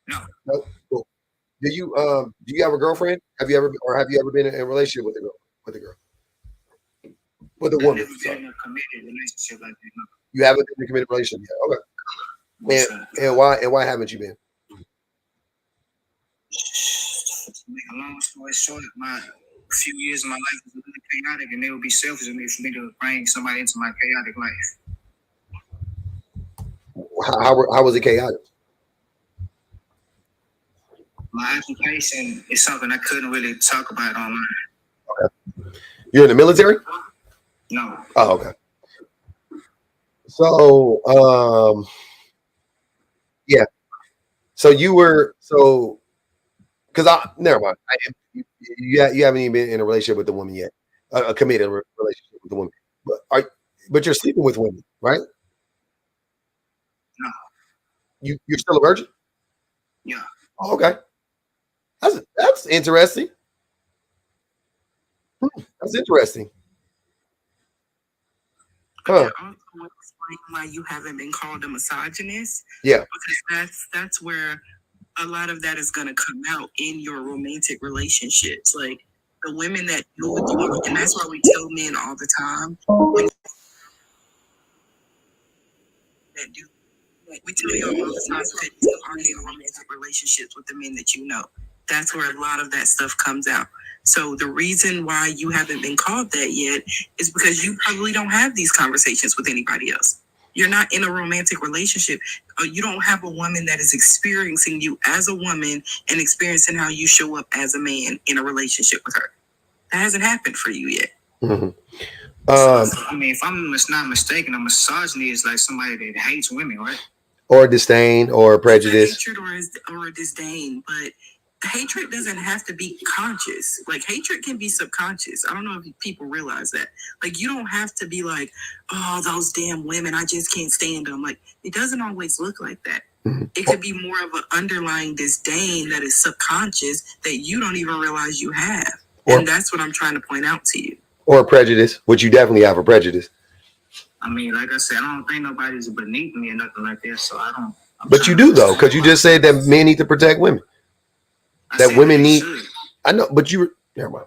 No. No. Cool. Do you have a girlfriend? Have you ever been in a relationship with a girl? With a woman? I've never been in a committed relationship like that. No. You haven't been in a committed relationship yet. Okay. And why haven't you been? To make a long story short, my few years of my life was a little chaotic, and it would be selfish of me for me to bring somebody into my chaotic life. How was it chaotic? My occupation is something I couldn't really talk about online. Okay. You're in the military? No. Oh, okay. So, yeah. So you were because never mind. You haven't even been in a relationship with a woman yet, a committed relationship with a woman. But you're sleeping with women, right? No. You're still a virgin? Yeah. Oh, okay. That's interesting. That's interesting. Huh. I also want to explain why you haven't been called a misogynist. Yeah. Because that's where a lot of that is going to come out in your romantic relationships. Like the women that deal with you, and that's why we tell men all the time. We tell you all the time that you are in romantic relationships with the men that you know. That's where a lot of that stuff comes out. So the reason why you haven't been called that yet is because you probably don't have these conversations with anybody else. You're not in a romantic relationship. You don't have a woman that is experiencing you as a woman and experiencing how you show up as a man in a relationship with her. That hasn't happened for you yet. Mm-hmm. I mean, if I'm not mistaken, a misogyny is like somebody that hates women, right? Or disdain or prejudice. Hatred or a disdain, but hatred doesn't have to be conscious. Like hatred can be subconscious. I don't know if people realize that. Like you don't have to be like, oh, those damn women, I just can't stand them. Like it doesn't always look like that. Mm-hmm. It could be more of an underlying disdain that is subconscious that you don't even realize you have. And that's what I'm trying to point out to you. Or prejudice, which you definitely have a prejudice. I mean, like I said, I don't think nobody's beneath me or nothing like that. So I don't. But you do though, because you just said that men need to protect women. That women need. I know, but you were. Never mind.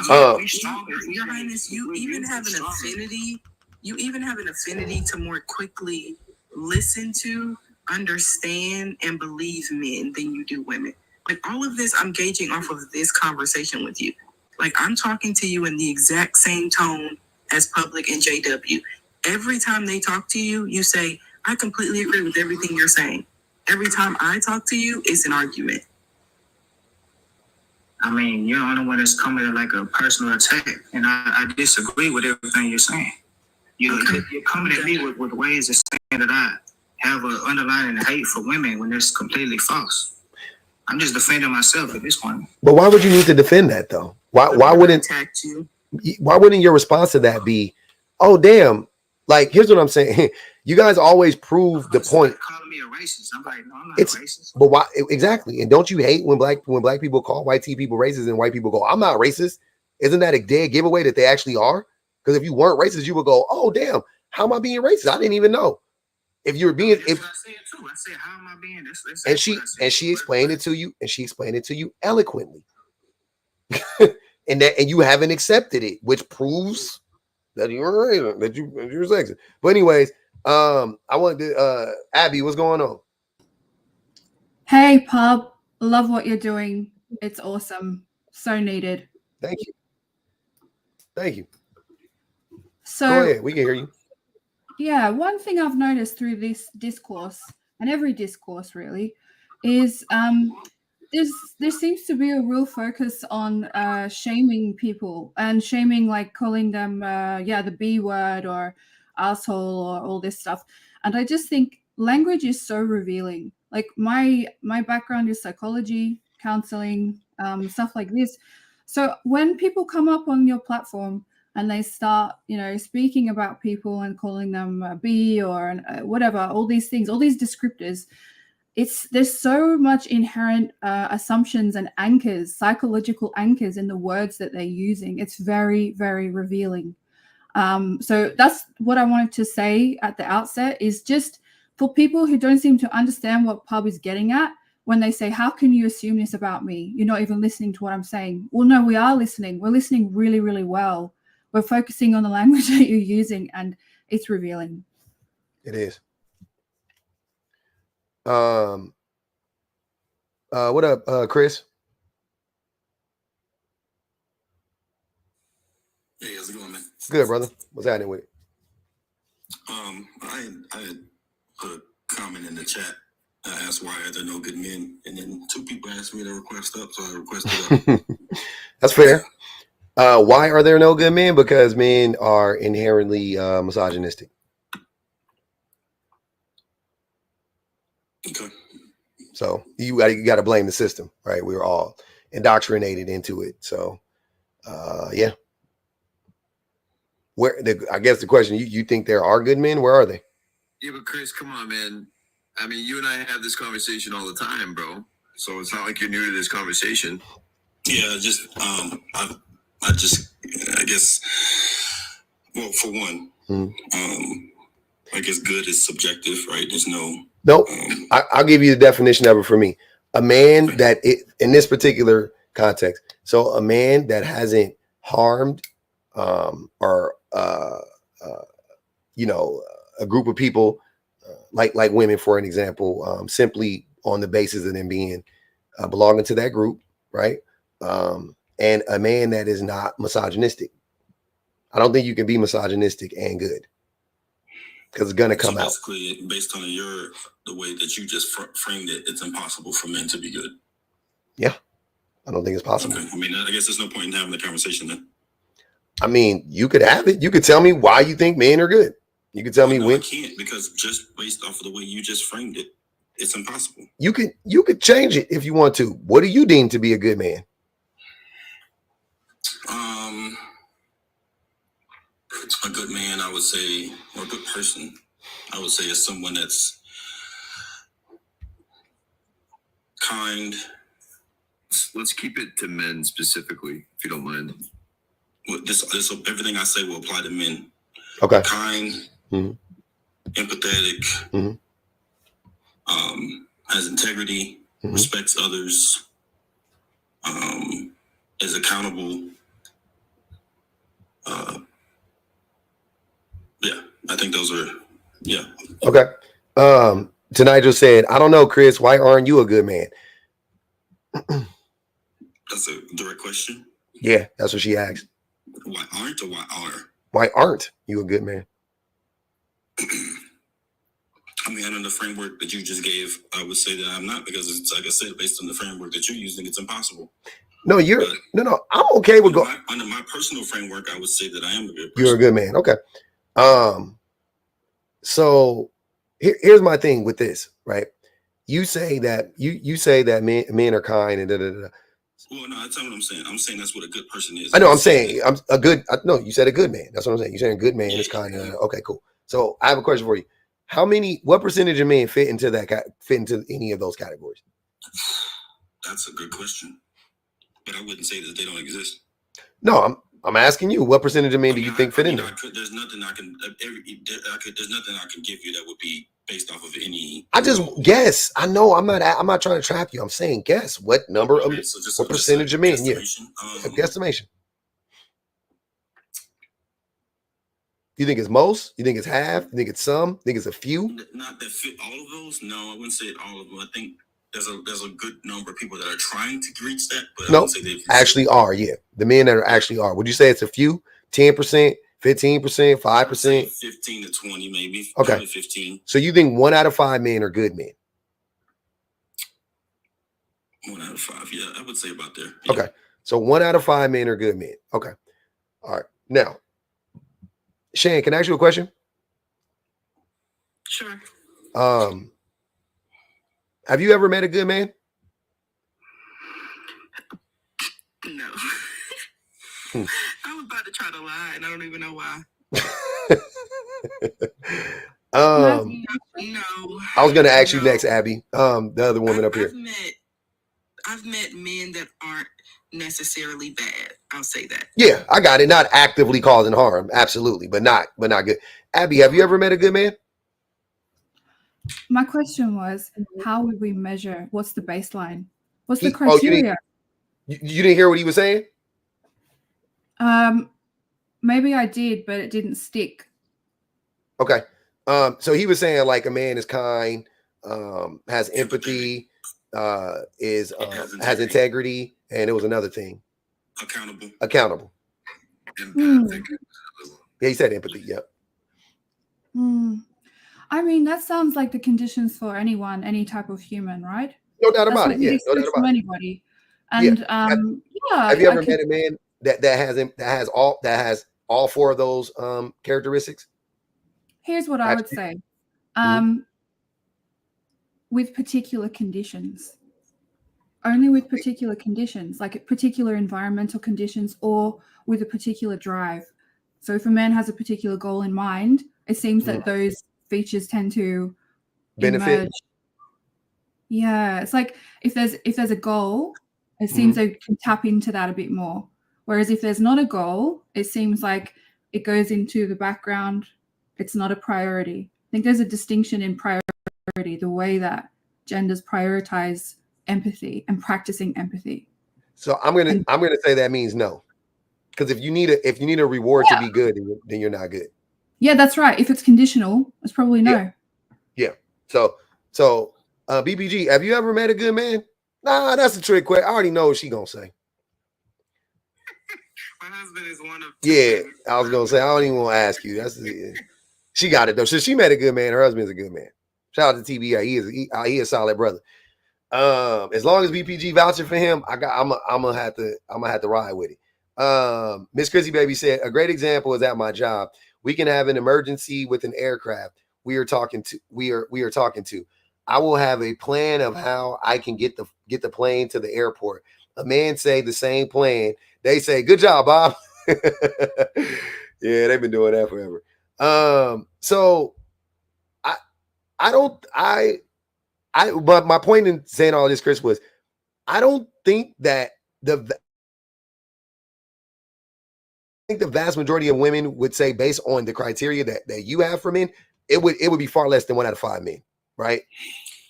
Your Highness, you even have an affinity. You even have an affinity to more quickly listen to, understand, and believe men than you do women. Like all of this, I'm gauging off of this conversation with you. Like I'm talking to you in the exact same tone as Public and JW. Every time they talk to you, you say, I completely agree with everything you're saying. Every time I talk to you, it's an argument. I mean, you're the only one that's coming at like a personal attack, and I disagree with everything you're saying. You're coming at me with ways of saying that I have an underlying hate for women when it's completely false. I'm just defending myself at this point. But why would you need to defend that though? Why wouldn't your response to that be, oh damn, like here's what I'm saying. You guys always prove the point. Calling me a racist. I'm like, no, I'm not a racist. But why exactly? And don't you hate when black people call white people racist and white people go, I'm not racist? Isn't that a dead giveaway that they actually are? Because if you weren't racist, you would go, oh damn, how am I being racist? I didn't even know. If you were being, I said too. I said, how am I being? And she explained it to you, and she explained it to you eloquently. and you haven't accepted it, which proves that you're racist, that you're sexist. But anyways, I wanted to Abby, what's going on? Hey Pub, love what you're doing. It's awesome. So needed. Thank you. So go ahead, we can hear you. Yeah, one thing I've noticed through this discourse, and every discourse really, is there seems to be a real focus on shaming people and shaming, like calling them the B word or asshole or all this stuff. And I just think language is so revealing. Like my background is psychology, counseling, stuff like this. So when people come up on your platform and they start, speaking about people and calling them a B or whatever, all these things, all these descriptors, there's so much inherent assumptions and anchors, psychological anchors in the words that they're using. It's very, very revealing. So that's what I wanted to say at the outset, is just for people who don't seem to understand what Pub is getting at when they say, how can you assume this about me? You're not even listening to what I'm saying. Well, no, we are listening. We're listening really, really well. We're focusing on the language that you're using, and it's revealing. It is. What up, Chris? Hey, how's it going, man? Good, brother. What's happening with it? I had put a comment in the chat. I asked why are there no good men, and then 2 people asked me to request up, so I requested up. That's fair. Why are there no good men? Because men are inherently misogynistic. Okay. So you got to blame the system, right? We were all indoctrinated into it. So, yeah. I guess the question, you think there are good men? Where are they? Yeah, but Chris, come on, man. I mean, you and I have this conversation all the time, bro. So it's not like you're new to this conversation. Yeah, just I guess. Well, for one, I guess good is subjective, right? There's no. Nope. I'll give you the definition of it for me. A man that in this particular context, so a man that hasn't harmed or a group of people like women, for an example, simply on the basis of them being belonging to that group, right? And a man that is not misogynistic. I don't think you can be misogynistic and good, because it's gonna come out. Basically, based on the way that you just framed it, it's impossible for men to be good. Yeah, I don't think it's possible. Okay. I mean, I guess there's no point in having the conversation then. I mean, you could have it. You could tell me why you think men are good. You could tell me when. I can't, because just based off of the way you just framed it, it's impossible. You could change it if you want to. What do you deem to be a good man? A good man, I would say, or a good person, I would say, is someone that's kind. Let's keep it to men specifically, if you don't mind. Well, this everything I say will apply to men. Okay. Kind, empathetic, has integrity, respects others, is accountable. Yeah, I think those are, yeah. Okay. Tonight just said, I don't know, Chris, why aren't you a good man? That's a direct question. Yeah, that's what she asked. Why aren't or why are? Why aren't you a good man? I mean, under the framework that you just gave, I would say that I'm not, because it's like I said, based on the framework that you're using, it's impossible. No, no, I'm okay with going. Under my personal framework, I would say that I am a good person. You're a good man. Okay. So here's my thing with this, right? You say that you say that men are kind and da da da. Well, no, that's not what I'm saying. I'm saying that's what a good person is. I know. I'm saying I'm a good. No, you said a good man. That's what I'm saying. You're saying a good man is kind of okay. Cool. So I have a question for you. What percentage of men fit into any of those categories? That's a good question, but I wouldn't say that they don't exist. No, I'm asking you, what percentage of men do you think fit in there? There's nothing I can. There's nothing I can give you that would be based off of any. I just guess. I know. I'm not trying to trap you. I'm saying guess. What number of what percentage of men? Yeah, a guesstimation. You think it's most? You think it's half? You think it's some? You think it's a few? Not that fit all of those. No, I wouldn't say all of them. I think there's a good number of people that are trying to reach that, but I wouldn't say they actually are. Yeah, the men that are actually are. Would you say it's a few? 10%, 15%, 5%? 15 to 20, maybe. Okay, probably 15. So you think 1 out of 5 men are good men? 1 out of 5. Yeah, I would say about there. Yeah. Okay, so 1 out of 5 men are good men. Okay, all right. Now, Shane, can I ask you a question? Sure. Have you ever met a good man? No. I'm about to try to lie, and I don't even know why. No. I was gonna ask you next, Abby. The other woman up here. I've met men that aren't necessarily bad. I'll say that. Yeah, I got it. Not actively causing harm, absolutely, but not good. Abby, have you ever met a good man? My question was, how would we measure? What's the baseline? What's the criteria? You didn't hear what he was saying? Maybe I did, but it didn't stick. Okay. So he was saying like a man is kind, has empathy, has integrity, and it was another thing. Accountable. Yeah, he said empathy. Yep. I mean, that sounds like the conditions for anyone, any type of human, right? No doubt about it. Yeah, no doubt about anybody. And have you ever met a man that has all four of those characteristics? Here's what I would say. With particular conditions. Only with particular conditions, like particular environmental conditions or with a particular drive. So if a man has a particular goal in mind, it seems that those features tend to benefit. Emerge. Yeah, it's like if there's a goal, it seems they can tap into that a bit more. Whereas if there's not a goal, it seems like it goes into the background. It's not a priority. I think there's a distinction in priority, the way that genders prioritize empathy and practicing empathy. So I'm gonna say that means no, because if you need a reward to be good, then you're not good. Yeah, that's right. If it's conditional, it's probably no. Yeah. So BBG, have you ever met a good man? Nah, that's a trick question. I already know what she gonna say. My husband is one of. Yeah, I was gonna say I don't even want to ask you. She got it though. So she met a good man. Her husband's a good man. Shout out to TBI. He is a solid brother. As long as BPG vouching for him, I'm gonna have to ride with it. Miss Chrissy Baby said a great example is at my job. We can have an emergency with an aircraft we are talking to. I will have a plan of how I can get the plane to the airport. A man say the same plan. They say, "Good job, Bob." Yeah, they've been doing that forever. So but my point in saying all this, Chris, was I don't think that the vast majority of women would say, based on the criteria that you have for men, it would be far less than 1 out of 5 men, right?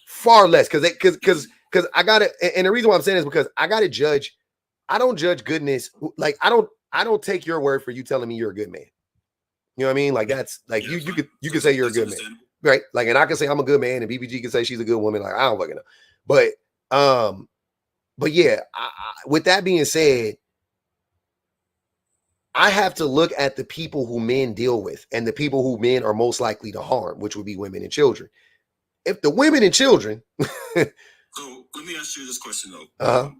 Far less, because I gotta, and the reason why I'm saying is because I gotta judge. I don't judge goodness. Like I don't take your word for you telling me you're a good man. You know what I mean? Like that's like you could say you're a good man, right? Like, and I can say I'm a good man, and BBG can say she's a good woman. Like I don't fucking know, but yeah. With that being said, I have to look at the people who men deal with and the people who men are most likely to harm, which would be women and children. If the women and children. So let me ask you this question though.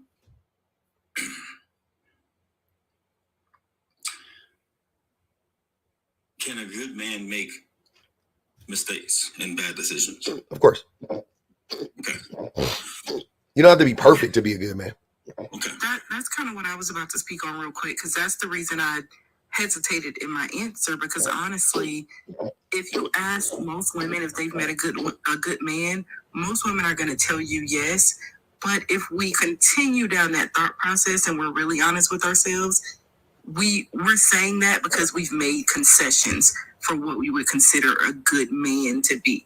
Can a good man make mistakes and bad decisions? Of course. Okay. You don't have to be perfect to be a good man. Okay. That's kind of what I was about to speak on real quick, because that's the reason I hesitated in my answer, because honestly, if you ask most women if they've met a good man, most women are going to tell you yes. But if we continue down that thought process and we're really honest with ourselves, we're saying that because we've made concessions for what we would consider a good man to be.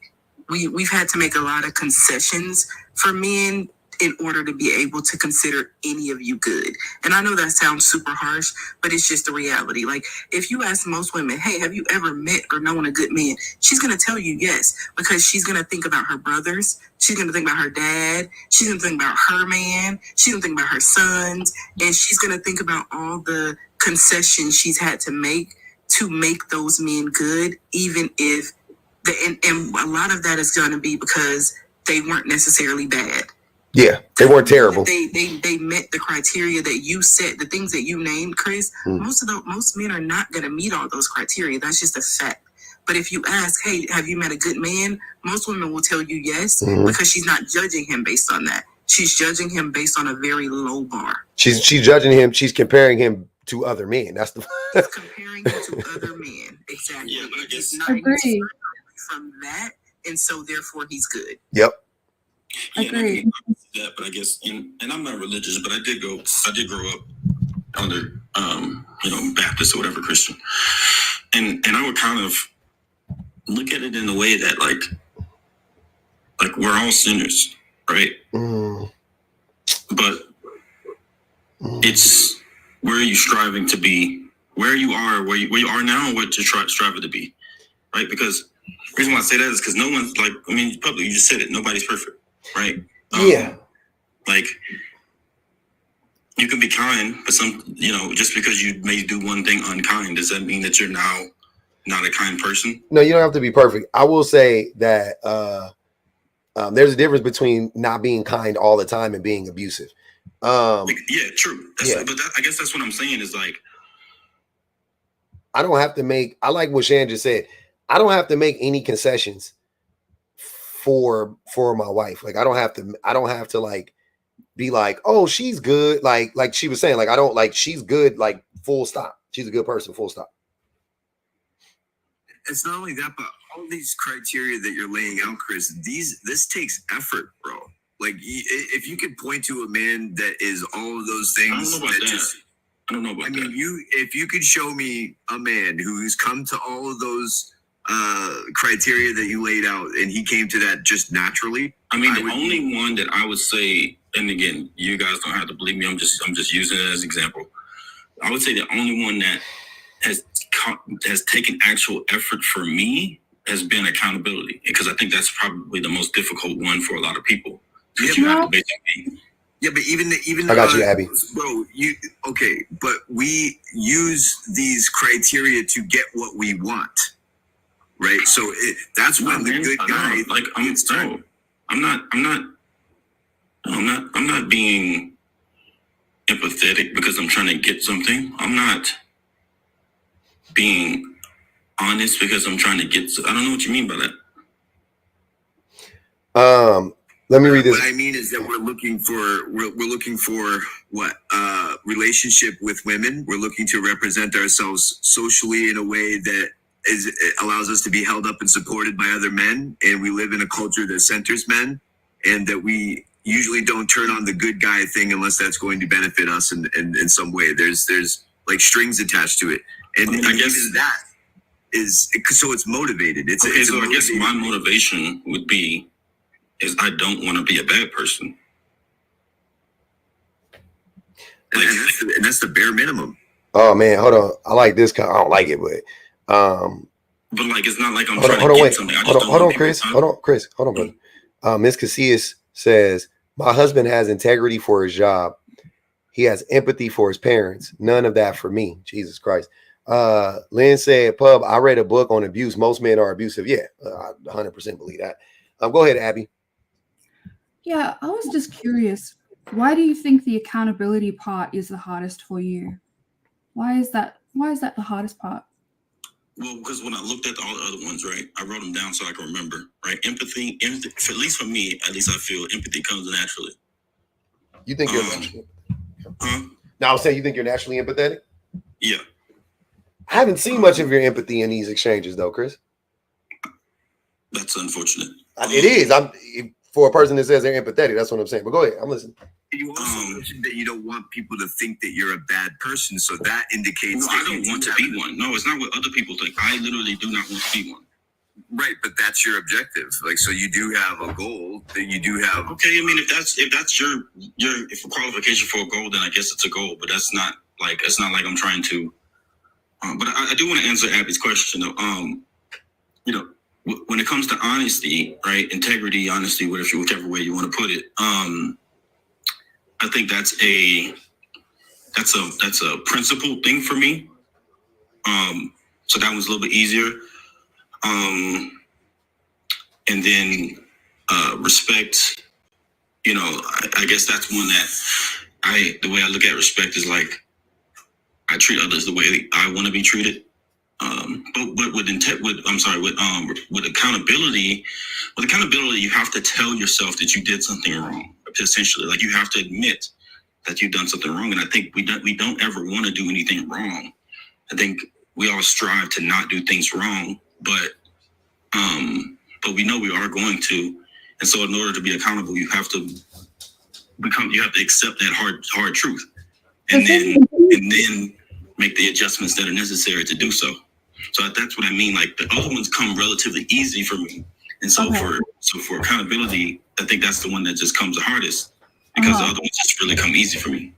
We've had to make a lot of concessions for men in order to be able to consider any of you good. And I know that sounds super harsh, but it's just the reality. Like, if you ask most women, hey, have you ever met or known a good man? She's going to tell you yes, because she's going to think about her brothers. She's going to think about her dad. She's going to think about her man. She's going to think about her sons. And she's going to think about all the concessions she's had to make those men good, even if and a lot of that is going to be because they weren't necessarily bad. Yeah, they weren't terrible. They met the criteria that you set, the things that you named, Chris. Most men are not going to meet all those criteria. That's just a fact. But if you ask, hey, have you met a good man? Most women will tell you yes, because she's not judging him based on that. She's judging him based on a very low bar. She's judging him. She's comparing him to other men. That's the comparing him to other men. Exactly. Yeah, but I guess not agree from that, and so therefore he's good. Yep. Agreed. That, but I guess, and I'm not religious, but I did grow up under Baptist or whatever, Christian, and I would kind of look at it in a way that like we're all sinners, right? But it's where are you striving to be, where you are now, and what you're striving to be, right? Because the reason why I say that is because no one's public. You just said it. Nobody's perfect, right? Yeah. Like, you can be kind, but just because you may do one thing unkind, does that mean that you're now not a kind person? No, you don't have to be perfect. I will say that there's a difference between not being kind all the time and being abusive. Yeah, true. I guess that's what I'm saying is like, I don't have to make, I like what Shan just said. I don't have to make any concessions for my wife. Like, I don't have to like be like, oh, she's good. Like she was saying, like, I don't like, she's good, like full stop. She's a good person, full stop. It's not only that, but all these criteria that you're laying out, Chris, this takes effort, bro. Like, if you could point to a man that is all of those things, I don't know about that. If you could show me a man who's come to all of those criteria that you laid out, and he came to that just naturally. The only one that I would say, and again, you guys don't have to believe me. I'm just using it as an example. I would say the only one that has taken actual effort for me has been accountability, because I think that's probably the most difficult one for a lot of people. Yeah, but even I got you, Abby. Bro, but we use these criteria to get what we want, right? So that's when the good guy. Like, I'm not being empathetic because I'm trying to get something. I'm not being honest because I'm trying to get. I don't know what you mean by that. Let me read this. What I mean is that we're looking for what? Relationship with women. We're looking to represent ourselves socially in a way that allows us to be held up and supported by other men. And we live in a culture that centers men, and that we usually don't turn on the good guy thing unless that's going to benefit us in some way. There's like strings attached to it. And I guess that is so it's motivated. So I guess my motivation would be is I don't want to be a bad person. And that's the bare minimum. Oh man, hold on. I like this. I don't like it, but like, it's not like I'm trying to get something. Hold on, Chris. Hold on, brother. Miss Casillas says, my husband has integrity for his job. He has empathy for his parents. None of that for me. Jesus Christ. Lynn said, Pub, I read a book on abuse. Most men are abusive. Yeah, I 100% believe that. Go ahead, Abby. Yeah, I was just curious. Why do you think the accountability part is the hardest for you? Why is that the hardest part? Well, because when I looked at all the other ones, right, I wrote them down so I can remember, right? Empathy, at least for me, at least I feel empathy comes naturally. You think you're naturally? Now, I'll say you think you're naturally empathetic? Yeah. I haven't seen much of your empathy in these exchanges, though, Chris. That's unfortunate. It is. For a person that says they're empathetic, that's what I'm saying. But go ahead, I'm listening. You also mentioned that you don't want people to think that you're a bad person, so that indicates that I don't want to be one. No, it's not what other people think. I literally do not want to be one. Right, but that's your objective. Like, so you do have a goal that you do have. Okay, I mean, if that's your if a qualification for a goal, then I guess it's a goal. But it's not like I'm trying to. But I do want to answer Abby's question though. When it comes to honesty, right? Integrity, honesty, whichever way you want to put it. I think that's a principled thing for me. So that was a little bit easier. And then respect, I guess that's one that the way I look at respect is like I treat others the way I want to be treated. But with accountability, you have to tell yourself that you did something wrong. Essentially, like you have to admit that you've done something wrong. And I think we don't ever want to do anything wrong. I think we all strive to not do things wrong, but we know we are going to. And so in order to be accountable, you have to accept that hard truth, and then make the adjustments that are necessary to do so. So that's what I mean. Like, the other ones come relatively easy for me. And so for accountability, I think that's the one that just comes the hardest, because the other ones just really come easy for me.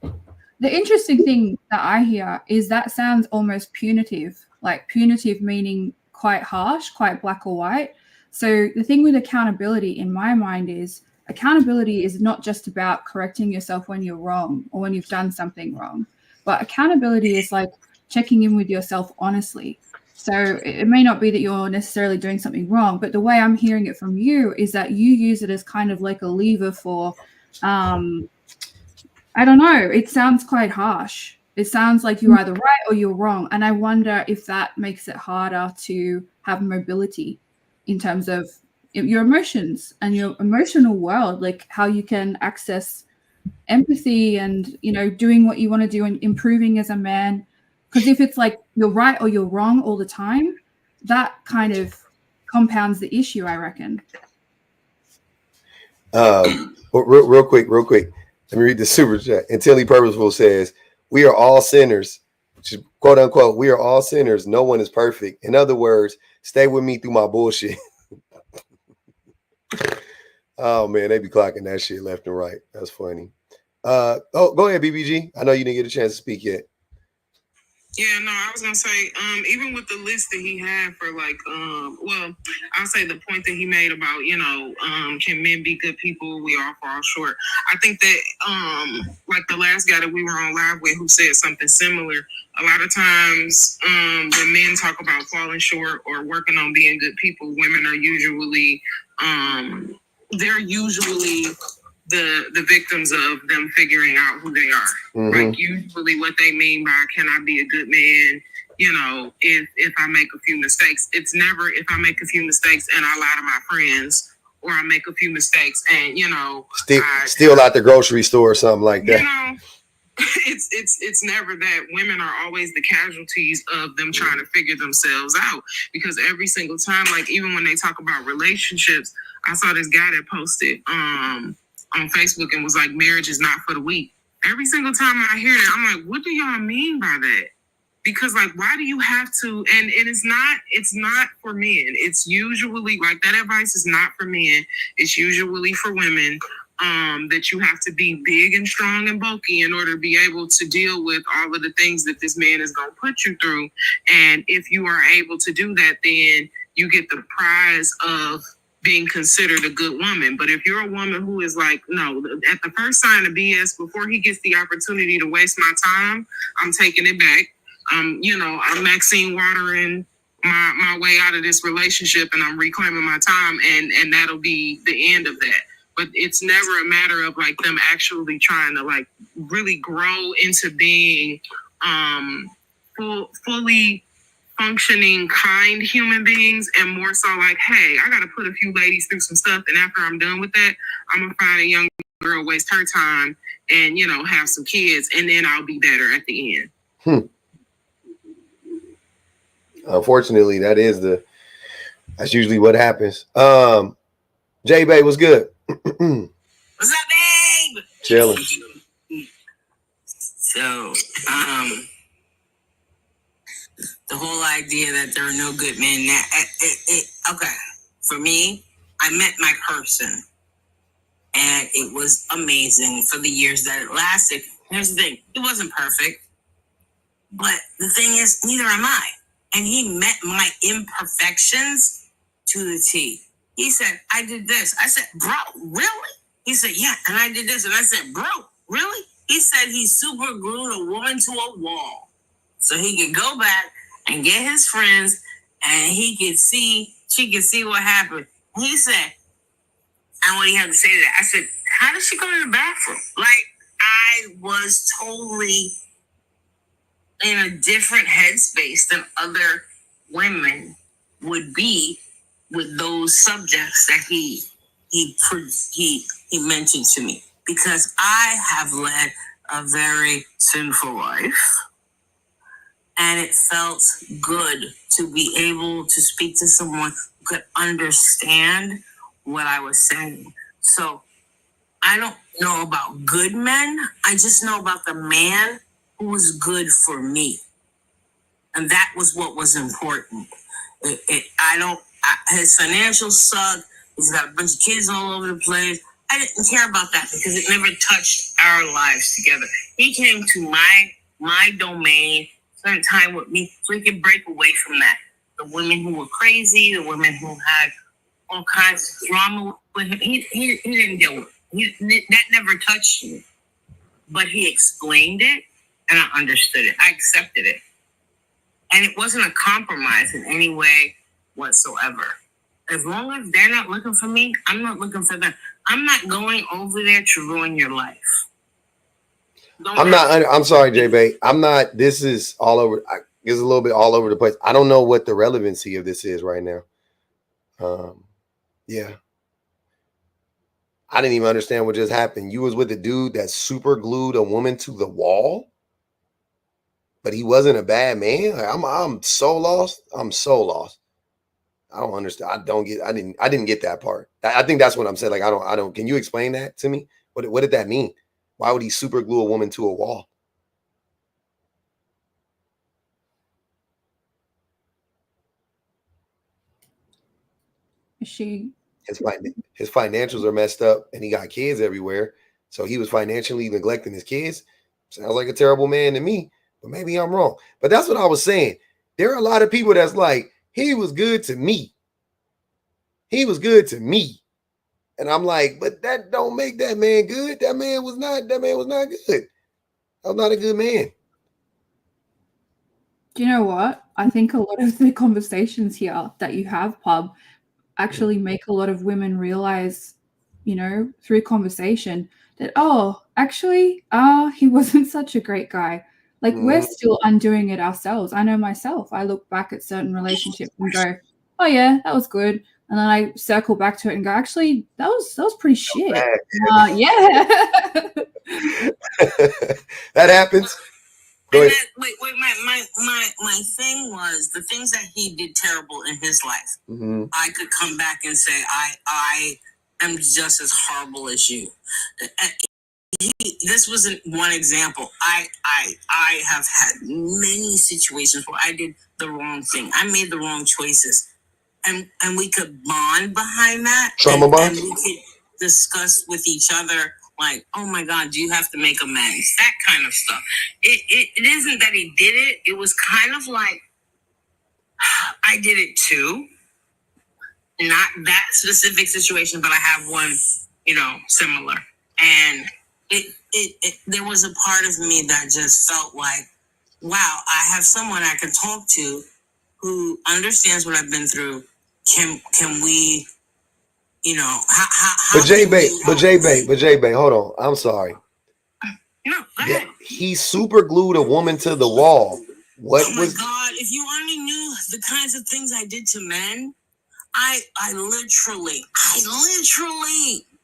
The interesting thing that I hear is that sounds almost punitive, like punitive meaning quite harsh, quite black or white. So the thing with accountability in my mind is accountability is not just about correcting yourself when you're wrong or when you've done something wrong, but accountability is like checking in with yourself honestly. So it may not be that you're necessarily doing something wrong, but the way I'm hearing it from you is that you use it as kind of like a lever for, I don't know, it sounds quite harsh. It sounds like you're either right or you're wrong. And I wonder if that makes it harder to have mobility in terms of your emotions and your emotional world, like how you can access empathy and, you know, doing what you want to do and improving as a man. Because if it's like you're right or you're wrong all the time, that kind of compounds the issue, I reckon. Real quick. Let me read the super chat. Until Purposeful says, "We are all sinners," which is quote unquote, "We are all sinners. No one is perfect. In other words, stay with me through my bullshit." Oh man, they be clocking that shit left and right. That's funny. Go ahead, BBG. I know you didn't get a chance to speak yet. Yeah, no, I was gonna say, even with the list that he had for like, well, I'll say the point that he made about, you know, can men be good people? We all fall short. I think that, like the last guy that we were on live with who said something similar, a lot of times, when men talk about falling short or working on being good people, women are usually, they're usually the victims of them figuring out who they are. Mm-hmm. Like usually what they mean by can I be a good man, you know, if I make a few mistakes. It's never if I make a few mistakes and I lie to my friends, or I make a few mistakes and, you know, steal out the grocery store or something like that. You know, it's never that. Women are always the casualties of them trying to figure themselves out, because every single time, like even when they talk about relationships, I saw this guy that posted on Facebook and was like, marriage is not for the weak. Every single time I hear that, I'm like, what do y'all mean by that? Because like, why do you have to? And it's not for men. It's usually like that advice is not for men. It's usually for women, that you have to be big and strong and bulky in order to be able to deal with all of the things that this man is going to put you through. And if you are able to do that, then you get the prize of being considered a good woman. But if you're a woman who is like, no, at the first sign of BS, before he gets the opportunity to waste my time, I'm taking it back. You know, I'm Maxine watering my way out of this relationship, and I'm reclaiming my time, and that'll be the end of that. But it's never a matter of like them actually trying to like really grow into being fully functioning, kind human beings, and more so like, hey, I gotta put a few ladies through some stuff, and after I'm done with that, I'm gonna find a young girl, waste her time, and, you know, have some kids, and then I'll be better at the end. Unfortunately, that's usually what happens. J Bay, what's good? What's up, babe? Chilling. So, the whole idea that there are no good men. Okay, for me, I met my person, and it was amazing for the years that it lasted. Here's the thing: it wasn't perfect, but the thing is, neither am I. And he met my imperfections to the T. He said, I did this. I said, bro, really? He said, yeah, and I did this. And I said, bro, really? He said he super glued a woman to a wall so he could go back and get his friends, and she could see what happened. He said, and when he had to say that, I said, how did she go to the bathroom? Like, I was totally in a different headspace than other women would be with those subjects that he mentioned to me, because I have led a very sinful life. And it felt good to be able to speak to someone who could understand what I was saying. So I don't know about good men. I just know about the man who was good for me. And that was what was important. His financials suck. He's got a bunch of kids all over the place. I didn't care about that because it never touched our lives together. He came to my domain, spent time with me, so he could break away from that. The women who were crazy, the women who had all kinds of drama with him, he didn't deal with it. That never touched me. But he explained it, and I understood it. I accepted it. And it wasn't a compromise in any way whatsoever. As long as they're not looking for me, I'm not looking for them. I'm not going over there to ruin your life. I'm sorry, J-Bay. I'm not. This is all over. It's a little bit all over the place. I don't know what the relevancy of this is right now. Yeah. I didn't even understand what just happened. You was with a dude that super glued a woman to the wall, but he wasn't a bad man. I'm so lost. I'm so lost. I don't understand. I didn't get that part. I think that's what I'm saying. Like, I don't. Can you explain that to me? What did that mean? Why would he super glue a woman to a wall? His financials are messed up and he got kids everywhere. So he was financially neglecting his kids. Sounds like a terrible man to me, but maybe I'm wrong. But that's what I was saying. There are a lot of people that's like, he was good to me. He was good to me. And I'm like, but that don't make that man good. That man was not good. That was not a good man. Do you know what? I think a lot of the conversations here that you have, Pub, actually make a lot of women realize, through conversation that, actually, he wasn't such a great guy. Like, we're still undoing it ourselves. I know myself. I look back at certain relationships and go, oh yeah, that was good. And then I circle back to it and go, actually, that was pretty shit. Yeah. That happens. Wait, my thing was the things that he did terrible in his life. Mm-hmm. I could come back and say, I am just as horrible as you. This wasn't one example. I have had many situations where I did the wrong thing. I made the wrong choices. And we could bond behind that. Trauma bond? And we could discuss with each other, like, oh my God, do you have to make amends? That kind of stuff. It isn't that he did it. It was kind of like, I did it too. Not that specific situation, but I have one, similar. And there was a part of me that just felt like, wow, I have someone I can talk to who understands what I've been through. Can we, how But J-Bay, hold on. I'm sorry. No, go ahead. He super glued a woman to the wall. What oh was? My God, if you only knew the kinds of things I did to men, I literally.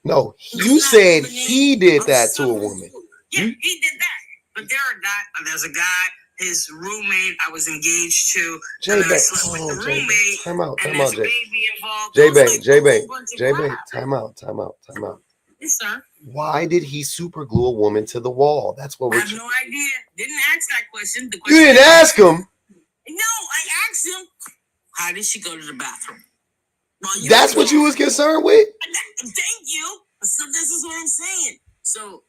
No, you said he did that to a woman. Yeah, he did that. But there's a guy. His roommate, I was engaged to. J-Bay, time out, J-Bay, time out. Yes, sir. Why did he super glue a woman to the wall? That's what I have no idea. Didn't ask that question. You didn't ask him. No, I asked him. How did she go to the bathroom? Well, that's what you was concerned with? Thank you. So this is what I'm saying. So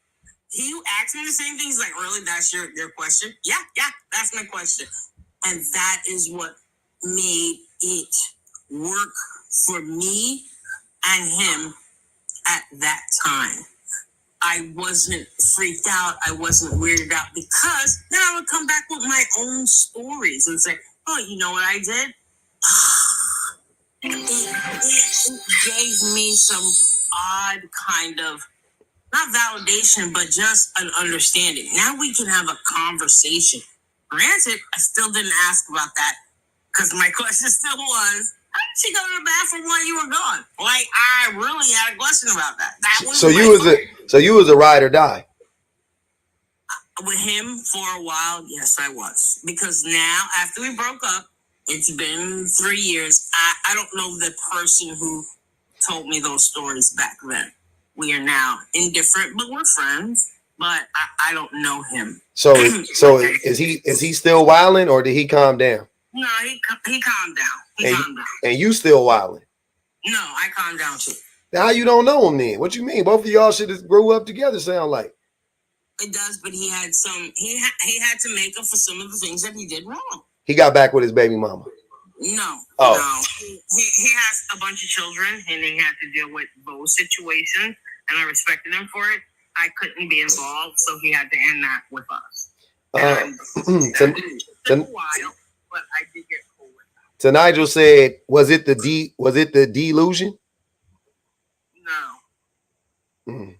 he asked me the same things, like, really, that's your question? Yeah, that's my question. And that is what made it work for me and him at that time. I wasn't freaked out. I wasn't weirded out, because then I would come back with my own stories and say, oh, you know what I did? It gave me some odd kind of, not validation, but just an understanding. Now we can have a conversation. Granted, I still didn't ask about that, because my question still was, how did she go to the bathroom while you were gone? Like, I really had a question about that. So you was a ride or die. With him for a while, yes, I was. Because now, after we broke up, it's been 3 years. I don't know the person who told me those stories back then. We are now indifferent, but we're friends. But I don't know him. So is he still wilding, or did he calm down? No, he calmed down. And you still wilding? No, I calmed down too. Now how you don't know him then? What you mean? Both of y'all should have grew up together. Sound like it does, but he had some. He had to make up for some of the things that he did wrong. He got back with his baby mama. No. He has a bunch of children, and he had to deal with those situations, and I respected him for it. I couldn't be involved, so he had to end that with us. It took a while, but I did get cool with that. So Nigel said, "Was it the delusion?" No. Mm.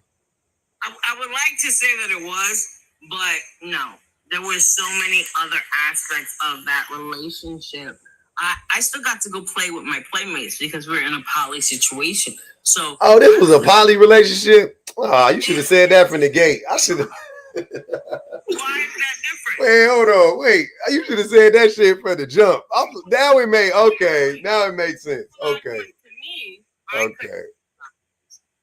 I would like to say that it was, but no. There were so many other aspects of that relationship. I still got to go play with my playmates because we're in a poly situation. So this was a poly relationship? Oh, you should have said that from the gate. I should have. Why is that different? Wait, hold on. Wait. You should have said that shit from the jump. Now it makes sense. Okay. To me, okay.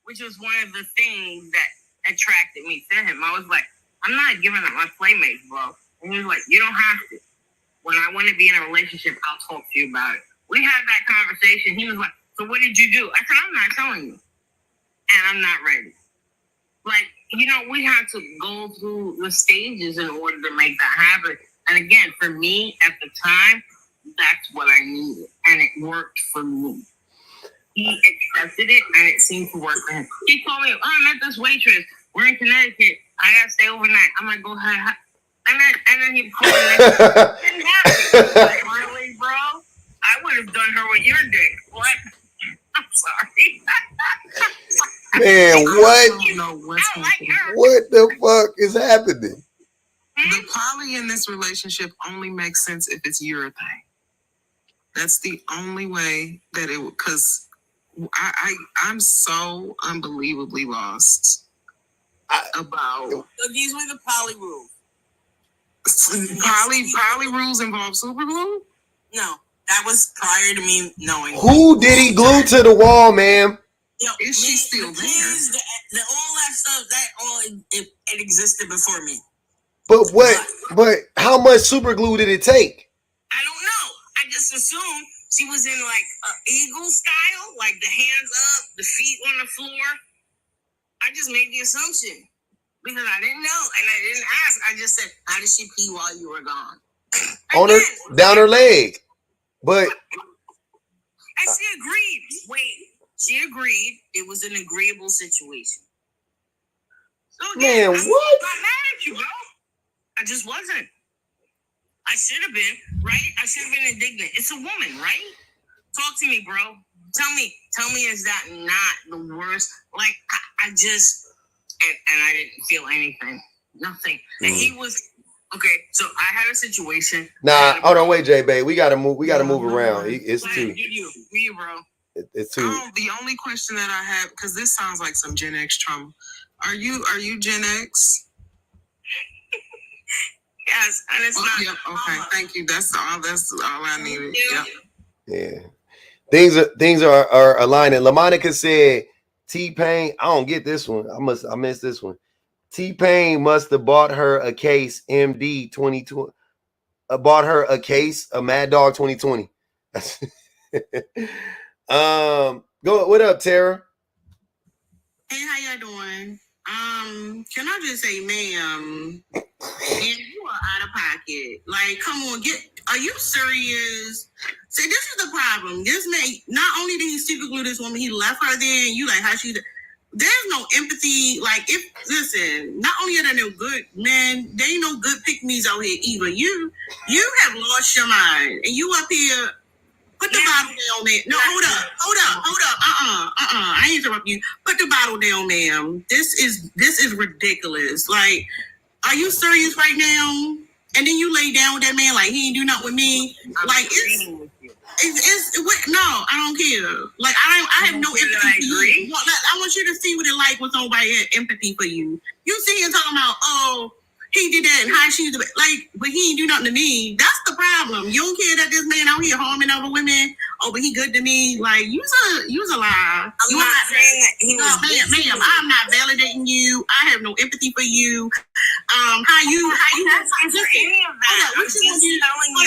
Which was one of the things that attracted me to him. I was like, I'm not giving up my playmates, bro. And he was like, you don't have to. When I want to be in a relationship, I'll talk to you about it. We had that conversation. He was like, so what did you do? I said, I'm not telling you. And I'm not ready. Like, we had to go through the stages in order to make that happen. And again, for me at the time, that's what I needed. And it worked for me. He accepted it, and it seemed to work for him. He told me, I met this waitress. We're in Connecticut. I got to stay overnight. I'm like, go ahead. And then he called me. Didn't happen. Like, really, bro? I would have done her with your dick. What? I'm sorry. Man, what the fuck is happening? The poly in this relationship only makes sense if it's your thing. That's the only way that it would, because I'm so unbelievably lost about. So these were the poly rules. Poly rules involve super glue? No, that was prior to me knowing. Who did he glue to the wall, ma'am? Is she still there? The all that stuff, it existed before me. But what? But how much super glue did it take? I don't know. I just assumed she was in like eagle style, like the hands up, the feet on the floor. I just made the assumption because I didn't know and I didn't ask. I just said, "How did she pee while you were gone?" On her, down her leg. But and she agreed. Wait, she agreed. It was an agreeable situation. So again, man, I'm what? not mad at you, bro. I just wasn't. I should have been, right? I should have been indignant. It's a woman, right? Talk to me, bro. Tell me, is that not the worst? Like, I just, and I didn't feel anything. Nothing. And he was, okay, so I had a situation. Nah, hold on, wait, J-Bay. We gotta move around. It's two. You, bro. It's two. The only question that I have, because this sounds like some Gen X trauma. Are you Gen X? Yes, and it's not. Yeah, okay, thank you. That's all I needed. Yeah. Things are aligning. LaMonica said T-Pain. I don't get this one. I missed this one. T-Pain must have bought her a case MD 2020. Bought her a case, a Mad Dog 2020. Go. What up, Tara? Hey, how y'all doing? Can I just say, ma'am, you are out of pocket. Like, come on, are you serious? See, this is the problem. This man, not only did he super glue this woman, he left her there, and you like how she. There's no empathy. Like, listen, not only are there no good men, there ain't no good pick-me's out here either. You have lost your mind, and you up here. Put the bottle down, man. No, hold up. I ain't interrupt you. Put the bottle down, ma'am. This is ridiculous. Like, are you serious right now? And then you lay down with that man like he ain't do nothing with me. Like no, I don't care. Like I have no empathy for you. I want you to see what it like when somebody had empathy for you. You see him talking about, oh, he did that and how she used to, like, but he ain't do nothing to me. That's the problem. You don't care that this man out here harming other women. Oh, but he good to me. Like, you was a liar. I'm not saying that he was ma'am, I'm not validating you. I have no empathy for you. How you just any of that. What you gonna do?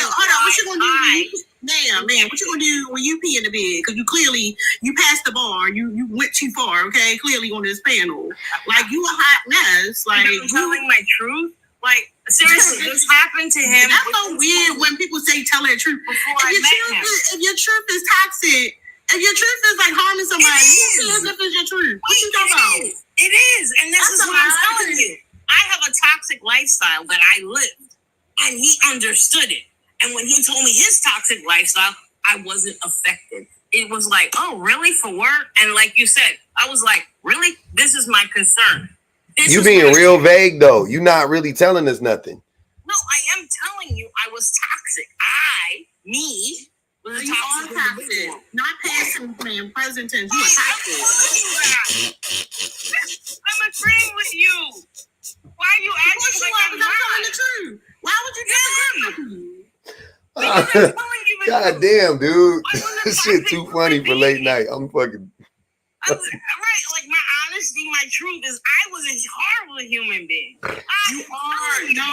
Hold on, what you gonna do? Ma'am, what you gonna do when you pee in the bed? Because you passed the bar. You went too far. Okay, clearly on this panel, like you a hot mess. Like you telling my truth. Like seriously, this happened to him. That's so weird when people say tell their truth before I met him. If your truth is toxic, if your truth is like harming somebody, who cares if it's your truth? What you talking about? It is, and this is what I'm telling you. I have a toxic lifestyle that I lived, and he understood it. And when he told me his toxic lifestyle, I wasn't affected. It was like, oh, really, for work? And like you said, I was like, really? This is my concern. You being real vague, though. You're not really telling us nothing. No, I am telling you, I was toxic. Me, was a toxic individual. Not past tense, man. Present tense. You were toxic. I'm agreeing with you. Why are you acting like I'm telling the truth? Why would you disagree? God damn, dude. This shit too funny for late night. I'm fucking. Right, like my honesty, my truth is I was a horrible human being. You are. No,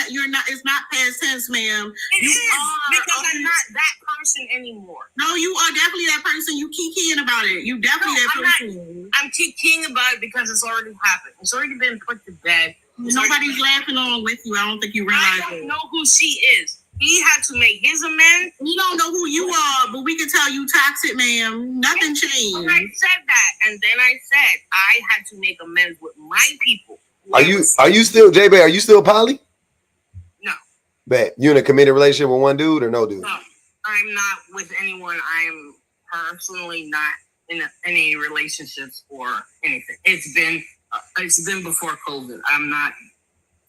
you're not. It's not past tense, ma'am. It is because I'm not that person anymore. No, you are definitely that person. You kikiing about it. You definitely that person. I'm kikiing about it because it's already happened. It's already been put to bed. Nobody's laughing along with you. I don't think you realize I don't know who she is. He had to make his amends. We don't know who you are, but we can tell you toxic, ma'am. Nothing changed. And I said that, and then I said I had to make amends with my people. Are you still, J-Bay, are you still poly? No. Bet. You in a committed relationship with one dude or no dude? No, I'm not with anyone. I am personally not in any relationships or anything. It's been before COVID. I'm not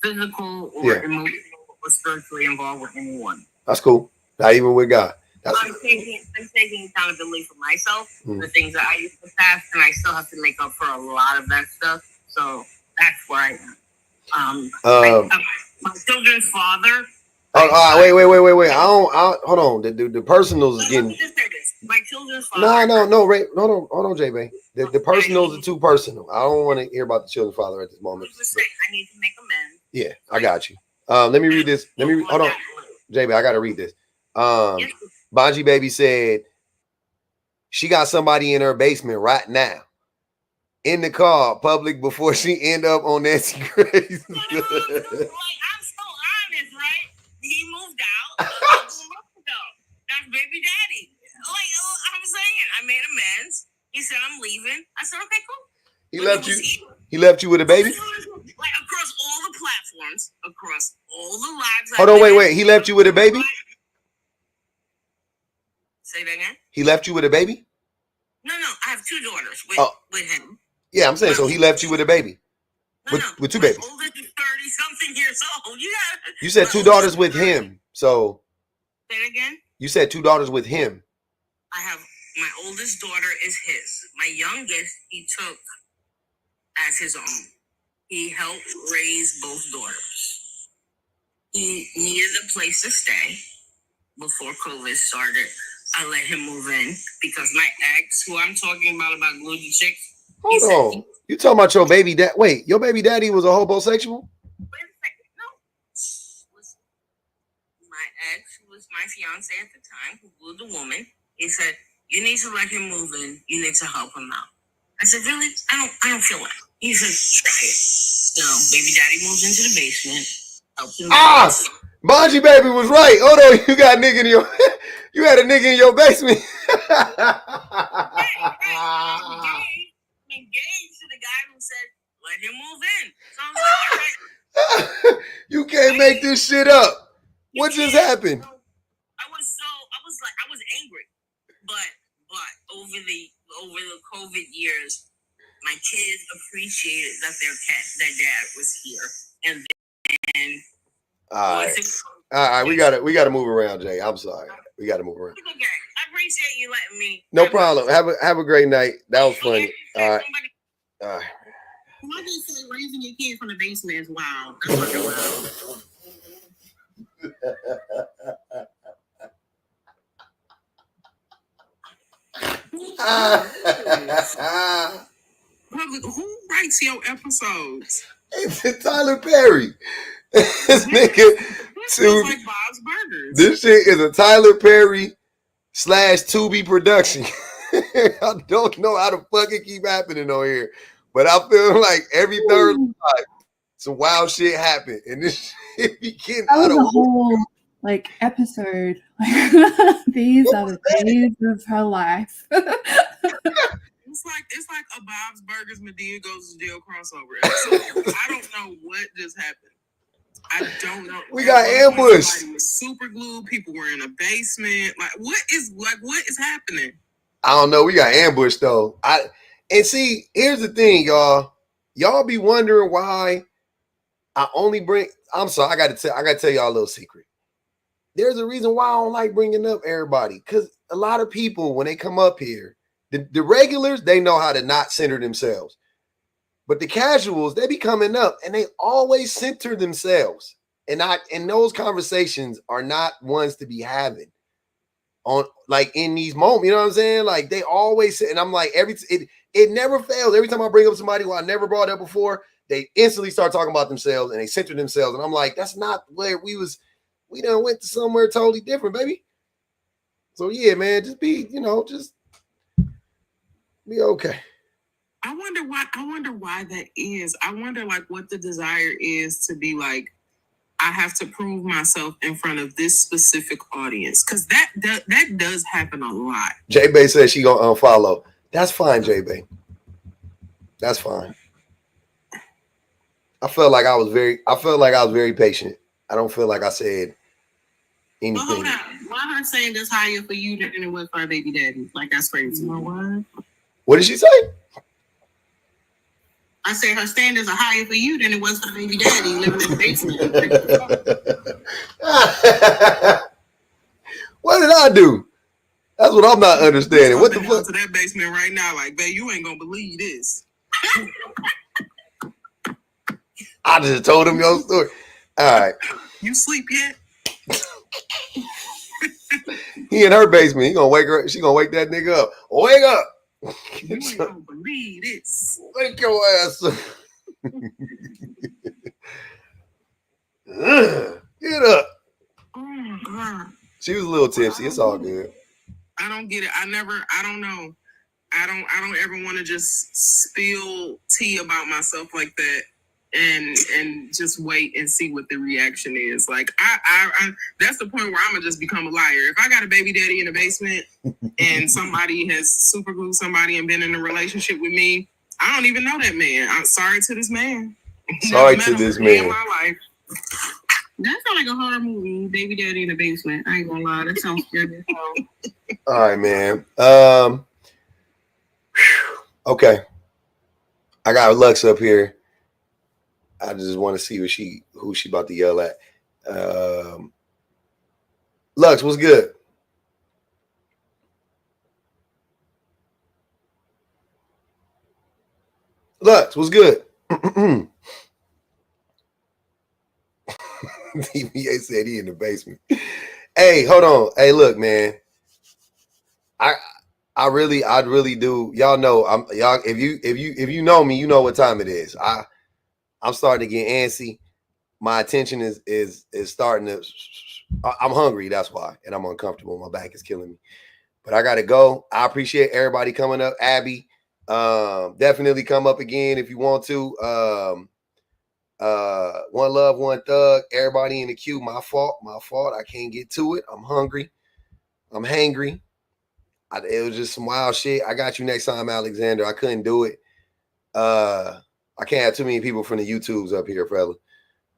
physical or emotional or spiritually involved with anyone. That's cool. Not even with God. I'm taking accountability for myself, the things that I used to pass, and I still have to make up for a lot of that stuff. So that's where I am. My children's father. Wait. Hold on. The personals is getting. Let me just say this. My children's father. No. Hold on, J-Bay. The personals are too personal. I don't want to hear about the children's father at this moment. I need to make amends. Yeah, I got you. Let me read this. Hold on, J-Bay. I got to read this. Bonji Baby said she got somebody in her basement right now. In the car, public, before she end up on Nancy Grace. Like, I'm so honest, right? He moved out. That's baby daddy. Like I'm saying, I made amends. He said I'm leaving. I said okay, cool. He left you with a baby? Like across all the platforms, across all the lives. Hold on, wait. He left you with a baby? Say that again? He left you with a baby? No, I have two daughters with him. Yeah, I'm saying, so he left you with a baby. With two babies. Oldest is 30-something years old. You said two daughters with him. So say it again? You said two daughters with him. I have my oldest daughter is his. My youngest he took as his own. He helped raise both daughters. He needed a place to stay before COVID started. I let him move in because my ex, who I'm talking about glued chicks. Hold on. You talking about your baby dad? Wait, your baby daddy was a homosexual? Wait a second. No. Listen. My ex, who was my fiance at the time, who glued the woman, he said, you need to let him move in. You need to help him out. I said, really? I don't feel like it. He said, try it. So baby daddy moves into the basement. Helped him out. Bonji Baby was right. Hold on, you got a nigga in your you had a nigga in your basement. Engaged to the guy who said, let him move in. So I was like, all right. You can't make this shit up. What just happened? I was angry. But over the COVID years, my kids appreciated that their dad was here. And then all right, we gotta move around, Jay. I'm sorry. We gotta move around. Okay. I appreciate you letting me. No problem. Have a great night. That was funny. All right. I just say raising your kid from the basement is wild. That's fucking wild. Who writes your episodes? It's Tyler Perry. This nigga, like Bob's Burgers. This shit is a Tyler Perry / Tubi production. I don't know how the fuck it keep happening on here, but I feel like every third time some wild shit happen, and this shit be getting out of whole like episode. These are the days of her life. It's like a Bob's Burgers Madea Goes to Jail crossover episode. I don't know what just happened. I don't know. We got ambushed. Somebody was super glued. People were in a basement. What is happening? I don't know. We got ambushed though. And see, here's the thing, y'all. Y'all be wondering why I only bring. I'm sorry. I gotta tell y'all a little secret. There's a reason why I don't like bringing up everybody, because a lot of people when they come up here, the regulars, they know how to not center themselves. But the casuals, they be coming up and they always center themselves. And those conversations are not ones to be having on like in these moments. You know what I'm saying? Like they always say, and I'm like, it never fails. Every time I bring up somebody who I never brought up before, they instantly start talking about themselves and they center themselves. And I'm like, that's not where we done went to somewhere totally different, baby. So yeah, man, just be okay. I wonder why that is. I wonder like what the desire is to be like, I have to prove myself in front of this specific audience. Cause that does happen a lot. J-Bay says she gonna unfollow. That's fine, J-Bay. That's fine. I felt like I was very patient. I don't feel like I said anything. But hold on. Why her saying this higher for you than it was for her baby daddy? Like that's crazy. You know what? What did she say? I say her standards are higher for you than it was for baby daddy living in the basement. What did I do? That's what I'm not understanding. What the fuck? To that basement right now, like, babe, you ain't gonna believe this. I just told him your story. All right. You sleep yet? He in her basement. He gonna wake her. She gonna wake that nigga up. Wake up. You ain't gonna believe this. Wake your ass up. Get up. Oh God. She was a little tipsy. It's all good. I don't get it. I don't know. I don't ever want to just spill tea about myself like that and just wait and see what the reaction is. Like I that's the point where I'm gonna just become a liar. If I got a baby daddy in the basement and somebody has super glued somebody and been in a relationship with me, I don't even know that man. I'm sorry to this man. Sorry to this man. In my life. That sounds like a horror movie, baby daddy in the basement. I ain't gonna lie, that sounds scary. All right, man. Okay. I got Lux up here. I just want to see who she about to yell at. Lux, what's good? Lux, what's good? DBA said he in the basement. Hey, hold on. Hey, look, man. I really do. Y'all know y'all. If you know me, you know what time it is. I'm starting to get antsy. My attention is starting to. I'm hungry. That's why, and I'm uncomfortable. My back is killing me. But I gotta go. I appreciate everybody coming up. Abby, definitely come up again if you want to. One love, one thug. Everybody in the queue. My fault. I can't get to it. I'm hungry. I'm hangry. It was just some wild shit. I got you next time, Alexander. I couldn't do it. I can't have too many people from the YouTubes up here, fella.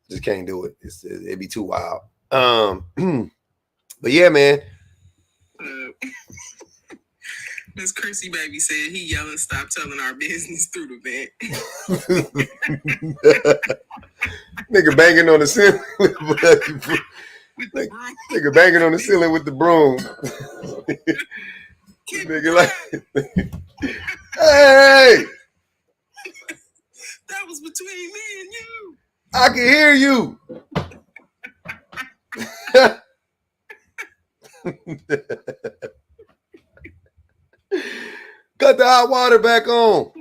Just can't do it. It'd be too wild. But yeah, man. Miss Chrissy Baby said he yelling, "Stop telling our business" through the vent. Nigga banging on the ceiling nigga banging on the ceiling with the broom. Nigga like, hey, That was between me and you. I can hear you. Cut the hot water back on.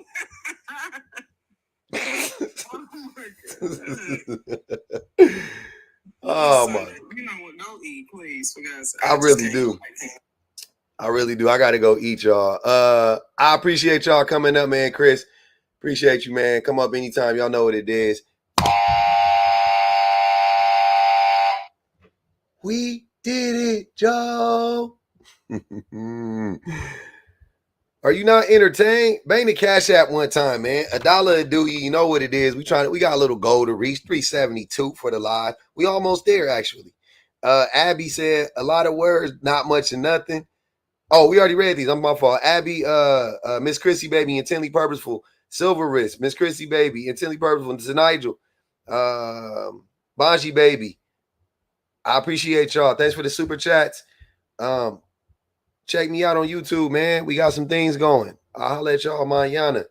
Oh my! You know what? Go eat, please. For God's sake. I really do. I really do. I gotta go eat, y'all. I appreciate y'all coming up, man. Chris, appreciate you, man. Come up anytime. Y'all know what it is. We did it, Joe. Are you not entertained? Bang the Cash App one time, man. $1 a do you. You know what it is. We got a little goal to reach. 372 for the live. We almost there, actually. Abby said a lot of words, not much of nothing. Oh, we already read these. I'm my fault. Abby, Miss Chrissy Baby, Intently Purposeful, Silver Wrist, Miss Chrissy Baby, Intently Purposeful, this is Nigel, Bonji Baby. I appreciate y'all. Thanks for the super chats. Check me out on YouTube, man. We got some things going. I'll holler at y'all, manana.